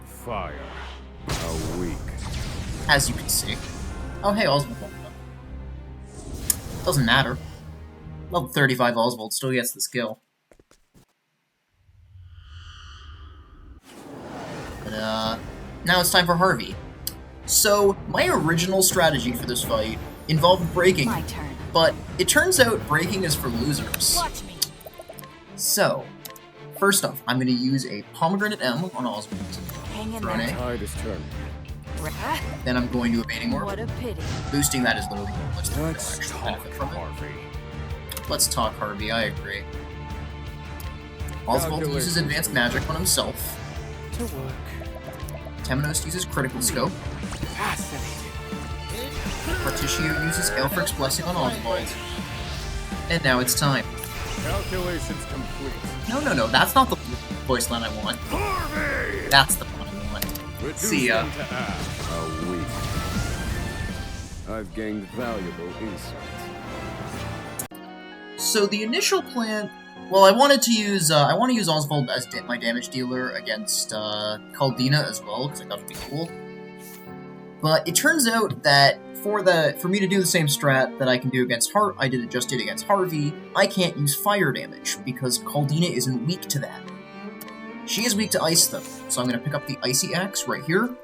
Fire. A weak. As you can see. Oh hey, Osvald. Doesn't matter. Level 35 Osvald still gets the skill. But now it's time for Harvey. So, my original strategy for this fight involved breaking, My turn. but it turns out breaking is for losers. Watch me. So, first off, I'm going to use a Pomegranate M on Osvald. Hang in Throne there. A. Tide is turning. Then I'm going to Evading Orb. What a pity. Boosting that is literally much no Let's actual talk, benefit from it. Harvey. Let's talk Harvey, I agree. Osvald uses Advanced Magic on himself. To work. Temenos uses Critical Scope. Fascinating. Partitio uses Aelfric's Blessing on Osvald. And now it's time. Calculations complete. No, that's not the voice line I want. Harvey! That's the one I want. Reduce See ya. them to ash. A week. I've gained valuable insight. So the initial plan... Well, I want to use Osvald as my damage dealer against Kaldena as well, because I thought it would be cool. But it turns out that for me to do the same strat that I can do against I did against Harvey, I can't use fire damage, because Kaldena isn't weak to that. She is weak to ice though, so I'm going to pick up the Icy Axe right here.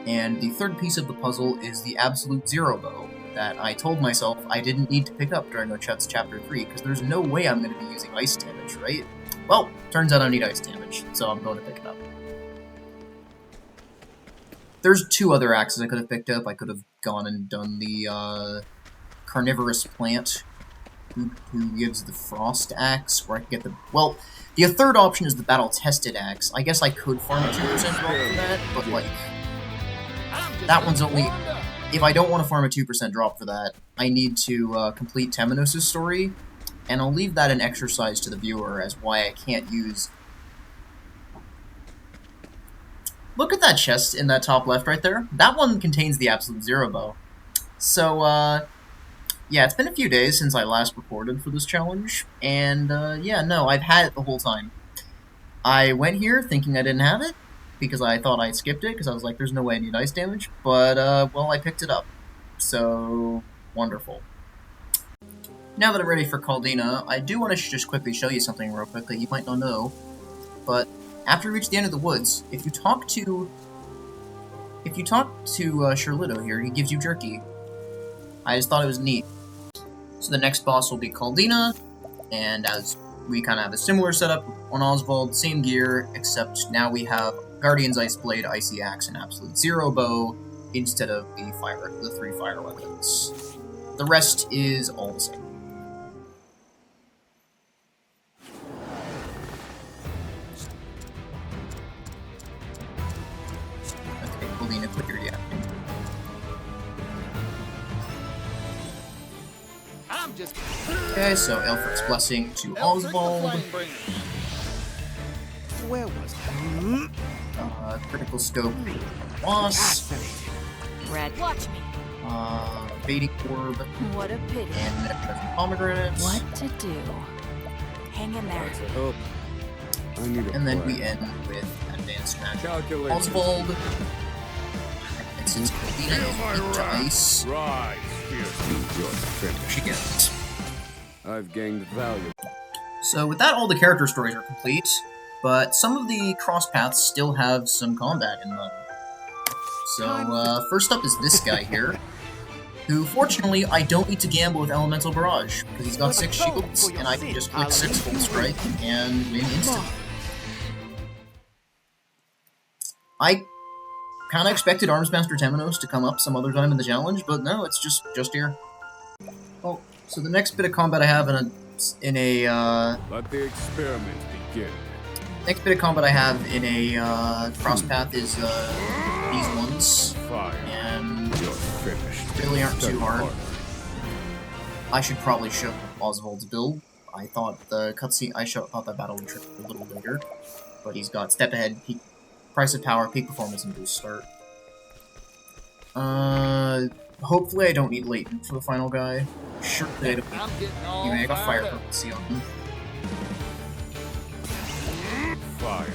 And the third piece of the puzzle is the Absolute Zero Bow, that I told myself I didn't need to pick up during Ochette's Chapter 3, because there's no way I'm going to be using ice damage, right? Well, turns out I need ice damage, so I'm going to pick it up. There's two other axes I could have picked up. I could have gone and done the Carnivorous Plant, who gives the Frost Axe, where I can get the... Well, the third option is the Battle-Tested Axe. I guess I could farm a 2% drop for that, but, like, that one's only... If I don't want to farm a 2% drop for that, I need to complete Temenos' story, and I'll leave that an exercise to the viewer as why I can't use... Look at that chest in that top left right there. That one contains the Absolute Zero Bow. So, yeah, it's been a few days since I last recorded for this challenge, and, yeah, no, I've had it the whole time. I went here thinking I didn't have it, because I thought I skipped it, because I was like, there's no way I need ice damage, but, well, I picked it up. So, wonderful. Now that I'm ready for Kaldena, I do want to just quickly show you something real quick that you might not know, but after you reach the end of the woods, if you talk to Sherlitto here, he gives you jerky. I just thought it was neat. So the next boss will be Kaldena, and as we kind of have a similar setup on Osvald, same gear, except now we have Guardian's Ice Blade, Icy Axe, and Absolute Zero Bow instead of the 3 fire weapons. The rest is all the same. Okay, Kaldena, quit your yapping. Okay, so Aelfric's Blessing to Osvald. Where was I? Critical Scope Boss. Fascinating. Red. Watch me. Baiting Orb, What a pity. and then Pomegranates. What to do? Hang in there. That's a hope. I need a And then plan. we end with Advanced Magic. Calculations. Osvald. And since Kaldena is weak to ice, Rise, fierce. You're she finished. gets. I've gained value. So with that, all the character stories are complete, but some of the cross paths still have some combat in them. So first up is this guy here, who fortunately I don't need to gamble with Elemental Barrage, because he's got 6 shields, and I can just click 6 Full Strike and win instantly. I kinda expected Armsmaster Temenos to come up some other time in the challenge, but no, it's just here. Well, so the next bit of combat I have Let the experiment begin. next bit of combat I have in a cross path is these ones, Fire. and You're finished. really aren't too Study hard. harder. I should probably show Osvald's build. I thought the cutscene thought that battle would trip a little later, but he's got step ahead, peak, price of power, peak performance, and boost start. Hopefully I don't need latent for the final guy. Sure, I don't. I'm getting all Anyway, I got fire fired up. potency on him. Fire.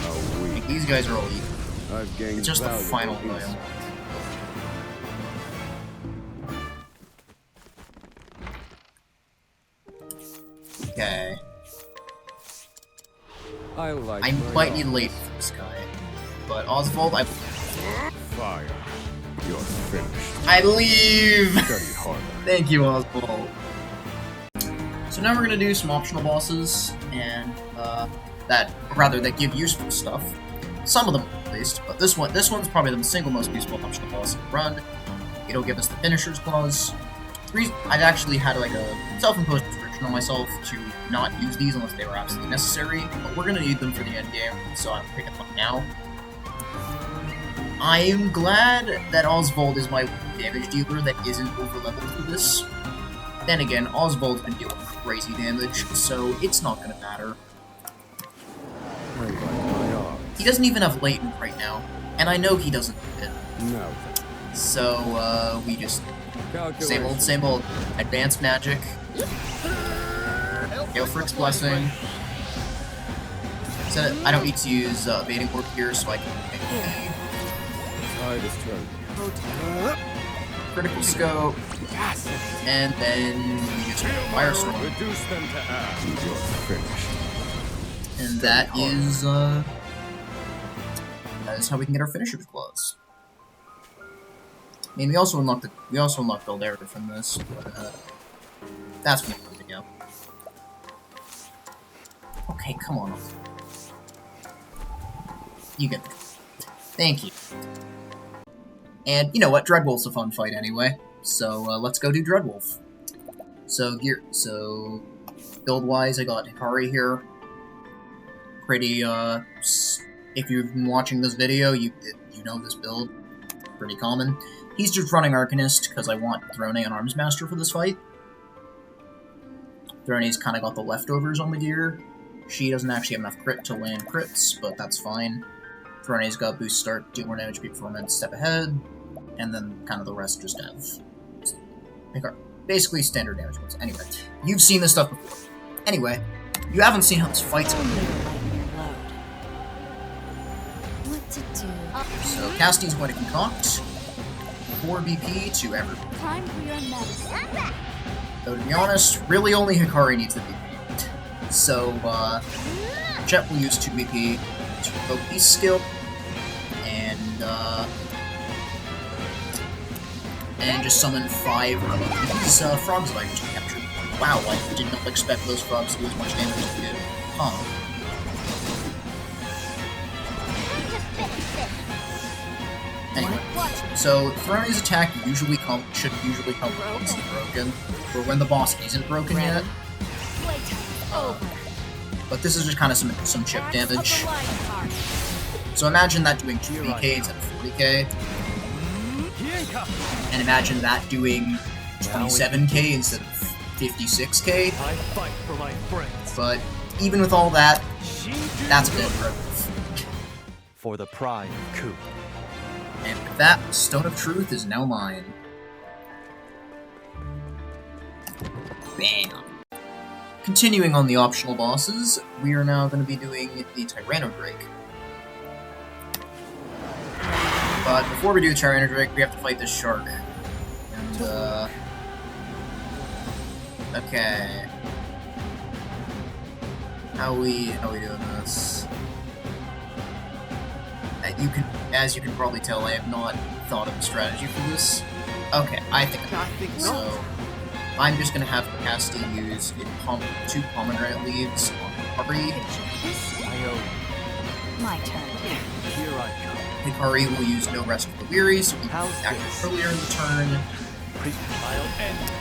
How weak. These guys are all equal. I've gained It's just the valuable final guy. insight. Okay. I like I my might need odds. latent for this guy, but Osvald, Fire. You're finished. I leave. Study harder. Thank you, Osvald. So now we're gonna do some optional bosses, and that give useful stuff. Some of them, at least, but this one's probably the single most useful optional boss in the run. It'll give us the Finisher's Clause. I've actually had like a self-imposed restriction on myself to not use these unless they were absolutely necessary, but we're gonna need them for the endgame, so I'm picking them up now. I am glad that Osvald is my damage dealer that isn't overleveled for this. Then again, Osvald's been dealing crazy damage, so it's not gonna matter. I like my odds. He doesn't even have latent right now, and I know he doesn't need it. Now So, we just then. same old. Advanced magic, Galefric's Blessing. So I don't need to use Baiting Orb here, so I can make Tide is turning. Critical Scope, and then we just Firestorm. Reduce them to ash. You're finished. And that is how we can get our Finisher's Clause. I mean, we also unlocked Galdera from this, but that's when we to go. Okay, come on. You get it. Thank you. And you know what? Dreadwolf's a fun fight anyway. So let's go do Dreadwolf. So build-wise, I got Hikari here. Pretty if you've been watching this video, you know this build. Pretty common. He's just running Arcanist because I want Throne and Armsmaster for this fight. Throne's kind of got the leftovers on the gear. She doesn't actually have enough crit to land crits, but that's fine. Throne's got boost start, do more damage, peak performance, step ahead, and then kind of the rest just have basically standard damage ones. Anyway, you've seen this stuff before. Anyway, you haven't seen how this fight's going. Lighten your load. What to do? So Cassti's going to concoct 4 BP to everyone. Time for your medicine. Though to be honest, really only Hikari needs the BP. So Ochette will use 2 BP to invoke Beast skill, and just summon 5 of these frogs that I just captured. Wow, I did not expect those frogs to do as much damage as they did. Huh. Anyway, so Throne's attack should usually come when it's broken, or when the boss isn't broken yet. But this is just kind of some chip damage. So imagine that doing 20k instead of 40k. And imagine that doing 27k instead of 56k. I fight for my friends. But even with all that, that's a bit impressive. For the pride of Coup. And with that, Stone of Truth is now mine. Bam! Continuing on the optional bosses, we are now going to be doing the Tyrannodrake. But before we do the Tyrannodrake, we have to fight this shark. And, okay. How we doing this? As you can probably tell, I have not thought of a strategy for this. Okay, I think so. I'm just gonna have Castti use 2 pomegranate leaves on Hikari. My turn. Here I come. Hikari will use No Rest for the Weary, so he can act earlier in the turn. He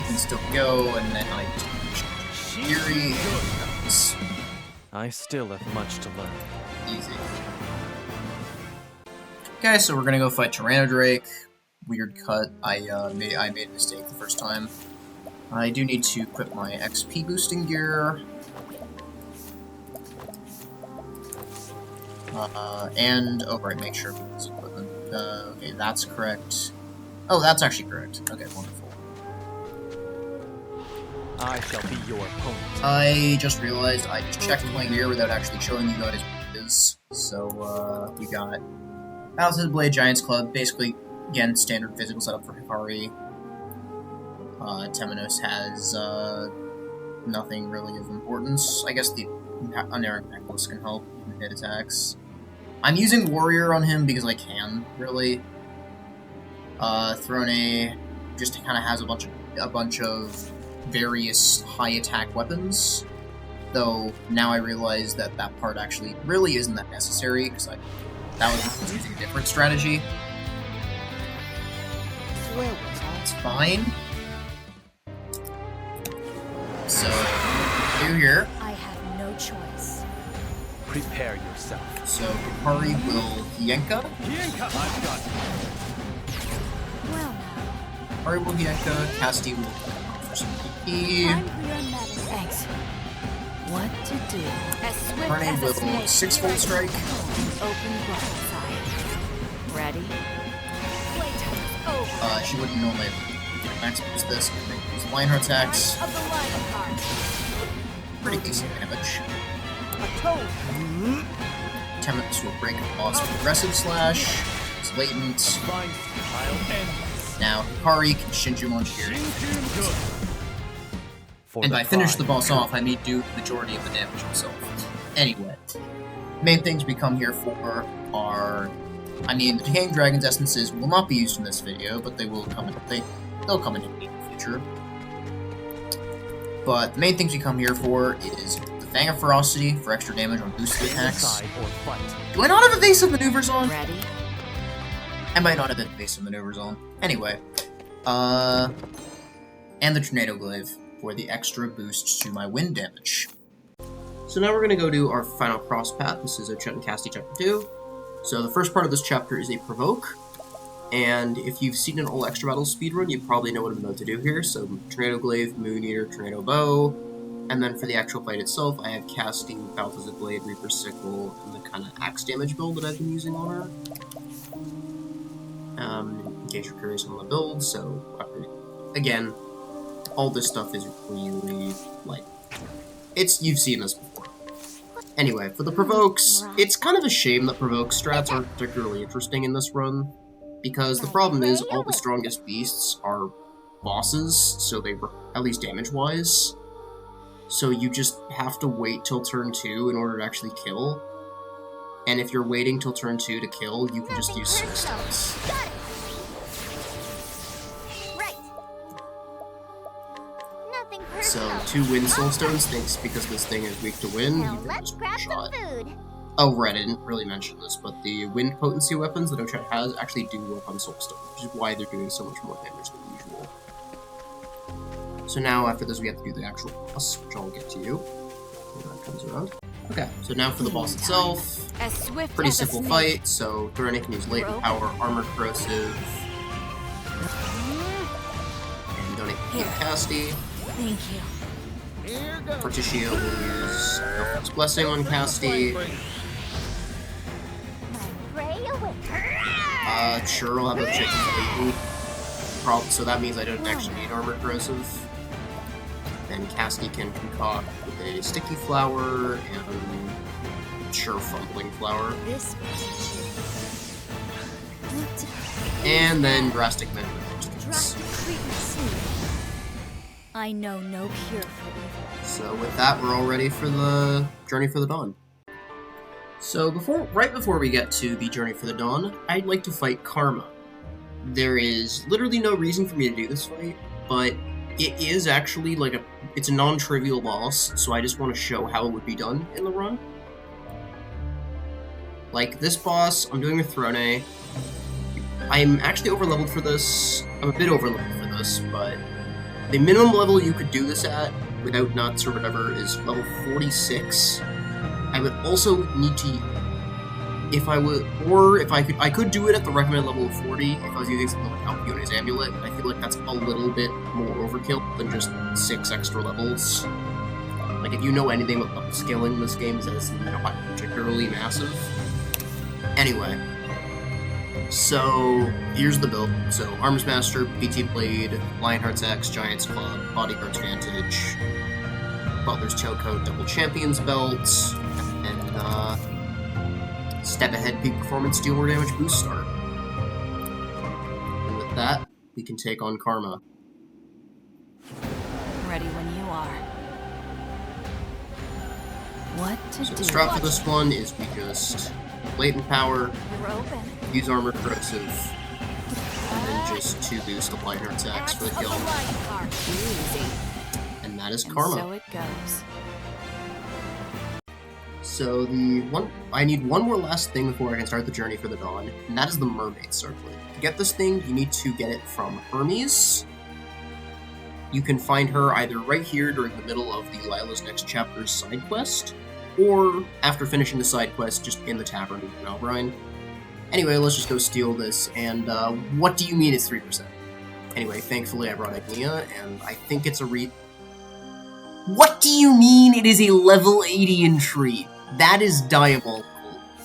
can still go, and then I just Weary. I still have much to learn. Easy. Okay, so we're gonna go fight Tyrannodrake. Weird cut. I made a mistake the first time. I do need to equip my XP boosting gear. Oh right, make sure it's equipment. Okay, that's correct. Oh, that's actually correct. Okay, wonderful. I shall be your opponent. I just realized I just checked my gear without actually showing you guys what it is. So, we got Battles Blade, Giant's Club, basically, again, standard physical setup for Hikari. Temenos has, nothing really of importance. I guess the Unerrant Necklace can help even hit attacks. I'm using Warrior on him because I can, really. Throne just kind of has a bunch of various high attack weapons. Though, now I realize that that part actually really isn't that necessary, because that was using a different strategy. It's fine. So, do here. I have no choice. Prepare yourself. So, Hikari will Yenka. I've got Well now, Hikari will Yenka. Castti will for some PP. time for your medicine. Thanks. What to do? As swift Arcanette as a will snake. 6-fold strike. Open broadside. Ready? Playtime is over. She wouldn't normally max boost this. Use line her attacks. Of the line card. Pretty decent damage. Atone. Temenos will break a boss with aggressive slash. It's latent. Fine. I'll end this. Now Hikari can Shinju Monster. For And the by finish the pride. boss off, I may do the majority of the damage himself. Anyway, main things we come here for are, I mean, the Decaying Dragon's essences will not be used in this video, but they will come in. They'll come in the future. But the main things we come here for is the Fang of Ferocity for extra damage on boosted attacks. Decide or fight. Do I not have evasive maneuvers on? Ready? I might not have evasive maneuvers on. Anyway, and the Tornado Glaive for the extra boost to my wind damage. So now we're going to go to our final cross path. This is Ochette and Castti Chapter 2. So the first part of this chapter is a Provoke, and if you've seen an all extra battle speedrun, you probably know what I'm about to do here. So Tornado Glaive, Moon Eater, Tornado Bow, and then for the actual fight itself, I have Castti, Balthazar Blade, Reaper Sickle, and the kind of axe damage build that I've been using on her. In case you're curious on the build, so again, all this stuff is really, like, you've seen this before. Anyway, for the Provokes, it's kind of a shame that Provoke strats aren't particularly interesting in this run, because the problem is all the strongest beasts are bosses, so they were, at least damage-wise, so you just have to wait till turn 2 in order to actually kill, and if you're waiting till turn 2 to kill, you can just use Soul Stones. Got it. Right. Nothing personal. So, 2 Wind Soul Stones, thanks because this thing is weak to wind, you Now can let's just grab shot. some food. Oh, right, I didn't really mention this, but the wind potency weapons that Ochette has actually do work on Soulstone, which is why they're doing so much more damage than usual. So now, after this, we have to do the actual boss, which I'll get to you when that comes around. Okay, so now for the boss itself. As swift Pretty as a simple snake. fight, so Therene can use Latent Power, Armor Corrosive, and donate to Castti. Thank you. Here goes. Partitio will use Elf's Blessing on Castti. My prey away. Sure, I'll have a chicken flavor. So that means I don't actually need armor corrosive. Then Castti can concoct a sticky flower and sure fumbling flower. This And then drastic mental. drastic treatment. I know no cure for evil. So with that, we're all ready for the Journey for the Dawn. So right before we get to the Journey for the Dawn, I'd like to fight Karma. There is literally no reason for me to do this fight, but it is actually like it's a non-trivial boss, so I just want to show how it would be done in the run. Like this boss, I'm doing with Throne. I'm actually overleveled for this. I'm a bit overleveled for this, but the minimum level you could do this at without nuts or whatever is level 46. I would also need to, I could do it at the recommended level of 40 if I was using something like Alcyone's Amulet. I feel like that's a little bit more overkill than just 6 extra levels. Like, if you know anything about upscaling in this game, is that it's not particularly massive. Anyway, so here's the build. So, Arms Master, BT Blade, Lionheart's Axe, Giant's Club, Bodyguard's Vantage, Butler's Tailcoat, Double Champion's Belt, and Step Ahead Peak Performance Deal More Damage Boost Start. And with that, we can take on Karma. Ready when you are. What to So do? the strat for this one is we just Blatant Power, You're open. use Armor Corrosive, and then just 2 boost the Lionheart's Axe for the kill. And that is Karma. So it goes. So I need one more last thing before I can start the Journey for the Dawn, and that is the Mermaid Circlet. To get this thing, you need to get it from Hermes. You can find her either right here during the middle of the Lila's Next Chapter's side quest, or after finishing the side quest, just in the tavern in Albrine. Anyway, let's just go steal this, and what do you mean it's 3%? Anyway, thankfully I brought Agnea, and I think it's a What do you mean it is a level 80 entreat? That is diabolical.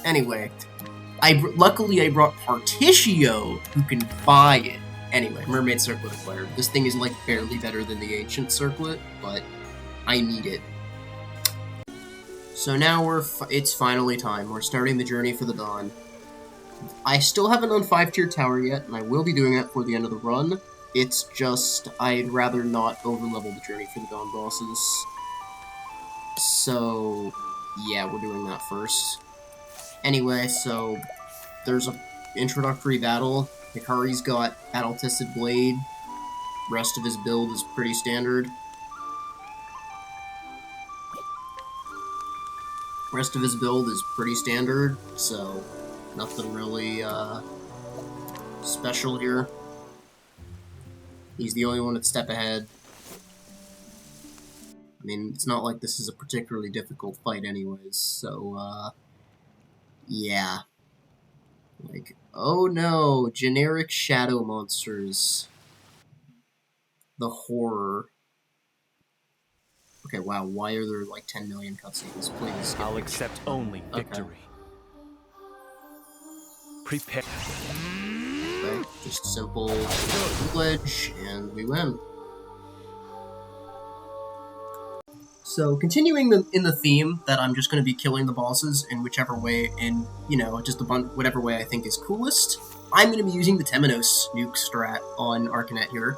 Anyway, luckily I brought Partitio, who can buy it. Anyway, Mermaid Circlet acquired. This thing is like barely better than the Ancient Circlet, but I need it. So now it's finally time. We're starting the Journey for the Dawn. I still haven't done 5-tier tower yet, and I will be doing that for the end of the run. It's just, I'd rather not overlevel the Journey for the Dawn bosses. So, yeah, we're doing that first. Anyway, so, there's a introductory battle. Hikari's got Battle-Tested Blade. Rest of his build is pretty standard. Rest of his build is pretty standard, so nothing really special here. He's the only one that's step ahead. I mean, it's not like this is a particularly difficult fight anyways, so, yeah. Like, oh no, generic shadow monsters. The horror. Okay, wow, why are there like 10 million cutscenes? Please. I'll accept only victory. Prepare. Okay, just simple glitch, and we win. So, continuing in the theme that I'm just going to be killing the bosses in whichever way, in, you know, just whatever way I think is coolest, I'm going to be using the Temenos nuke strat on Arcanette here.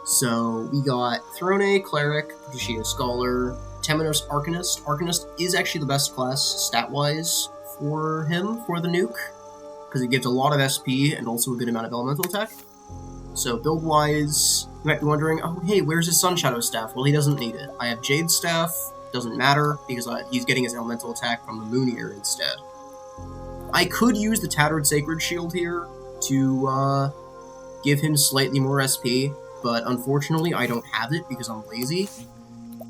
So, we got Throne, Cleric, Partitio Scholar, Temenos Arcanist. Arcanist is actually the best class, stat-wise, for him, for the nuke, because it gives a lot of SP and also a good amount of elemental attack. So, build-wise, you might be wondering, oh, hey, where's his Sun Shadow Staff? Well, he doesn't need it. I have Jade Staff, doesn't matter, because he's getting his elemental attack from the Moon Ear instead. I could use the Tattered Sacred Shield here to give him slightly more SP, but unfortunately I don't have it because I'm lazy.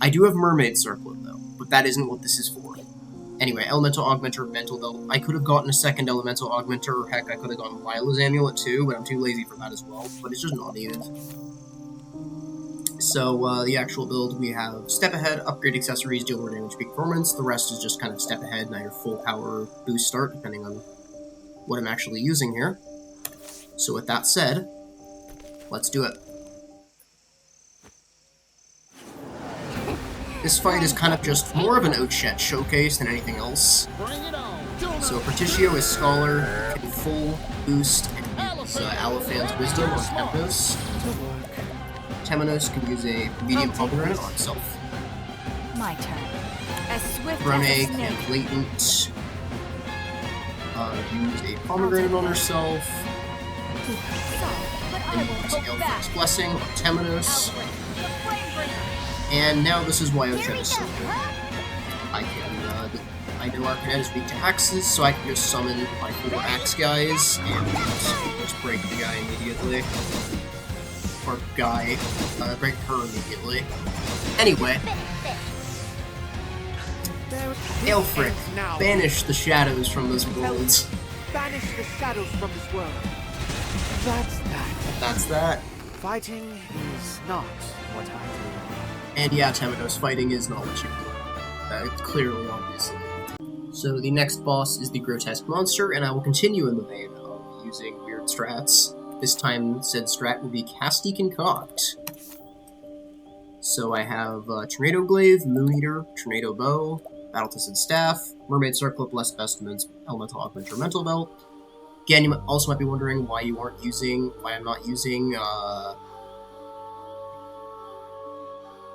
I do have Mermaid Circlet though, but that isn't what this is for. Anyway, Elemental Augmenter, Mental Belt. I could have gotten a second Elemental Augmenter, or heck, I could have gotten Lila's Amulet too, but I'm too lazy for that as well, but it's just not needed. So, the actual build, we have Step Ahead, Upgrade Accessories, Deal More Damage, Peak Performance. The rest is just kind of Step Ahead, now your full power boost start, depending on what I'm actually using here. So with that said, let's do it. This fight is kind of just more of an Ochette showcase than anything else. Bring it on. So Partitio is Scholar, can full boost and use Aliphan's Wisdom on Temenos. Temenos can use a medium pomegranate on himself. My turn. As swift Brone as a can snake. Latent use a pomegranate on herself. But I And will use hold Elfric's back. Blessing on Temenos. Outward, the Flamebringer. And now this is why Ochette is so good. I know Arcanette is weak to axes, so I can just summon my 4 axe guys and just break the guy immediately. Or break her immediately. Anyway, Aelfric, banish the shadows from this world. Banish the shadows from this world. That's that. That's that. Fighting is not what I do. And yeah, Temenos, fighting is not what you do. Clearly, obviously. So the next boss is the Grotesque Monster, and I will continue in the vein of using weird strats. This time, said strat will be Castti Concoct. So I have Tornado Glaive, Moon Eater, Tornado Bow, Battle-Tested Staff, Mermaid Circlet, Blessed Vestments, Elemental Augmenter, Mental Belt. Again, you also might be wondering why I'm not using, what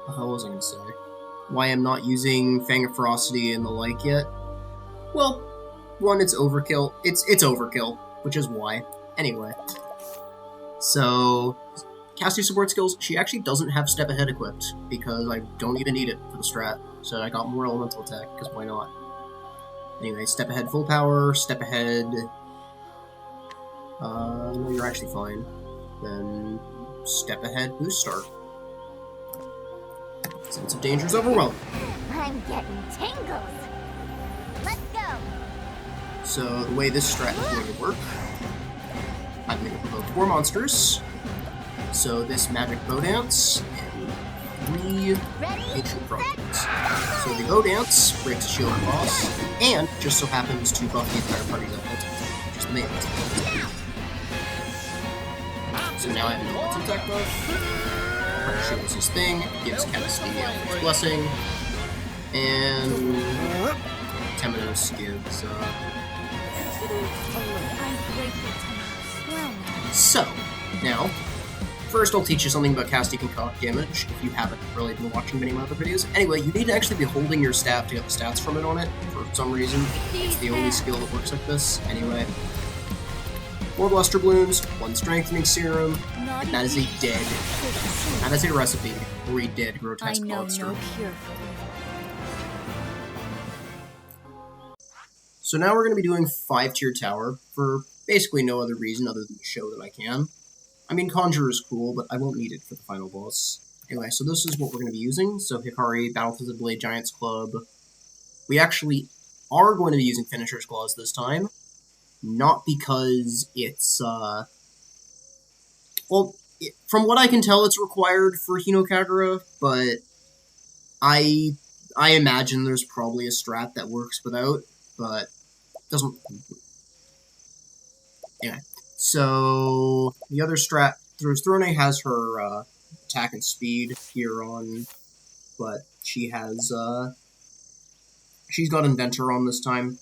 the hell was I going to say? Why I'm not using Fang of Ferocity and the like yet. Well, one, it's overkill. It's overkill, which is why. Anyway. So, Castti support skills, she actually doesn't have Step Ahead equipped, because I don't even need it for the strat. So I got more elemental attack, because why not? Anyway, Step Ahead full power, Step Ahead... no, you're actually fine. Then, Step Ahead boost start. Sense of danger is overwhelming. I'm getting tingles. Let's go. So the way this strat is going to work, I'm going to provoke 4 monsters. So this Magic Bow Dance and 3 Ancient Froggies. So the Bow Dance breaks a shield of boss, and just so happens to buff the entire party's elemental attack, which is the main attack. So now I have an elemental attack buff. Shield is his thing, gives Castti Elfric's Blessing, and Temenos gives, So, now, first I'll teach you something about Castti Concoct damage, if you haven't really been watching many of my other videos. Anyway, you need to actually be holding your staff to get the stats from it on it, for some reason. It's the only skill that works like this. Anyway. 4 Bluster Blooms, 1 Strengthening Serum, and that is a dead. That is a recipe for a dead Grotesque Monster. No cure for So now we're going to be doing 5-tier tower, for basically no other reason other than to show that I can. I mean, Conjure is cool, but I won't need it for the final boss. Anyway, so this is what we're going to be using. So Hikari, Battle-Tested Blade, Giant's Club. We actually are going to be using Finisher's Claws this time. Not because it's, from what I can tell, it's required for Hinokagura, but I imagine there's probably a strat that works without, but doesn't. Anyway, so the other strat, Throne has her attack and speed here on, but she has she's got Inventor on this time,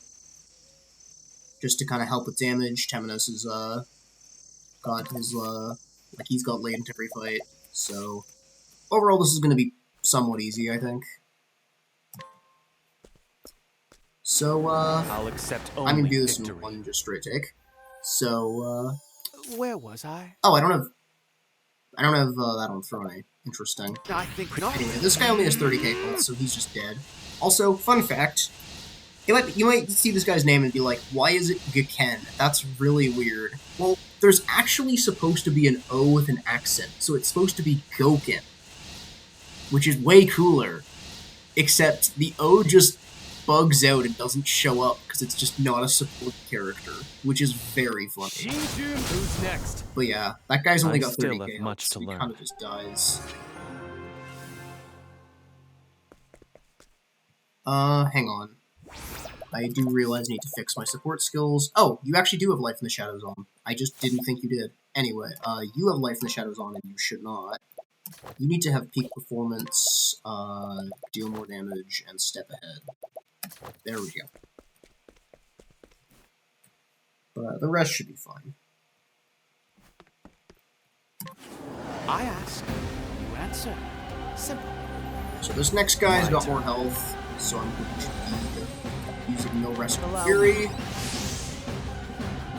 just to kind of help with damage. Temenos is got his he's got latent every fight, so overall this is going to be somewhat easy, I think. So I'll accept only I'm gonna do this victory. in one just straight take. So Where was I? oh, I don't have that on Throne. Interesting. I think not. Anyway, this guy only has 30k health, so he's just dead. Also, fun fact. You might see this guy's name and be like, why is it Geken? That's really weird. Well, there's actually supposed to be an O with an accent, so it's supposed to be Goken. Which is way cooler. Except the O just bugs out and doesn't show up because it's just not a support character, which is very funny. Shinjun, who's next? But yeah, that guy's only I got still 30k have much health, so to he learn. kind of just dies. Hang on. I do realize I need to fix my support skills. Oh, you actually do have Life in the Shadows on. I just didn't think you did. Anyway, you have Life in the Shadows on, and you should not. You need to have peak performance, deal more damage, and step ahead. There we go. But the rest should be fine. I ask, you answer. Simple. So this next guy's got more health, so I'm going to be using No Rest for Fury.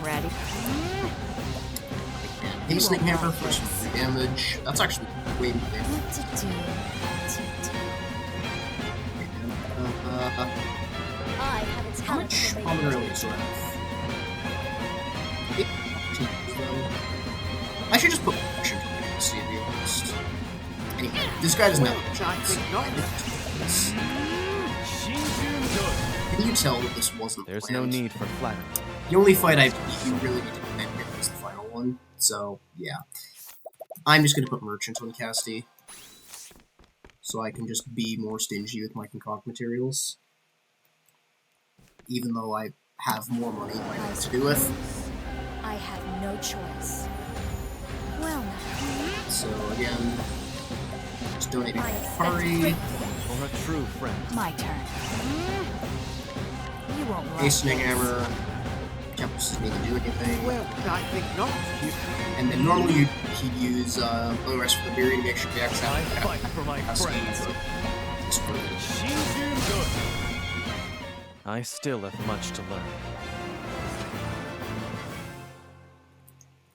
Ready? And Hastening Hammer for some free damage. That's actually way more damage. What to do? I have a How talent much for common making relics do I have? 8 opportunities, though. I should just put action to see, to be honest. Anyway, this guy doesn't have much. I think not. Can you tell that this wasn't There's planned? no need for flattery. The only fight you really need to commit here is the final one. So, yeah. I'm just gonna put Merchant on Castti. So I can just be more stingy with my concoct materials. Even though I have more money to do with. I have no choice. Well, now. So again, just donating I Hikari, For a true friend. My turn. You won't like Hastening this. Hammer, Chapter doesn't need to do anything. Well, I think not. And then normally he'd use Low Rest for the Fury to make sure the X out. fight for my friends. I still have much to learn.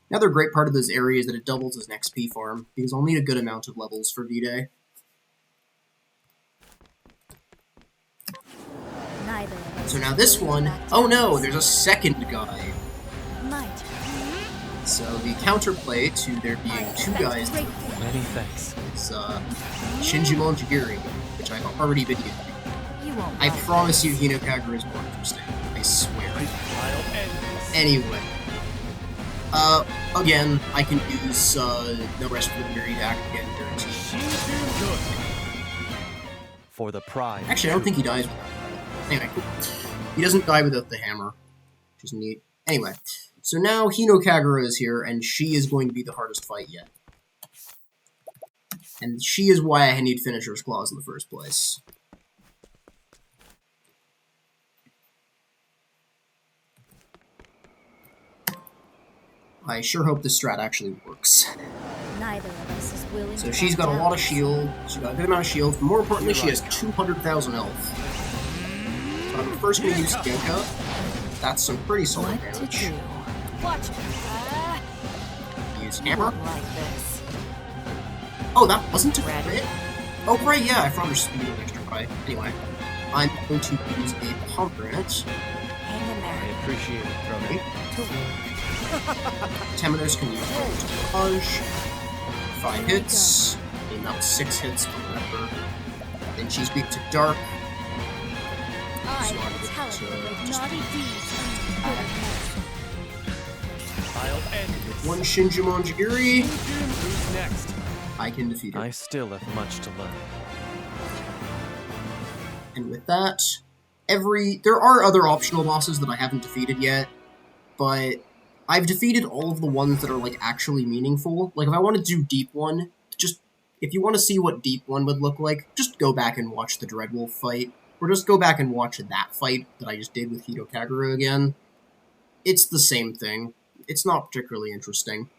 Another great part of this area is that it doubles as an XP farm, because I'll need a good amount of levels for Vide. Neither of us So now is this willing one, to back down. oh no, there's a second guy. My turn. So the counterplay to there I being two expect guys great things. Many thanks. is Shinjimon Jigiri, which I've already been using. You won't I like promise you this. Hinokagura is more interesting. I swear. I'll end this. Anyway. Again, I can use, No Rest for the Fury to act again, guaranteed. For the pride. Actually, I don't think he dies without that. Anyway, cool. He doesn't die without the hammer, which is neat. Anyway, so now Hinokagura is here, and she is going to be the hardest fight yet. And she is why I need Finisher's Claws in the first place. I sure hope this strat actually works. Neither of us is willing So to she's back got a down. lot of shield, she's got a good amount of shield, but more importantly, she has 200,000 health. So I'm first going to use Genka. That's some pretty solid What to damage. do? Watch it. Use You Hammer. won't like this. Oh, that wasn't a Ready? crit? Oh, right, yeah, I forgot her speed was extra high. Anyway, I'm going to use a Pomegranate. Hang in I there. appreciate it, Crony. Temenos can use Barrage. 5 hits. And that was 6 hits for Rapper. Then she's weak to Dark. I So have I'm a going talent to for making just naughty deeds into good I'll end this. one Shinjimon Jigiri. Who's next? I can defeat her. I still have much to learn. And with that, there are other optional bosses that I haven't defeated yet, but I've defeated all of the ones that are, like, actually meaningful. Like, if I want to do Deep One, if you want to see what Deep One would look like, just go back and watch the Dreadwolf fight, or just go back and watch that fight that I just did with Hinokagura again. It's the same thing. It's not particularly interesting.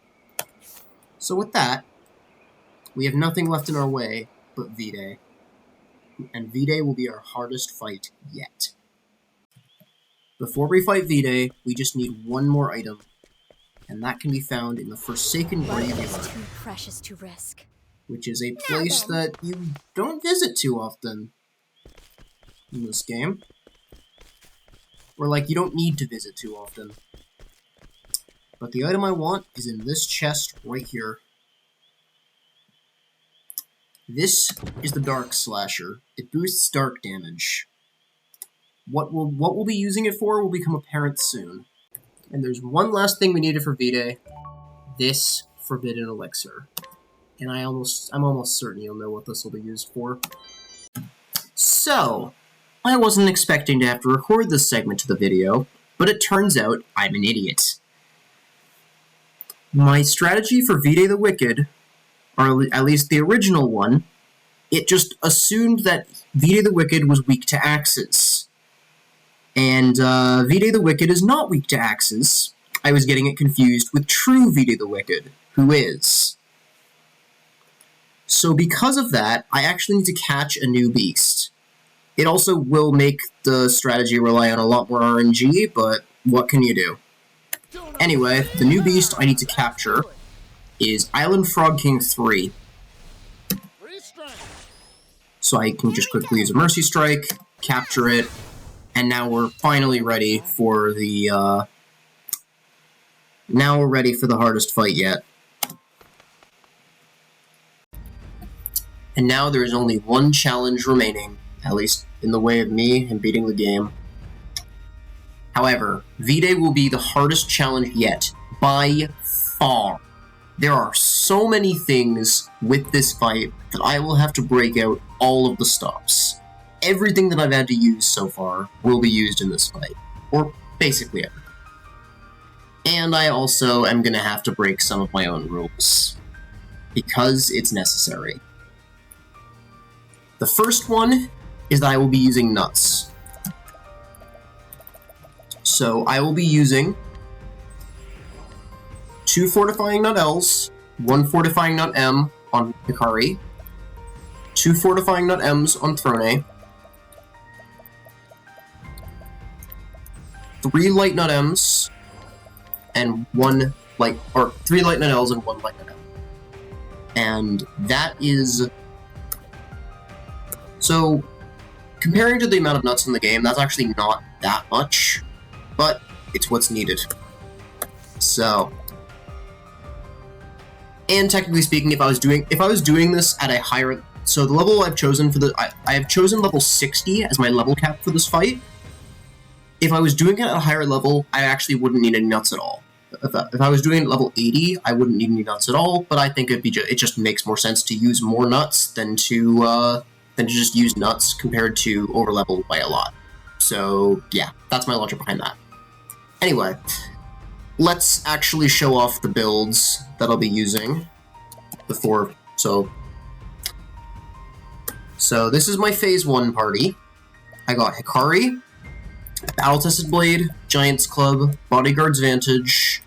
So with that, we have nothing left in our way but Vide. And Vide will be our hardest fight yet. Before we fight Vide, we just need one more item, and that can be found in the Forsaken Life is Graveyard, too precious to risk. which is a place that you don't visit too often in this game. Or, like, you don't need to visit too often. But the item I want is in this chest right here. This is the Dark Slasher. It boosts dark damage. What we'll be using it for will become apparent soon. And there's one last thing we needed for Vide. This Forbidden Elixir. And I'm almost certain you'll know what this will be used for. So, I wasn't expecting to have to record this segment of the video, but it turns out I'm an idiot. My strategy for Vide the Wicked, or at least the original one, it just assumed that Vide the Wicked was weak to axes. And Vide the Wicked is not weak to axes. I was getting it confused with true Vide the Wicked, who is. So because of that, I actually need to catch a new beast. It also will make the strategy rely on a lot more RNG, but what can you do? Anyway, the new beast I need to capture is Island Frog King 3. So I can just quickly use a Mercy Strike, capture it, and now we're finally ready for the, now we're ready for the hardest fight yet. And now there is only one challenge remaining, at least in the way of me and beating the game. However, Vide will be the hardest challenge yet, by far. There are so many things with this fight that I will have to break out all of the stops. Everything that I've had to use so far will be used in this fight, or basically everything. And I also am going to have to break some of my own rules, because it's necessary. The first one is that I will be using nuts. So I will be using 2 Fortifying Nut Ls, 1 Fortifying Nut M on Hikari, 2 Fortifying Nut Ms on Throne, 3 Light Nut Ms, and 3 Light Nut Ls and 1 Light Nut M. And that is... So, comparing to the amount of nuts in the game, that's actually not that much, but it's what's needed. So... And technically speaking, if I was doing this at a higher, so the level I've chosen for I have chosen level 60 as my level cap for this fight. If I was doing it at a higher level, I actually wouldn't need any nuts at all. If I was doing it at level 80, I wouldn't need any nuts at all. But I think it just makes more sense to use more nuts than to just use nuts compared to overlevel by a lot. So yeah, that's my logic behind that. Anyway. Let's actually show off the builds that I'll be using. So this is my Phase 1 party. I got Hikari, Battle-Tested Blade, Giant's Club, Bodyguard's Vantage,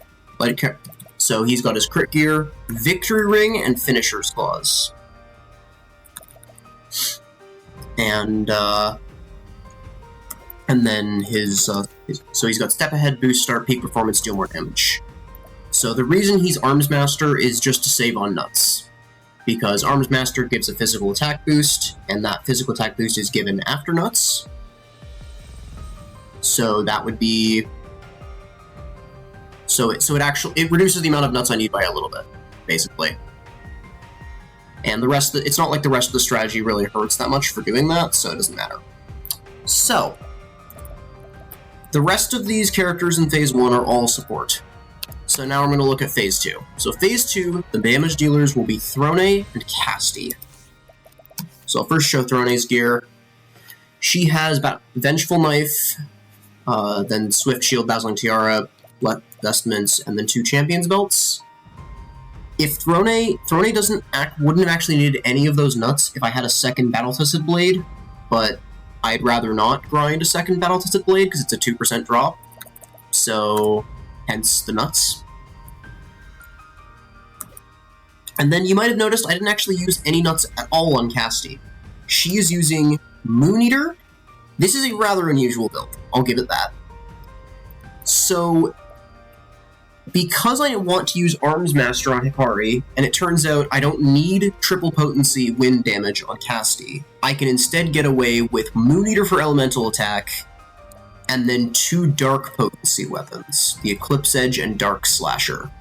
so he's got his crit gear, Victory Ring, and Finisher's Claws. And then so he's got Step Ahead, Boost, Start, Peak Performance, deal more damage. So the reason he's Arms Master is just to save on nuts. Because Arms Master gives a physical attack boost, and that physical attack boost is given after nuts. So that would be... So it reduces the amount of nuts I need by a little bit, basically. And the rest it's not like the rest of the strategy really hurts that much for doing that, so it doesn't matter. So... The rest of these characters in Phase 1 are all support. So now I'm going to look at Phase 2. So Phase 2, the damage dealers will be Throne and Castti. So I'll first show Throne's gear. She has Vengeful Knife, then Swift Shield, Dazzling Tiara, Black Vestments, and then 2 Champions Belts. If Throne wouldn't have actually needed any of those nuts if I had a second Battle-Tested Blade, but I'd rather not grind a second Battle-Tested Blade because it's a 2% drop, so hence the nuts. And then you might have noticed I didn't actually use any nuts at all on Castti. She is using Moon Eater. This is a rather unusual build, I'll give it that. So, because I want to use Arms Master on Hikari, and it turns out I don't need triple potency wind damage on Castti, I can instead get away with Moon Eater for elemental attack, and then 2 dark potency weapons, the Eclipse Edge and Dark Slasher.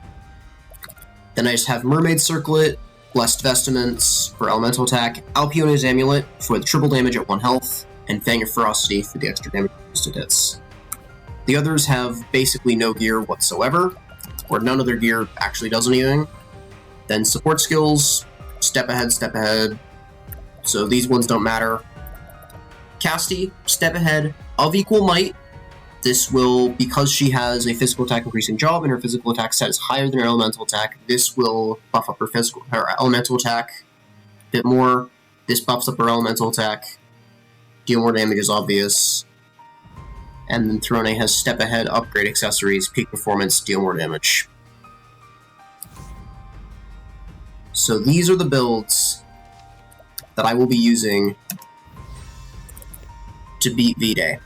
Then I just have Mermaid Circlet, Blessed Vestments for elemental attack, Alpione's Amulet for the triple damage at 1 health, and Fang of Ferocity for the extra damage boosted hits. The others have basically no gear whatsoever, or none of their gear actually does anything. Then support skills, Step Ahead, so these ones don't matter. Castti, step ahead of equal might. This will, because she has a physical attack increasing job and her physical attack set is higher than her elemental attack, this will buff up her elemental attack a bit more. This buffs up her elemental attack. Deal more damage is obvious. And then Throne has step ahead, upgrade accessories, peak performance, deal more damage. So these are the builds that I will be using to beat Vide.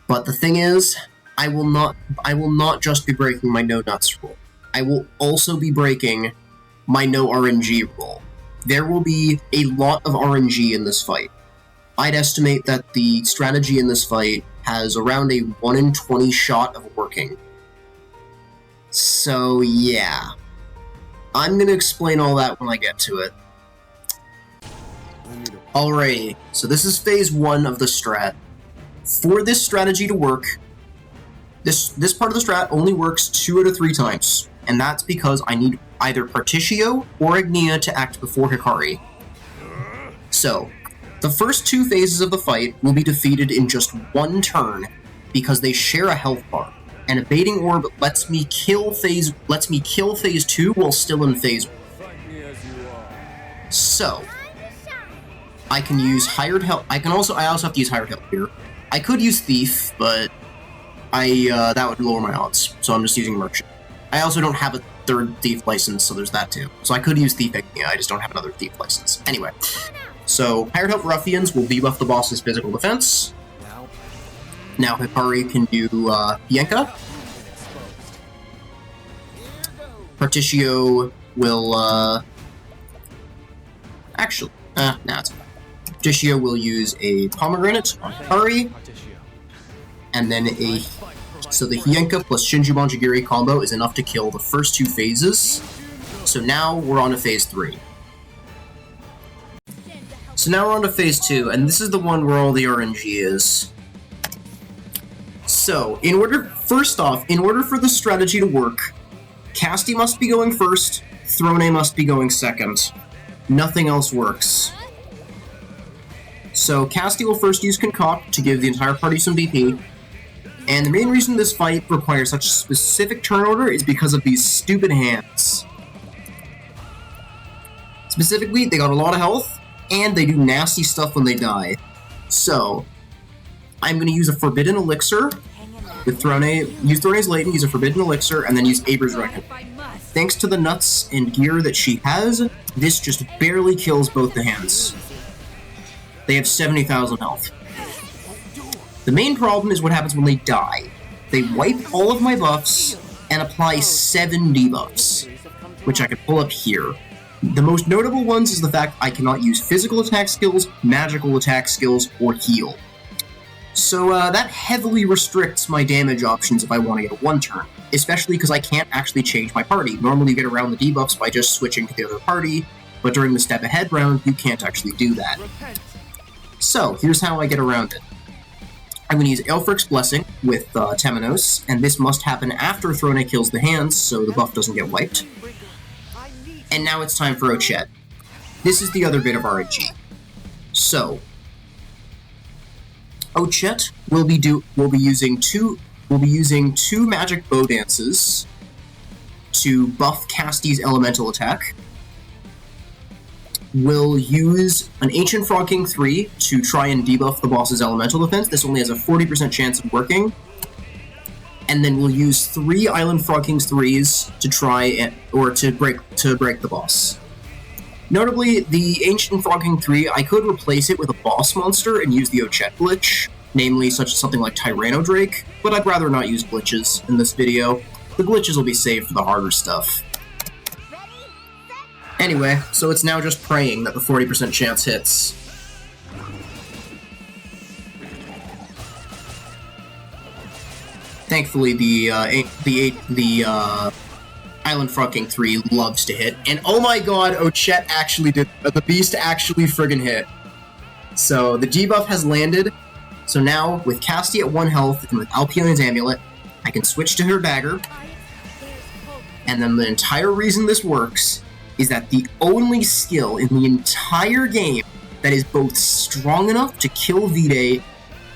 But the thing is, I will not just be breaking my no nuts rule. I will also be breaking my no RNG rule. There will be a lot of RNG in this fight. I'd estimate that the strategy in this fight has around a 1 in 20 shot of working. So yeah. I'm gonna explain all that when I get to it. Alrighty, so this is phase 1 of the strat. For this strategy to work, this part of the strat only works 2 out of 3 times, and that's because I need either Partitio or Agnea to act before Hikari. So, the first 2 phases of the fight will be defeated in just 1 turn because they share a health bar, and a baiting orb lets me kill phase 2 while still in phase 1. So, I can use hired help. I also have to use hired help here. I could use thief, but that would lower my odds. So I'm just using merchant. I also don't have a 3rd thief license, so there's that too. So I could use thief. Yeah, I just don't have another thief license. Anyway, so hired help ruffians will debuff the boss's physical defense. Now Hikari can do Yenka. Partitio will actually nah, it's fine. Partitio will use a pomegranate on Hikari, and then so the Hienka plus Shinju Banjigiri combo is enough to kill the first 2 phases. So now we're on to phase 3. So now we're on to phase 2, and this is the one where all the RNG is. So, first off, in order for the strategy to work, Castti must be going first, Throne must be going second. Nothing else works. So Castti will first use Concoct to give the entire party some DP, and the main reason this fight requires such a specific turn order is because of these stupid hands. Specifically, they got a lot of health, and they do nasty stuff when they die. So, I'm going to use a Forbidden Elixir with Throne, use Throne's Latent, use a Forbidden Elixir, and then use Aber's Reckon. Thanks to the nuts and gear that she has, this just barely kills both the hands. They have 70,000 health. The main problem is what happens when they die. They wipe all of my buffs and apply 7 debuffs, which I can pull up here. The most notable ones is the fact I cannot use physical attack skills, magical attack skills, or heal. So that heavily restricts my damage options if I want to get a 1 turn, especially because I can't actually change my party. Normally you get around the debuffs by just switching to the other party, but during the step ahead round, you can't actually do that. So, here's how I get around it. I'm going to use Aelfric's Blessing with Temenos, and this must happen after Throne kills the hands, so the buff doesn't get wiped. And now it's time for Ochette. This is the other bit of RNG. So, Ochette will be using two magic bow dances to buff Castti's elemental attack. Will use an Ancient Frog King 3 to try and debuff the boss's elemental defense. This only has a 40% chance of working. And then we'll use 3 Island Frog Kings 3s to try to break the boss. Notably, the Ancient Frog King 3, I could replace it with a boss monster and use the Ochette glitch, namely something like Tyranno Drake, but I'd rather not use glitches in this video. The glitches will be saved for the harder stuff. Anyway, so it's now just praying that the 40% chance hits. Thankfully, the Island Frog King 3 loves to hit, and oh my god, Ochette actually did. The beast actually friggin' hit. So the debuff has landed. So now, with Castti at 1 health and with Alpion's Amulet, I can switch to her dagger. And then the entire reason this works is that the only skill in the entire game that is both strong enough to kill Vide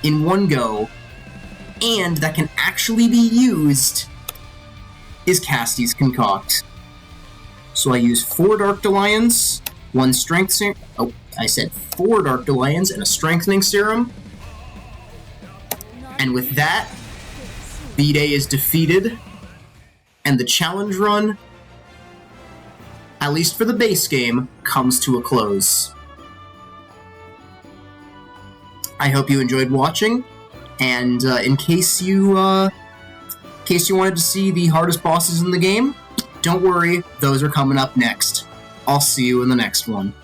in one go, and that can actually be used, is Cassti's Concoct. So I use 4 Dark Lions, 1 Strength Serum. Oh, I said 4 Dark Lions and a Strengthening Serum. And with that, Vide is defeated, and the challenge run, at least for the base game, comes to a close. I hope you enjoyed watching, and in case you wanted to see the hardest bosses in the game, don't worry, those are coming up next. I'll see you in the next one.